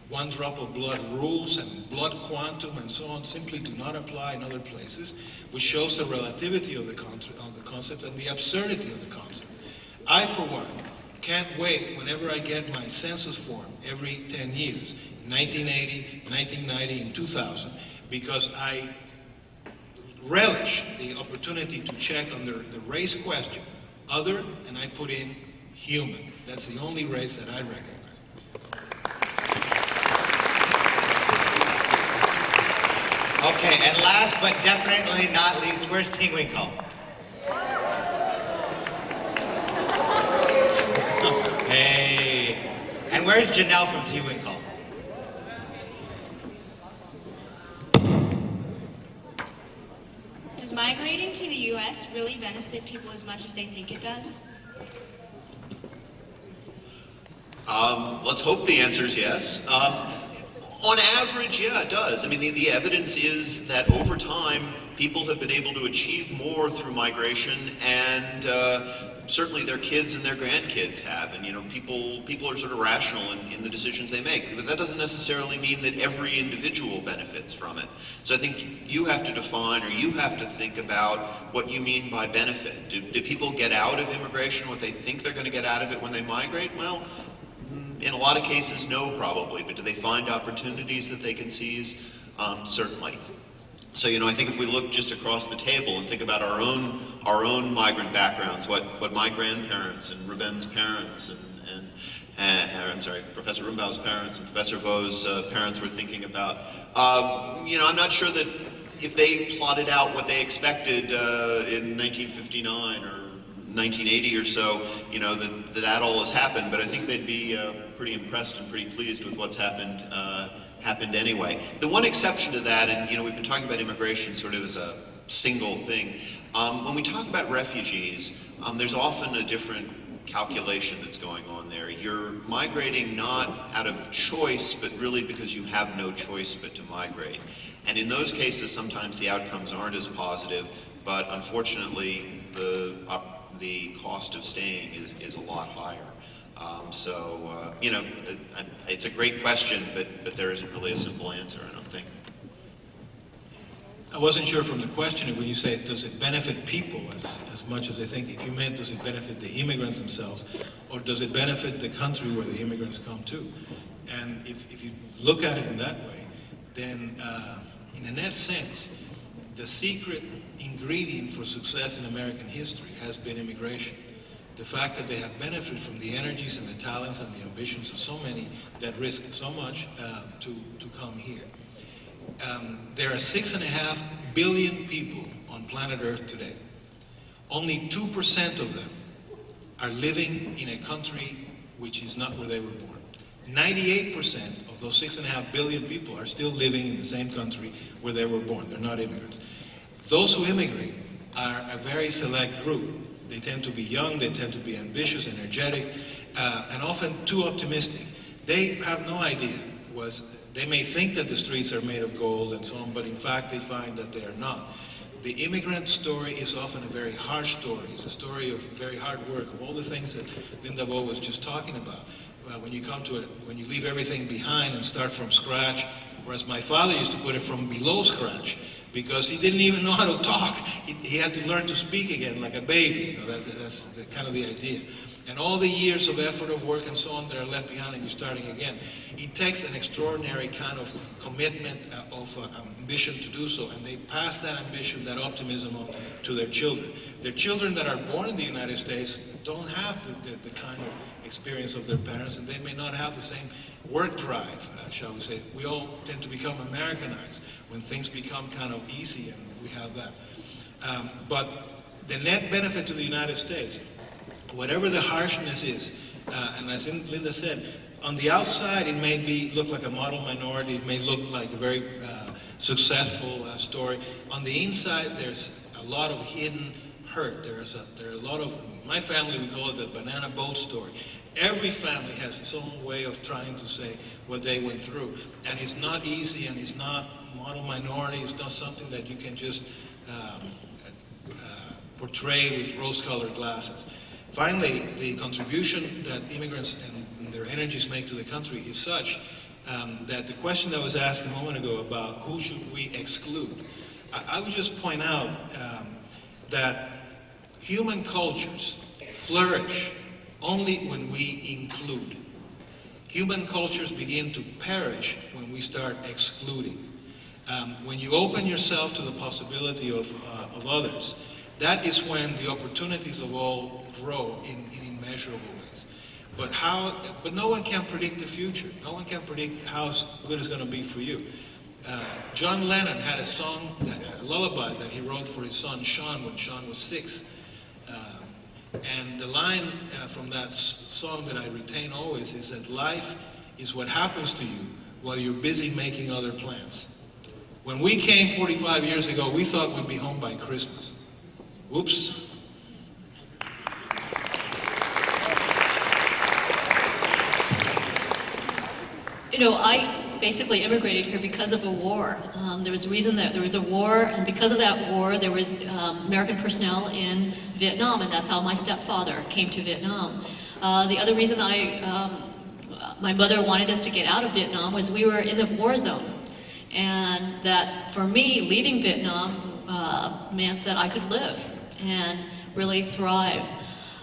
One drop of blood rules, and blood quantum and so on simply do not apply in other places, which shows the relativity of the concept and the absurdity of the concept. I, for one, can't wait whenever I get my census form every 10 years, 1980, 1990, and 2000, because I relish the opportunity to check under the race question, other, and I put in human. That's the only race that I recognize. Okay, and last but definitely not least, where's Tinkwinkle? Hey, and where's Janelle from Tinkwinkle? Does migrating to the U.S. really benefit people as much as they think it does? Let's hope the answer is yes. On average, yeah, it does. I mean, the evidence is that over time, people have been able to achieve more through migration, and certainly their kids and their grandkids have. And, you know, people are sort of rational in the decisions they make. But that doesn't necessarily mean that every individual benefits from it. So I think you have to define, or you have to think about what you mean by benefit. Do people get out of immigration what they think they're going to get out of it when they migrate? Well, in a lot of cases, no, probably. But do they find opportunities that they can seize? Certainly. So, you know, I think if we look just across the table and think about our own migrant backgrounds, what my grandparents and Ruben's parents and I'm sorry, Professor Rumbau's parents and Professor Vo's parents were thinking about, you know, I'm not sure that if they plotted out what they expected in 1959 or 1980 or so, you know, that all has happened, but I think they'd be pretty impressed and pretty pleased with what's happened anyway. The one exception to that, and you know, we've been talking about immigration sort of as a single thing. When we talk about refugees, there's often a different calculation that's going on there. You're migrating not out of choice, but really because you have no choice but to migrate. And in those cases, sometimes the outcomes aren't as positive, but unfortunately, the cost of staying is a lot higher. You know, it's a great question, but there isn't really a simple answer, I don't think. I wasn't sure from the question when you say, does it benefit people as much as I think, if you meant, does it benefit the immigrants themselves, or does it benefit the country where the immigrants come to? And if you look at it in that way, then in a net sense, the secret ingredient for success in American history has been immigration. The fact that they have benefited from the energies and the talents and the ambitions of so many that risk so much to come here. There are 6.5 billion people on planet Earth today. Only 2% of them are living in a country which is not where they were born. 98% of those 6.5 billion people are still living in the same country where they were born. They're not immigrants. Those who immigrate are a very select group. They tend to be young, they tend to be ambitious, energetic, and often too optimistic. They have no idea. They may think that the streets are made of gold and so on, but in fact they find that they are not. The immigrant story is often a very harsh story. It's a story of very hard work, of all the things that Linda Vo was just talking about. When you come to it, when you leave everything behind and start from scratch, whereas my father used to put it from below scratch, because he didn't even know how to talk. He had to learn to speak again like a baby. You know, that's kind of the idea. and all the years of effort of work and so on that are left behind and you're starting again. It takes an extraordinary kind of commitment of ambition to do so, and they pass that ambition, that optimism on to their children. Their children that are born in the United States don't have the kind of experience of their parents, and they may not have the same work drive, shall we say. We all tend to become Americanized when things become kind of easy, and we have that. But the net benefit to the United States, whatever the harshness is, and as Linda said, on the outside it may look like a model minority, it may look like a very successful story. On the inside there's a lot of hidden hurt. There are a lot of, my family, we call it the banana boat story. Every family has its own way of trying to say what they went through, and it's not easy, and it's not model minority, it's not something that you can just portray with rose-colored glasses. Finally, the contribution that immigrants and their energies make to the country is such that the question that was asked a moment ago about who should we exclude, I would just point out that human cultures flourish only when we include. Human cultures begin to perish when we start excluding. When you open yourself to the possibility of others, that is when the opportunities of all grow in immeasurable ways. But no one can predict the future. No one can predict how good it's going to be for you. John Lennon had a song, a lullaby that he wrote for his son Sean when Sean was 6. And the line from that song that I retain always is that life is what happens to you while you're busy making other plans. When we came 45 years ago, we thought we'd be home by Christmas. Whoops. You know, I basically immigrated here because of a war. There was a reason that there was a war, and because of that war, there was American personnel in Vietnam, and that's how my stepfather came to Vietnam. The other reason my mother wanted us to get out of Vietnam was we were in the war zone, and that for me, leaving Vietnam meant that I could live and really thrive.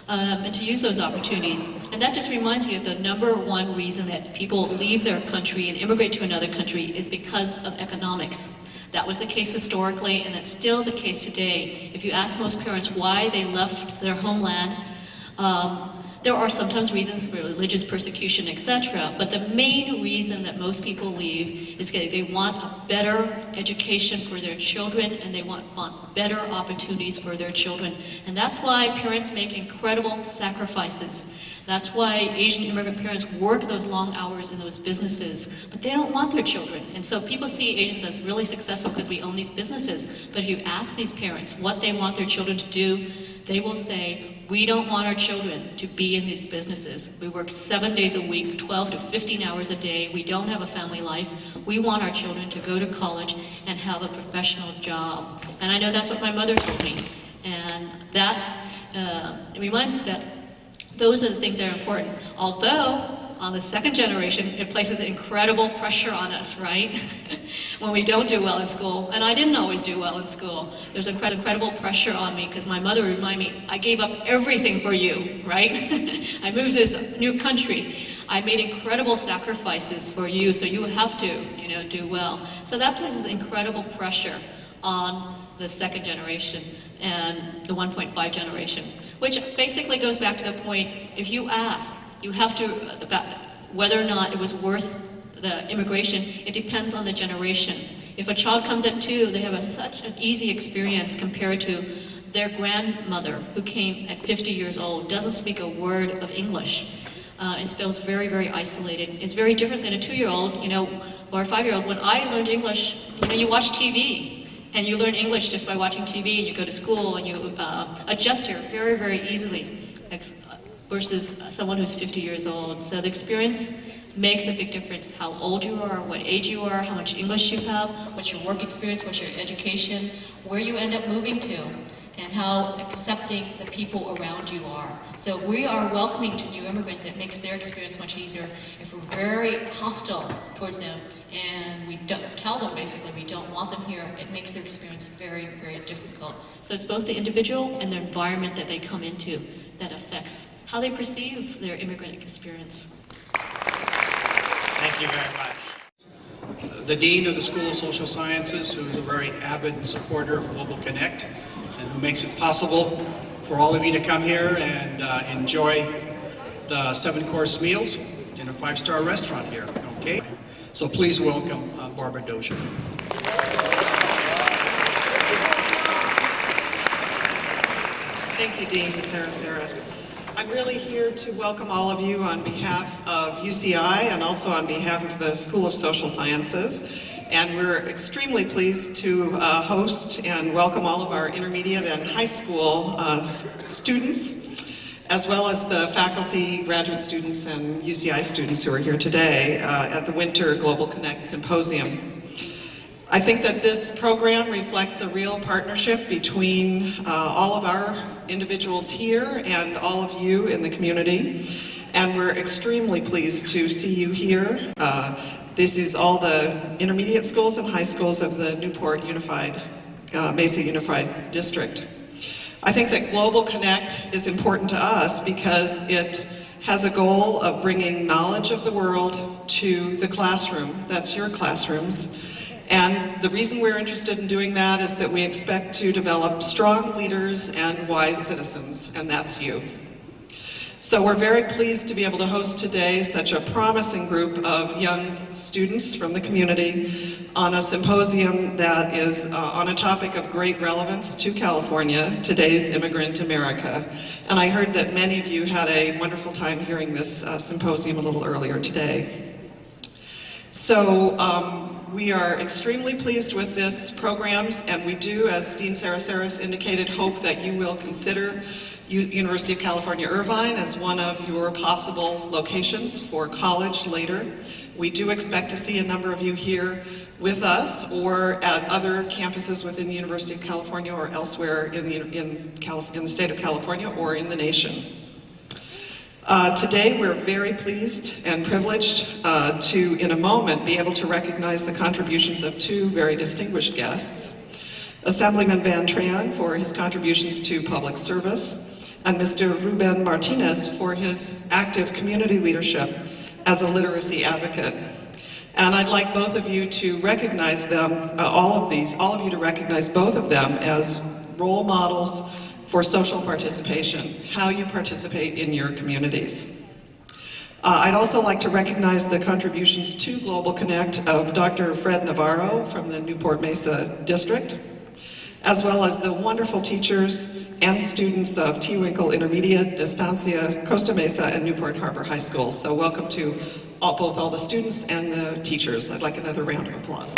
And to use those opportunities. And that just reminds me of the #1 reason that people leave their country and immigrate to another country is because of economics. That was the case historically, and that's still the case today. If you ask most parents why they left their homeland, there are sometimes reasons for religious persecution, etc. But the main reason that most people leave is that they want a better education for their children, and they want better opportunities for their children. And that's why parents make incredible sacrifices. That's why Asian immigrant parents work those long hours in those businesses, but they don't want their children. And so people see Asians as really successful because we own these businesses. But if you ask these parents what they want their children to do, they will say, we don't want our children to be in these businesses. We work 7 days a week, 12 to 15 hours a day. We don't have a family life. We want our children to go to college and have a professional job. And I know that's what my mother told me. And that reminds me that those are the things that are important. Although, on the second generation, it places incredible pressure on us, right? When we don't do well in school, and I didn't always do well in school. There's incredible pressure on me because my mother would remind me, I gave up everything for you, right? I moved to this new country. I made incredible sacrifices for you, so you have to, do well. So that places incredible pressure on the second generation and the 1.5 generation, which basically goes back to the point, if you ask, you have to, about whether or not it was worth the immigration, it depends on the generation. If a child comes at 2, they have such an easy experience compared to their grandmother who came at 50 years old, doesn't speak a word of English. It feels very, very isolated. It's very different than a 2-year-old, or a 5-year-old. When I learned English, you watch TV, and you learn English just by watching TV, and you go to school, and you adjust here very, very easily, versus someone who's 50 years old. So the experience makes a big difference. How old you are, what age you are, how much English you have, what's your work experience, what's your education, where you end up moving to, and how accepting the people around you are. So we are welcoming to new immigrants. It makes their experience much easier. If we're very hostile towards them and we don't tell them basically we don't want them here, it makes their experience very, very difficult. So it's both the individual and the environment that they come into that affects how they perceive their immigrant experience. Thank you very much. The Dean of the School of Social Sciences, who is a very avid supporter of Global Connect, and who makes it possible for all of you to come here and enjoy the 7-course meals in a 5-star restaurant here, okay? So please welcome Barbara Dozier. Thank you, Dean Sarah Saras. I'm really here to welcome all of you on behalf of UCI and also on behalf of the School of Social Sciences. And we're extremely pleased to host and welcome all of our intermediate and high school students, as well as the faculty, graduate students, and UCI students who are here today at the Winter Global Connect Symposium. I think that this program reflects a real partnership between all of our individuals here and all of you in the community. And we're extremely pleased to see you here. This is all the intermediate schools and high schools of the Newport Unified, Mesa Unified District. I think that Global Connect is important to us because it has a goal of bringing knowledge of the world to the classroom. That's your classrooms. And the reason we're interested in doing that is that we expect to develop strong leaders and wise citizens, and that's you. So we're very pleased to be able to host today such a promising group of young students from the community on a symposium that is on a topic of great relevance to California, today's immigrant America. And I heard that many of you had a wonderful time hearing this symposium a little earlier today. So we are extremely pleased with this programs, and we do, as Dean Sarah Saras indicated, hope that you will consider University of California, Irvine as one of your possible locations for college later. We do expect to see a number of you here with us or at other campuses within the University of California or elsewhere in the state of California or in the nation. Today we're very pleased and privileged to, in a moment, be able to recognize the contributions of two very distinguished guests. Assemblyman Van Tran for his contributions to public service, and Mr. Ruben Martinez for his active community leadership as a literacy advocate. And I'd like both of you to recognize them, all of you to recognize both of them as role models for social participation, how you participate in your communities. I'd also like to recognize the contributions to Global Connect of Dr. Fred Navarro from the Newport Mesa District, as well as the wonderful teachers and students of T. Winkle Intermediate, Estancia, Costa Mesa, and Newport Harbor High Schools. So welcome to both all the students and the teachers. I'd like another round of applause.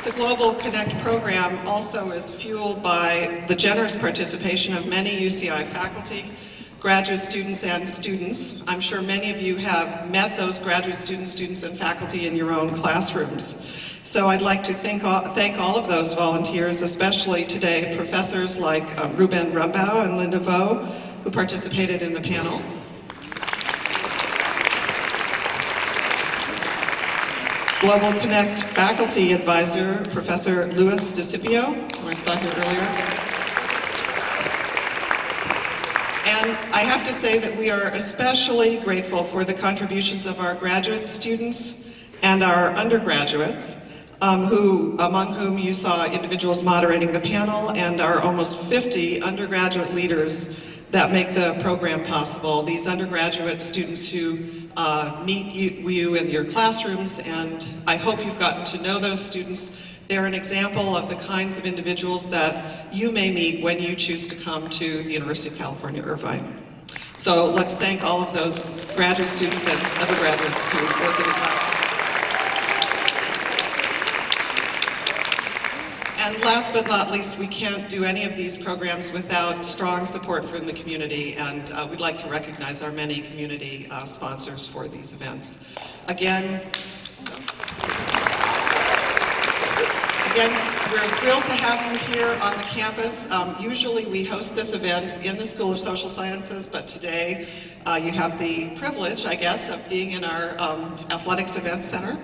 The Global Connect program also is fueled by the generous participation of many UCI faculty, graduate students, and students. I'm sure many of you have met those graduate students, and faculty in your own classrooms. So I'd like to thank all of those volunteers, especially today professors like Ruben Rumbau and Linda Vo, who participated in the panel. Global Connect faculty advisor, Professor Louis DeCipio, who I saw here earlier. And I have to say that we are especially grateful for the contributions of our graduate students and our undergraduates, among whom you saw individuals moderating the panel, and our almost 50 undergraduate leaders that make the program possible. These undergraduate students who meet you in your classrooms, and I hope you've gotten to know those students. They're an example of the kinds of individuals that you may meet when you choose to come to the University of California, Irvine. So let's thank all of those graduate students and undergraduates who work in the classroom. And last but not least, we can't do any of these programs without strong support from the community, and we'd like to recognize our many community sponsors for these events. Again, we're thrilled to have you here on the campus. Usually we host this event in the School of Social Sciences, but today you have the privilege, I guess, of being in our Athletics Event Center.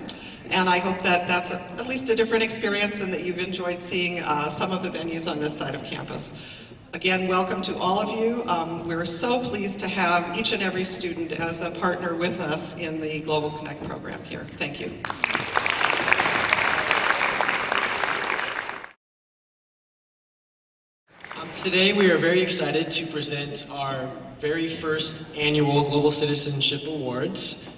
And I hope that that's at least a different experience than that you've enjoyed seeing some of the venues on this side of campus. Again, welcome to all of you. We're so pleased to have each and every student as a partner with us in the Global Connect program here. Thank you. Today we are very excited to present our very first annual Global Citizenship Awards.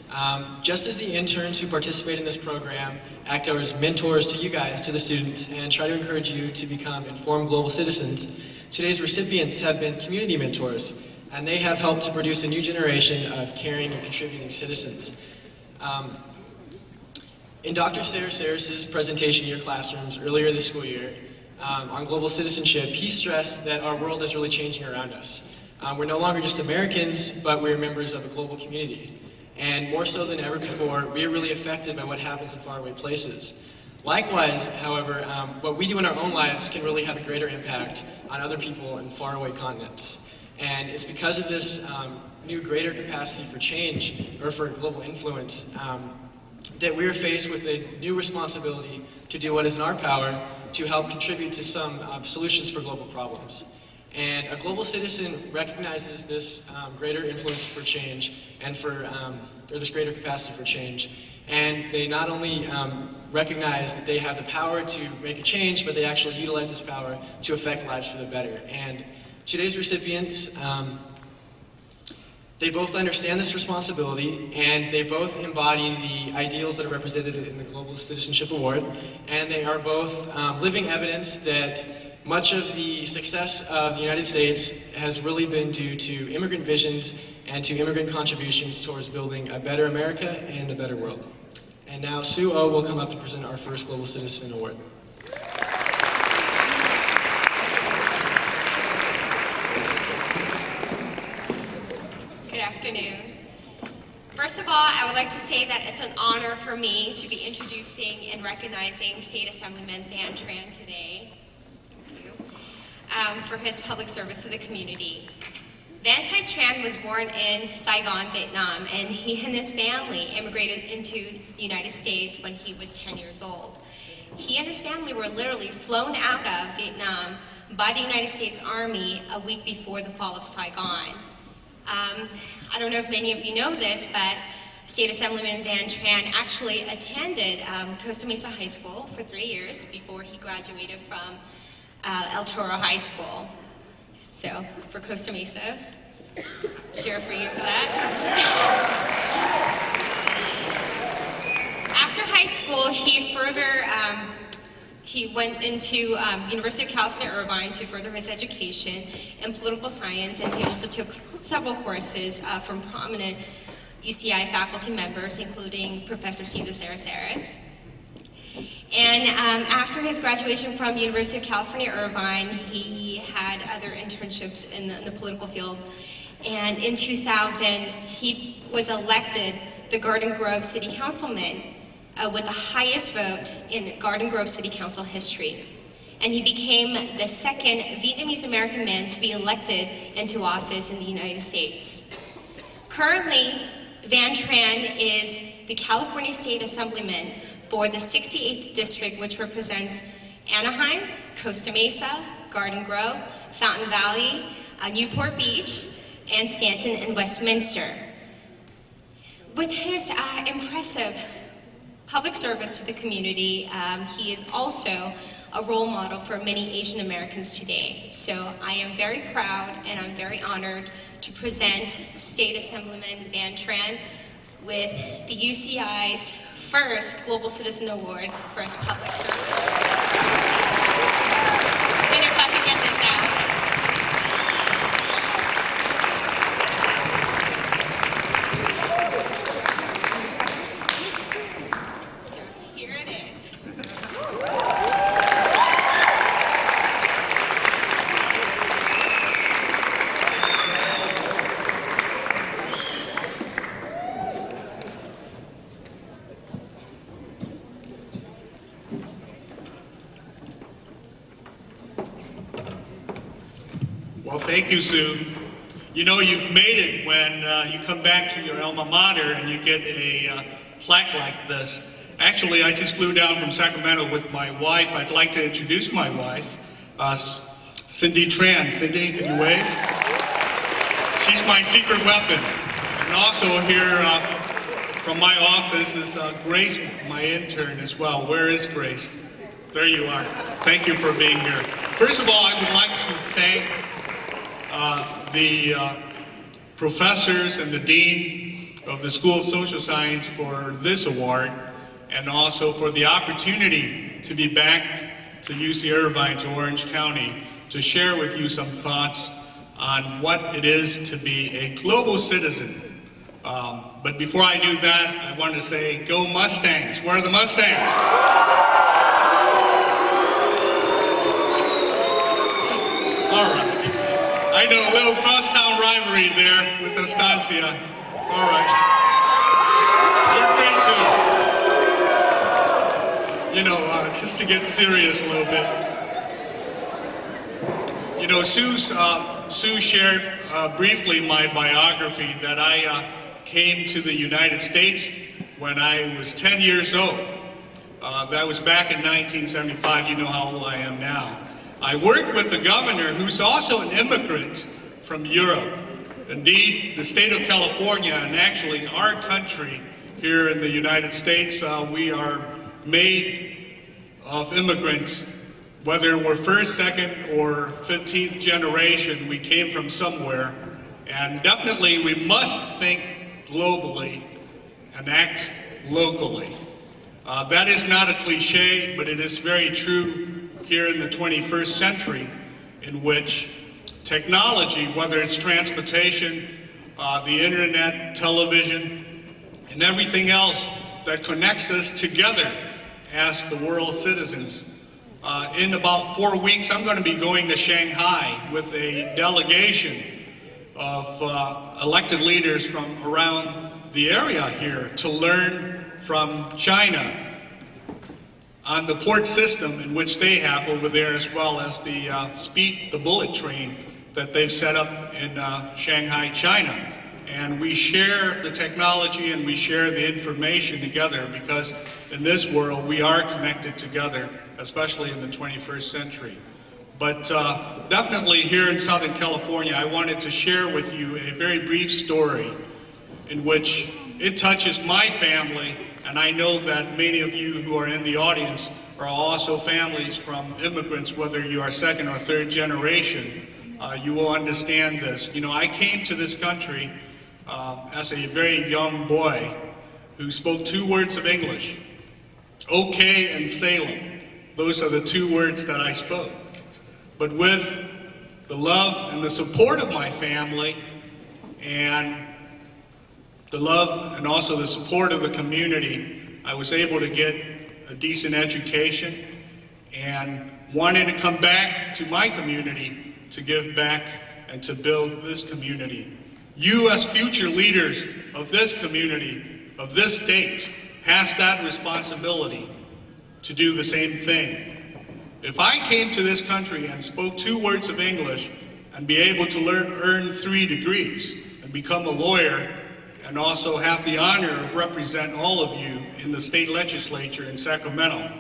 Just as the interns who participate in this program act as mentors to you guys, to the students, and try to encourage you to become informed global citizens, today's recipients have been community mentors, and they have helped to produce a new generation of caring and contributing citizens. In Dr. Sarah Saris's presentation in your classrooms earlier this school year on global citizenship, he stressed that our world is really changing around us. We're no longer just Americans, but we're members of a global community. And more so than ever before, we are really affected by what happens in faraway places. Likewise, however, what we do in our own lives can really have a greater impact on other people in faraway continents. And it's because of this new greater capacity for change, or for global influence, that we are faced with a new responsibility to do what is in our power to help contribute to some solutions for global problems. And a global citizen recognizes this greater influence for change and or this greater capacity for change. And they not only recognize that they have the power to make a change, but they actually utilize this power to affect lives for the better. And today's recipients, they both understand this responsibility, and they both embody the ideals that are represented in the Global Citizenship Award, and they are both living evidence that much of the success of the United States has really been due to immigrant visions and to immigrant contributions towards building a better America and a better world. And now Sue O will come up and present our first Global Citizen Award. Good afternoon. First of all, I would like to say that it's an honor for me to be introducing and recognizing State Assemblyman Van Tran today. For his public service to the community. Van Tran was born in Saigon, Vietnam, and he and his family immigrated into the United States when he was 10 years old. He and his family were literally flown out of Vietnam by the United States Army a week before the fall of Saigon. I don't know if many of you know this, but State Assemblyman Van Tran actually attended Costa Mesa High School for 3 years before he graduated from El Toro High School. So, for Costa Mesa, cheer for you for that. After high school, he went into University of California, Irvine to further his education in political science, and he also took several courses from prominent UCI faculty members, including Professor Cesar Sarasaris. And after his graduation from the University of California, Irvine, he had other internships in the political field. And in 2000, he was elected the Garden Grove City Councilman with the highest vote in Garden Grove City Council history. And he became the second Vietnamese American man to be elected into office in the United States. Currently, Van Tran is the California State Assemblyman for the 68th District, which represents Anaheim, Costa Mesa, Garden Grove, Fountain Valley, Newport Beach, and Stanton and Westminster. With his impressive public service to the community, he is also a role model for many Asian Americans today. So I am very proud and I'm very honored to present State Assemblyman Van Tran with the UCI's first Global Citizen Award for his public service. And if I could get this out. So here it is. Well, thank you, Sue. You know you've made it when you come back to your alma mater and you get a plaque like this. Actually, I just flew down from Sacramento with my wife. I'd like to introduce my wife, Cindy Tran. Cindy, can you wave? She's my secret weapon. And also here from my office is Grace, my intern as well. Where is Grace? There you are. Thank you for being here. First of all, I would like to thank the professors and the dean of the School of Social Science for this award, and also for the opportunity to be back to UC Irvine, to Orange County, to share with you some thoughts on what it is to be a global citizen. But before I do that, I want to say, go Mustangs. Where are the Mustangs? All right. I know a little crosstown rivalry there with Estancia. All right. You're great too. You know, just to get serious a little bit. You know, Sue shared briefly my biography that I came to the United States when I was 10 years old. That was back in 1975. You know how old I am now. I worked with the governor, who's also an immigrant from Europe. Indeed, the state of California, and actually our country here in the United States, we are made of immigrants. Whether we're first, second, or 15th generation, we came from somewhere. And definitely we must think globally and act locally. That is not a cliche, but it is very true here in the 21st century, in which technology, whether it's transportation, the internet, television, and everything else that connects us together as the world citizens. In about 4 weeks, I'm going to be going to Shanghai with a delegation of elected leaders from around the area here to learn from China on the port system in which they have over there, as well as the the bullet train that they've set up in Shanghai, China. And we share the technology and we share the information together, because in this world we are connected together, especially in the 21st century. But definitely here in Southern California, I wanted to share with you a very brief story in which it touches my family, and I know that many of you who are in the audience are also families from immigrants, whether you are second or third generation. You will understand this. You know, I came to this country as a very young boy who spoke 2 words of English, okay and Salem. Those are the 2 words that I spoke. But with the love and the support of my family, and the love and also the support of the community, I was able to get a decent education and wanted to come back to my community to give back and to build this community. You as future leaders of this community, of this state, has that responsibility to do the same thing. If I came to this country and spoke 2 words of English and be able to earn 3 degrees and become a lawyer, and also have the honor of represent all of you in the state legislature in Sacramento,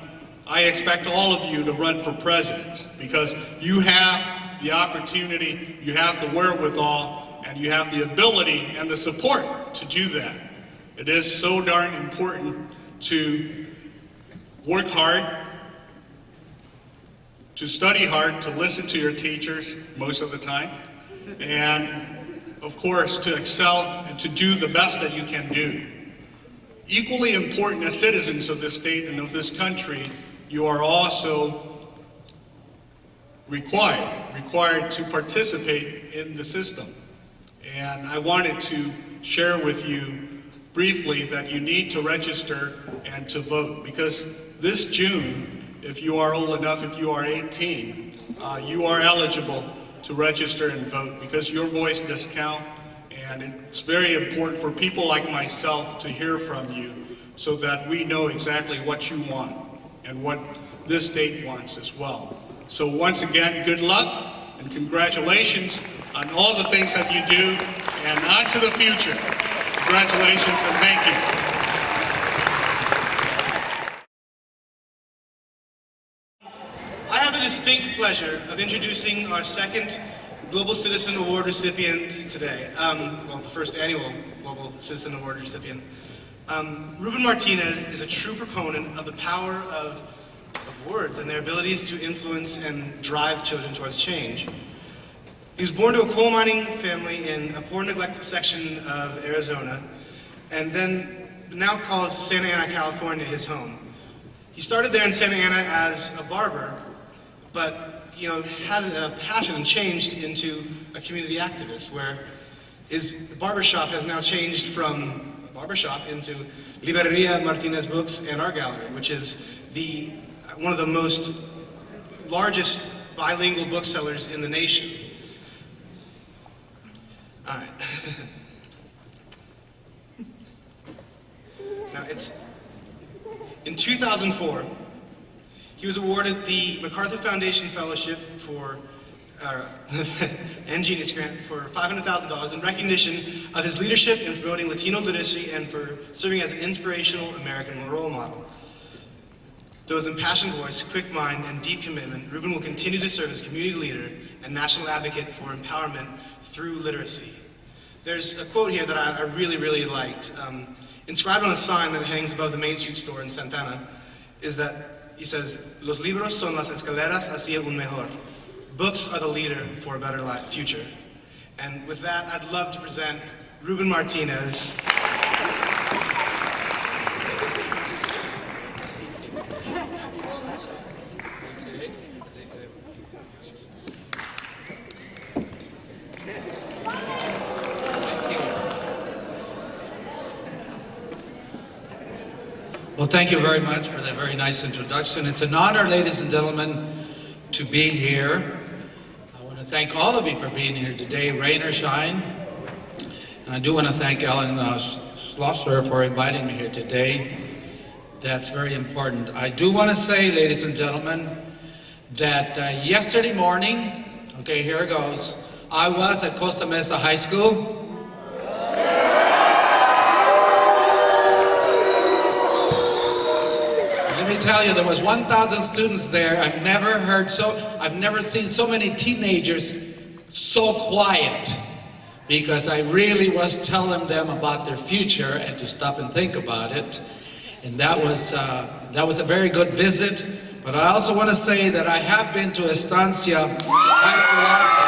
I expect all of you to run for president, because you have the opportunity, you have the wherewithal, and you have the ability and the support to do that. It is so darn important to work hard, to study hard, to listen to your teachers most of the time, and of course to excel and to do the best that you can do. Equally important as citizens of this state and of this country, you are also required to participate in the system. And I wanted to share with you briefly that you need to register and to vote, because this June, if you are old enough, if you are 18, you are eligible to register and vote, because your voice does count, and it's very important for people like myself to hear from you so that we know exactly what you want and what this state wants as well. So once again, good luck and congratulations on all the things that you do, and on to the future. Congratulations and thank you. distinct pleasure of introducing our second Global Citizen Award recipient today. Well, the first annual Global Citizen Award recipient. Ruben Martinez is a true proponent of the power of words and their abilities to influence and drive children towards change. He was born to a coal mining family in a poor, neglected section of Arizona, and then now calls Santa Ana, California his home. He started there in Santa Ana as a barber, but had a passion and changed into a community activist, where his barbershop has now changed from a barbershop into Libreria Martinez Books and Art Gallery, which is one of the most largest bilingual booksellers in the nation. All right. Now in 2004, he was awarded the MacArthur Foundation Fellowship and Genius Grant for $500,000 in recognition of his leadership in promoting Latino literacy and for serving as an inspirational American role model. Though his impassioned voice, quick mind, and deep commitment, Ruben will continue to serve as community leader and national advocate for empowerment through literacy. There's a quote here that I really, really liked. Inscribed on a sign that hangs above the Main Street store in Santana is that he says, "Los libros son las escaleras hacia un mejor." Books are the leader for a better future. And with that, I'd love to present Ruben Martinez. Well, thank you very much for that very nice introduction. It's an honor, ladies and gentlemen, to be here. I want to thank all of you for being here today, rain or shine. And I do want to thank Ellen Schlosser for inviting me here today. That's very important. I do want to say, ladies and gentlemen, that yesterday morning, okay, here it goes, I was at Costa Mesa High School. Let me tell you, there was 1,000 students there. I've never seen so many teenagers so quiet, because I really was telling them about their future and to stop and think about it. And that was a very good visit. But I also want to say that I have been to Estancia High School also.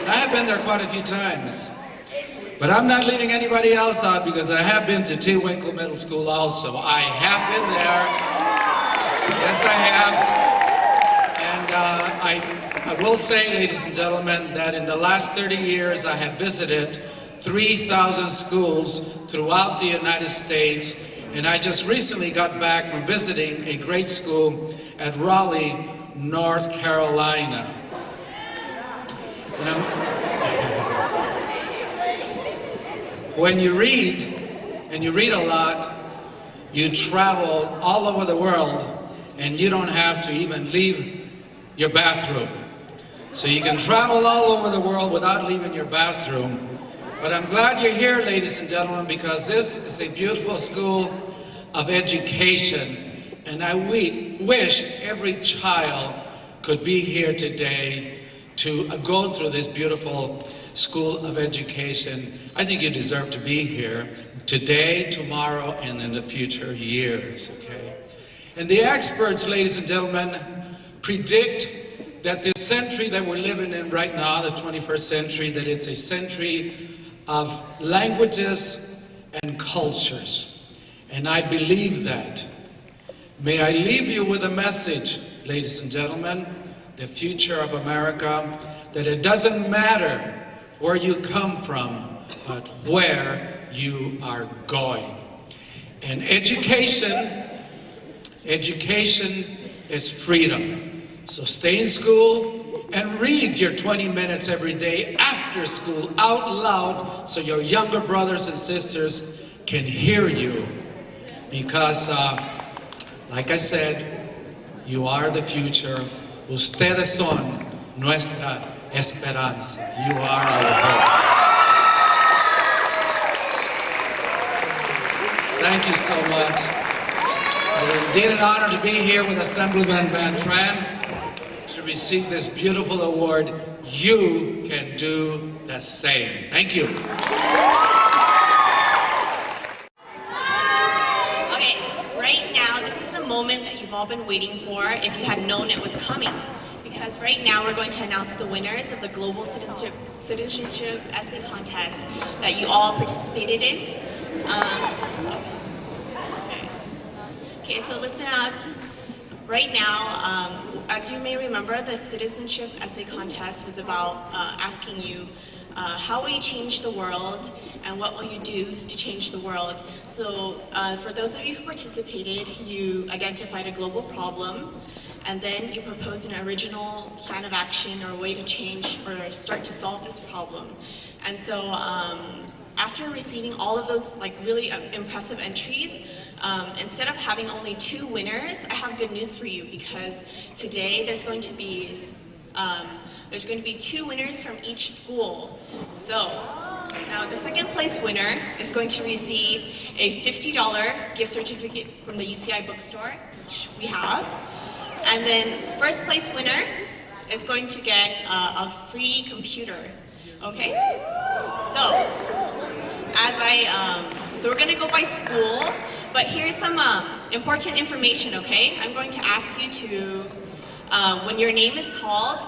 And I have been there quite a few times. But I'm not leaving anybody else out, because I have been to T. Winkle Middle School also. I have been there. Yes, I have. And I will say, ladies and gentlemen, that in the last 30 years I have visited 3,000 schools throughout the United States. And I just recently got back from visiting a great school at Raleigh, North Carolina. And when you read, and you read a lot, you travel all over the world, and you don't have to even leave your bathroom. So you can travel all over the world without leaving your bathroom. But I'm glad you're here, ladies and gentlemen, because this is a beautiful school of education. And I wish every child could be here today to go through this beautiful school of education. I think you deserve to be here today, tomorrow, and in the future years, okay? And the experts, ladies and gentlemen, predict that this century that we're living in right now, the 21st century, that it's a century of languages and cultures. And I believe that. May I leave you with a message, ladies and gentlemen, the future of America, that it doesn't matter where you come from, but where you are going. And education is freedom. So stay in school and read your 20 minutes every day after school out loud, so your younger brothers and sisters can hear you. Because, like I said, you are the future. Ustedes son nuestra esperanza. You are our hope. Thank you so much. It is indeed an honor to be here with Assemblyman Van Tran to receive this beautiful award. You can do the same. Thank you. Okay, right now, this is the moment that you've all been waiting for if you had known it was coming. Because right now we're going to announce the winners of the Global Citizenship Essay Contest that you all participated in. Okay, so listen up. Right now, as you may remember, the Citizenship Essay Contest was about asking you how will you change the world and what will you do to change the world. So for those of you who participated, you identified a global problem, and then you proposed an original plan of action or way to change or start to solve this problem. And so after receiving all of those really impressive entries, instead of having only 2 winners, I have good news for you, because today there's going to be 2 winners from each school. So now the second place winner is going to receive a $50 gift certificate from the UCI bookstore, which we have. And then the first place winner is going to get a free computer. Okay? So, so we're gonna go by school, but here's some important information, okay? I'm going to ask you to, when your name is called,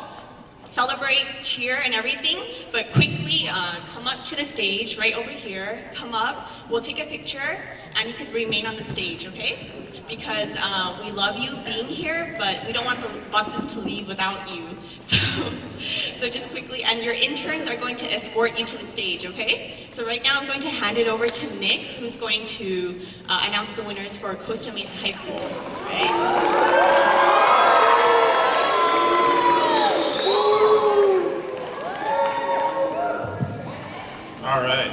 celebrate, cheer, and everything, but quickly come up to the stage right over here. Come up, we'll take a picture, and you could remain on the stage, okay? Because we love you being here, but we don't want the buses to leave without you. So just quickly, and your interns are going to escort you to the stage, okay? So right now I'm going to hand it over to Nick, who's going to announce the winners for Costa Mesa High School, All right.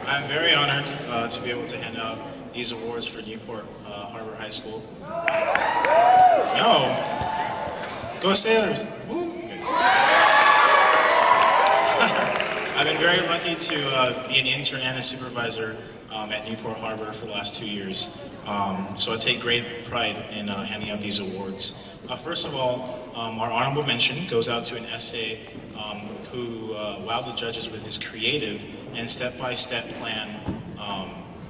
I'm very honored to be able to hand out these awards for Newport Harbor High School. No. Go Sailors. Woo. I've been very lucky to be an intern and a supervisor at Newport Harbor for the last 2 years. So I take great pride in handing out these awards. First of all, our honorable mention goes out to an essay who wowed the judges with his creative and step-by-step plan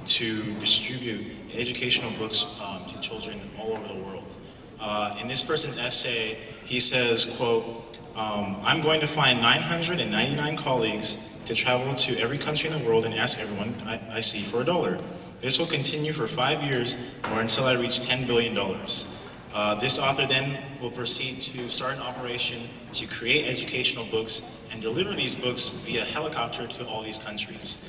to distribute educational books to children all over the world. In this person's essay, he says, quote, I'm going to find 999 colleagues to travel to every country in the world and ask everyone I see for $1. This will continue for 5 years or until I reach $10 billion. This author then will proceed to start an operation to create educational books and deliver these books via helicopter to all these countries.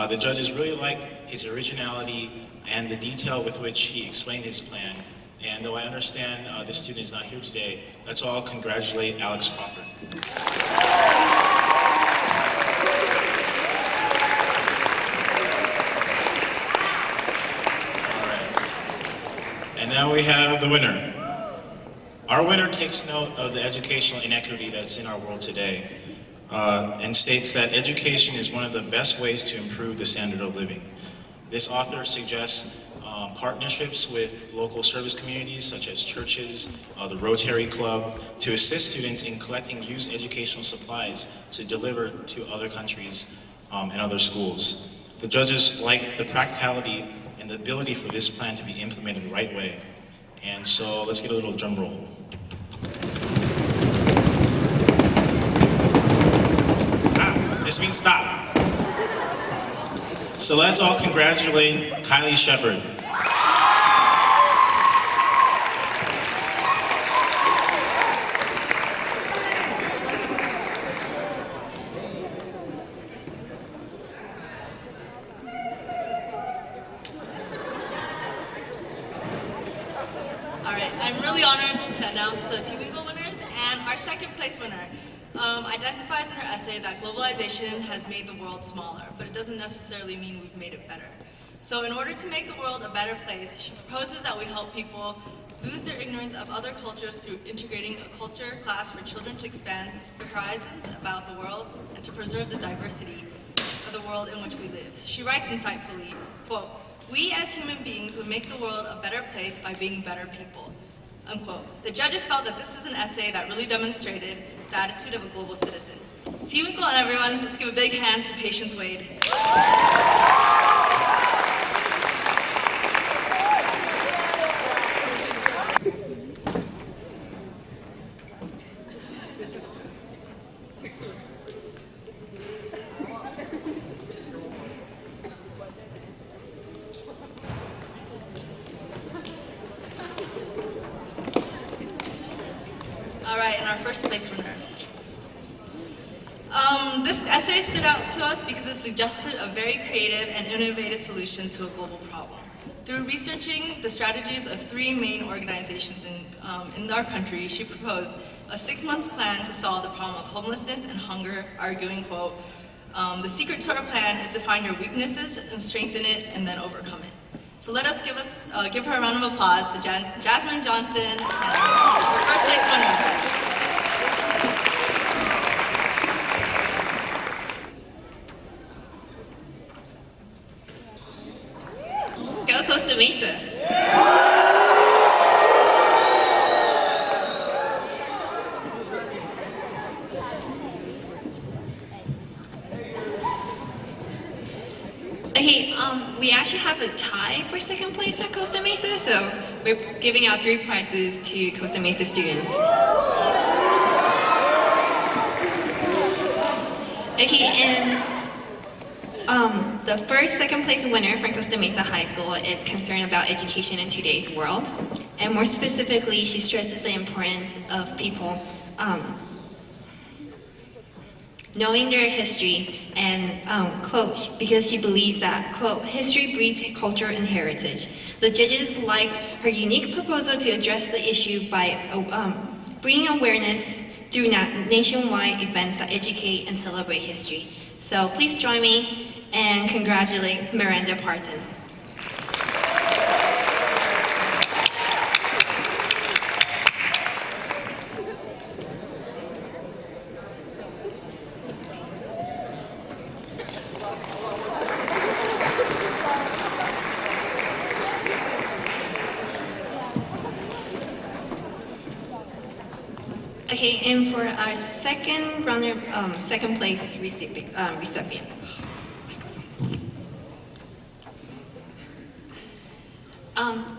The judges really liked his originality and the detail with which he explained his plan. And though I understand this student is not here today, let's all congratulate Alex Crawford. All right. And now we have the winner. Our winner takes note of the educational inequity that's in our world today and states that education is one of the best ways to improve the standard of living. This author suggests partnerships with local service communities such as churches, the Rotary Club, to assist students in collecting used educational supplies to deliver to other countries and other schools. The judges like the practicality and the ability for this plan to be implemented the right way. And so let's get a little drum roll. Stop. This means stop. So let's all congratulate Kylie Shepard. I'm really honored to announce the T-Wingle winners, and our second place winner identifies in her essay that globalization has made the world smaller, but it doesn't necessarily mean we've made it better. So in order to make the world a better place, she proposes that we help people lose their ignorance of other cultures through integrating a culture class for children to expand their horizons about the world and to preserve the diversity of the world in which we live. She writes insightfully, quote, "We as human beings would make the world a better place by being better people," unquote. The judges felt that this is an essay that really demonstrated the attitude of a global citizen. T-Winkle and everyone, let's give a big hand to Patience Wade. All right, and our first place winner. This essay stood out to us because it suggested a very creative and innovative solution to a global problem. Through researching the strategies of 3 main organizations in our country, she proposed a 6-month plan to solve the problem of homelessness and hunger, arguing, quote, "The secret to our plan is to find your weaknesses and strengthen it and then overcome it." So let us give her a round of applause to Jasmine Johnson, her first place winner. Go Costa Mesa. Okay, we actually have a tie for second place for Costa Mesa, so we're giving out 3 prizes to Costa Mesa students. Okay, and the second place winner from Costa Mesa High School is concerned about education in today's world. And more specifically, she stresses the importance of people knowing their history and, quote, because she believes that, quote, "History breeds culture and heritage." The judges liked her unique proposal to address the issue by bringing awareness through nationwide events that educate and celebrate history. So please join me and congratulate Miranda Parton. Okay, and for our second place recipient.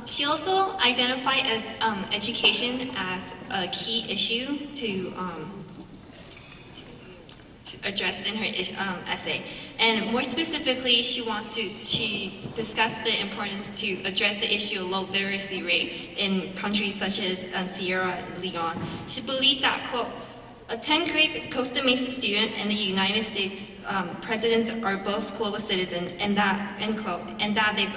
She also identified as education as a key issue to address in her essay. And more specifically, she discussed the importance to address the issue of low literacy rate in countries such as Sierra Leone. She believed that, quote, "A 10th grade Costa Mesa student and the United States presidents are both global citizens," and that, end quote, and that they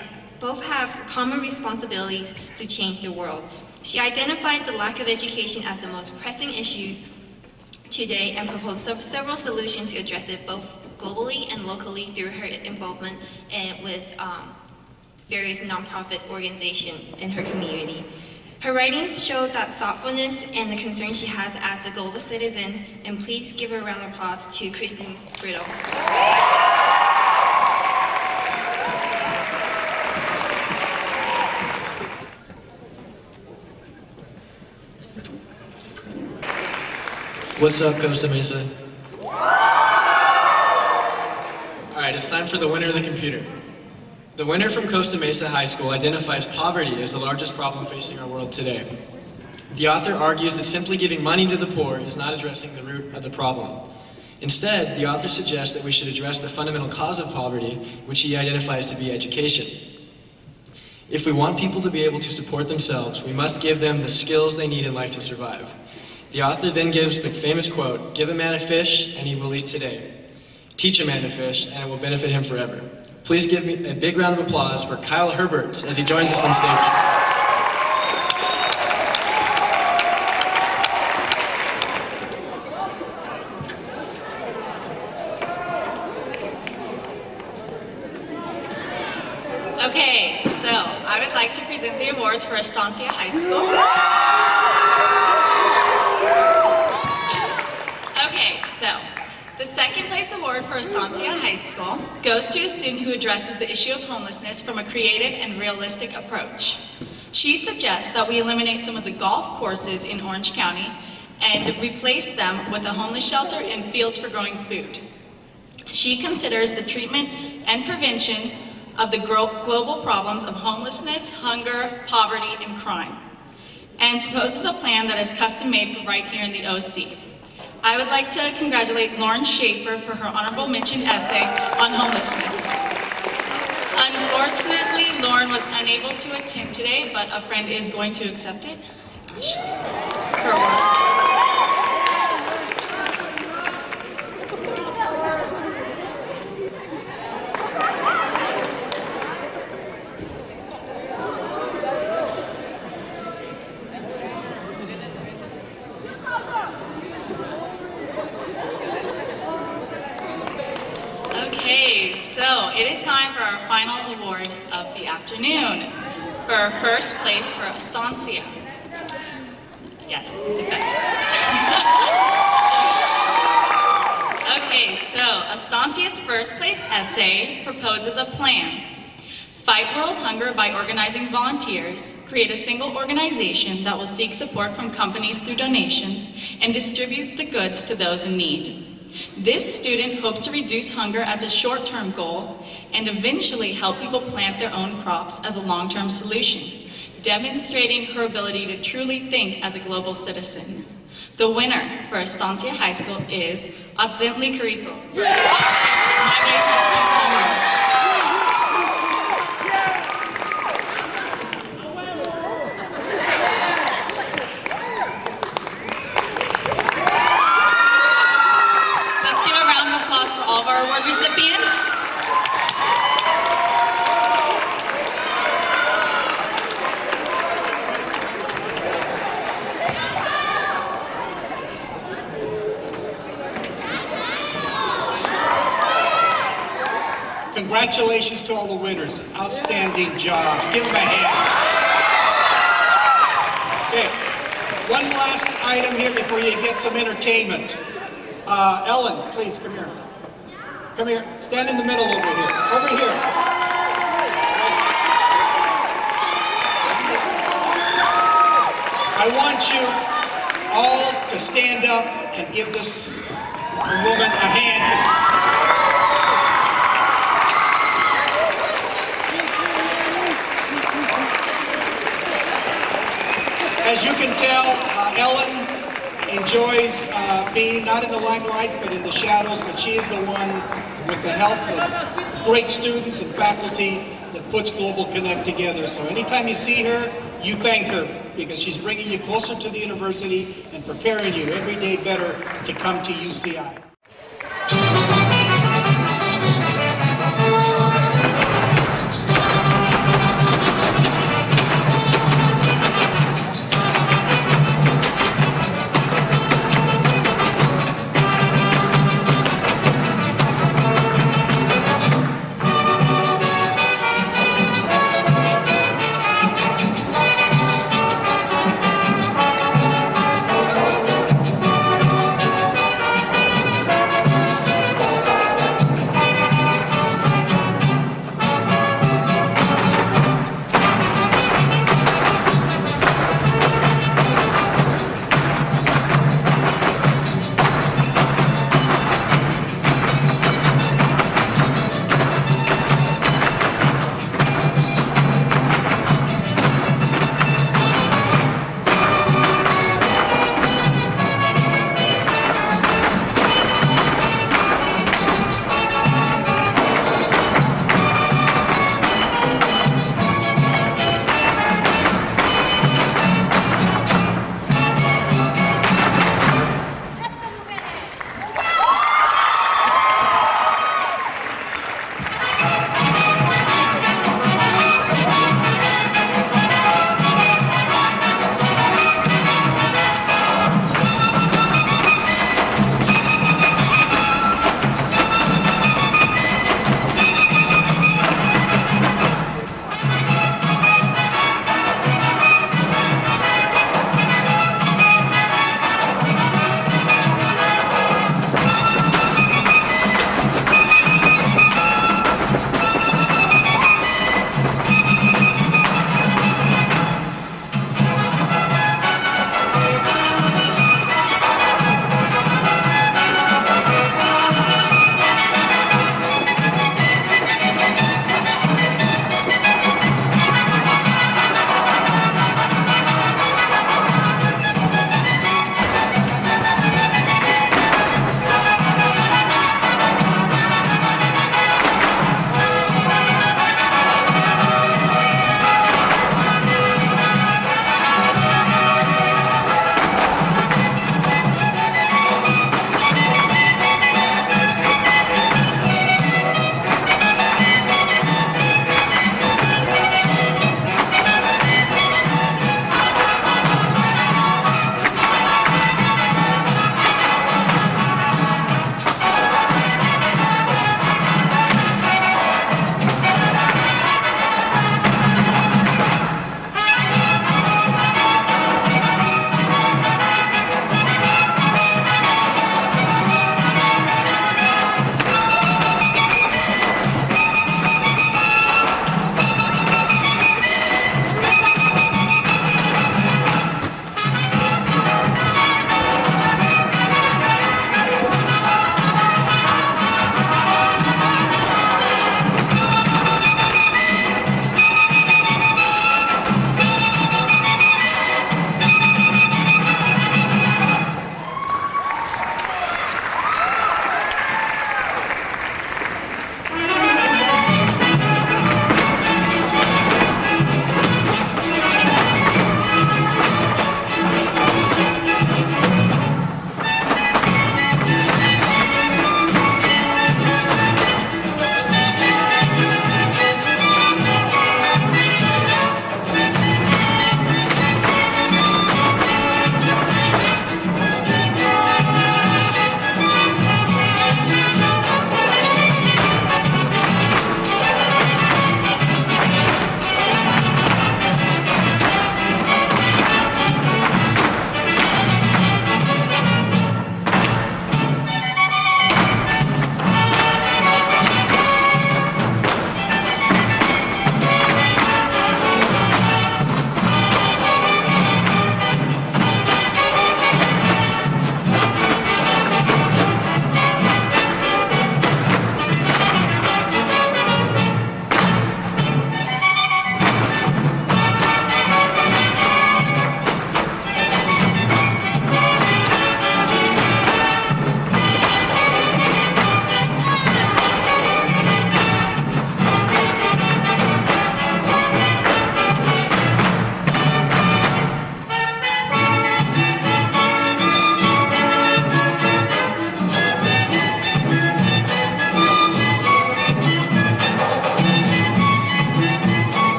both have common responsibilities to change the world. She identified the lack of education as the most pressing issues today and proposed several solutions to address it both globally and locally through her involvement with various nonprofit organizations in her community. Her writings show that thoughtfulness and the concern she has as a global citizen, and please give a round of applause to Kristen Brittle. What's up, Costa Mesa? All right, it's time for the winner of the computer. The winner from Costa Mesa High School identifies poverty as the largest problem facing our world today. The author argues that simply giving money to the poor is not addressing the root of the problem. Instead, the author suggests that we should address the fundamental cause of poverty, which he identifies to be education. If we want people to be able to support themselves, we must give them the skills they need in life to survive. The author then gives the famous quote, "Give a man a fish and he will eat today. Teach a man to fish and it will benefit him forever." Please give me a big round of applause for Kyle Herbert as he joins us on stage. Okay, so I would like to present the awards for Estancia High School. Okay, so The second place award for Estancia High School goes to a student who addresses the issue of homelessness from a creative and realistic approach. She suggests that we eliminate some of the golf courses in Orange County and replace them with a homeless shelter and fields for growing food. She considers the treatment and prevention of the global problems of homelessness, hunger, poverty, and crime, and proposes a plan that is custom-made for right here in the OC. I would like to congratulate Lauren Schaefer for her honorable mention essay on homelessness. Unfortunately, Lauren was unable to attend today, but a friend is going to accept it. Ashley is her work. Okay, so it is time for our final award of the afternoon. For our first place for Estancia. Yes, the best for us. Okay, so Estancia's first place essay proposes a plan. Fight world hunger by organizing volunteers, create a single organization that will seek support from companies through donations, and distribute the goods to those in need. This student hopes to reduce hunger as a short-term goal and eventually help people plant their own crops as a long-term solution, demonstrating her ability to truly think as a global citizen. The winner for Estancia High School is Atzintli Carrizo. For all of our award recipients. Congratulations to all the winners. Outstanding jobs. Give them a hand. Okay, one last item here before you get some entertainment. Ellen, please come here. Come here. Stand in the middle over here. Over here. I want you all to stand up and give this woman a hand. As you can tell, Ellen enjoys being not in the limelight, but in the shadows, but she is the one, with the help of great students and faculty, that puts Global Connect together. So anytime you see her, you thank her, because she's bringing you closer to the university and preparing you every day better to come to UCI.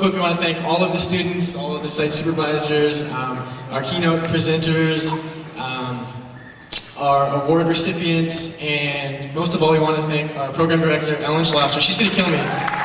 quick, we want to thank all of the students, all of the site supervisors, our keynote presenters, our award recipients, and most of all, we want to thank our program director, Ellen Schlosser. She's going to kill me.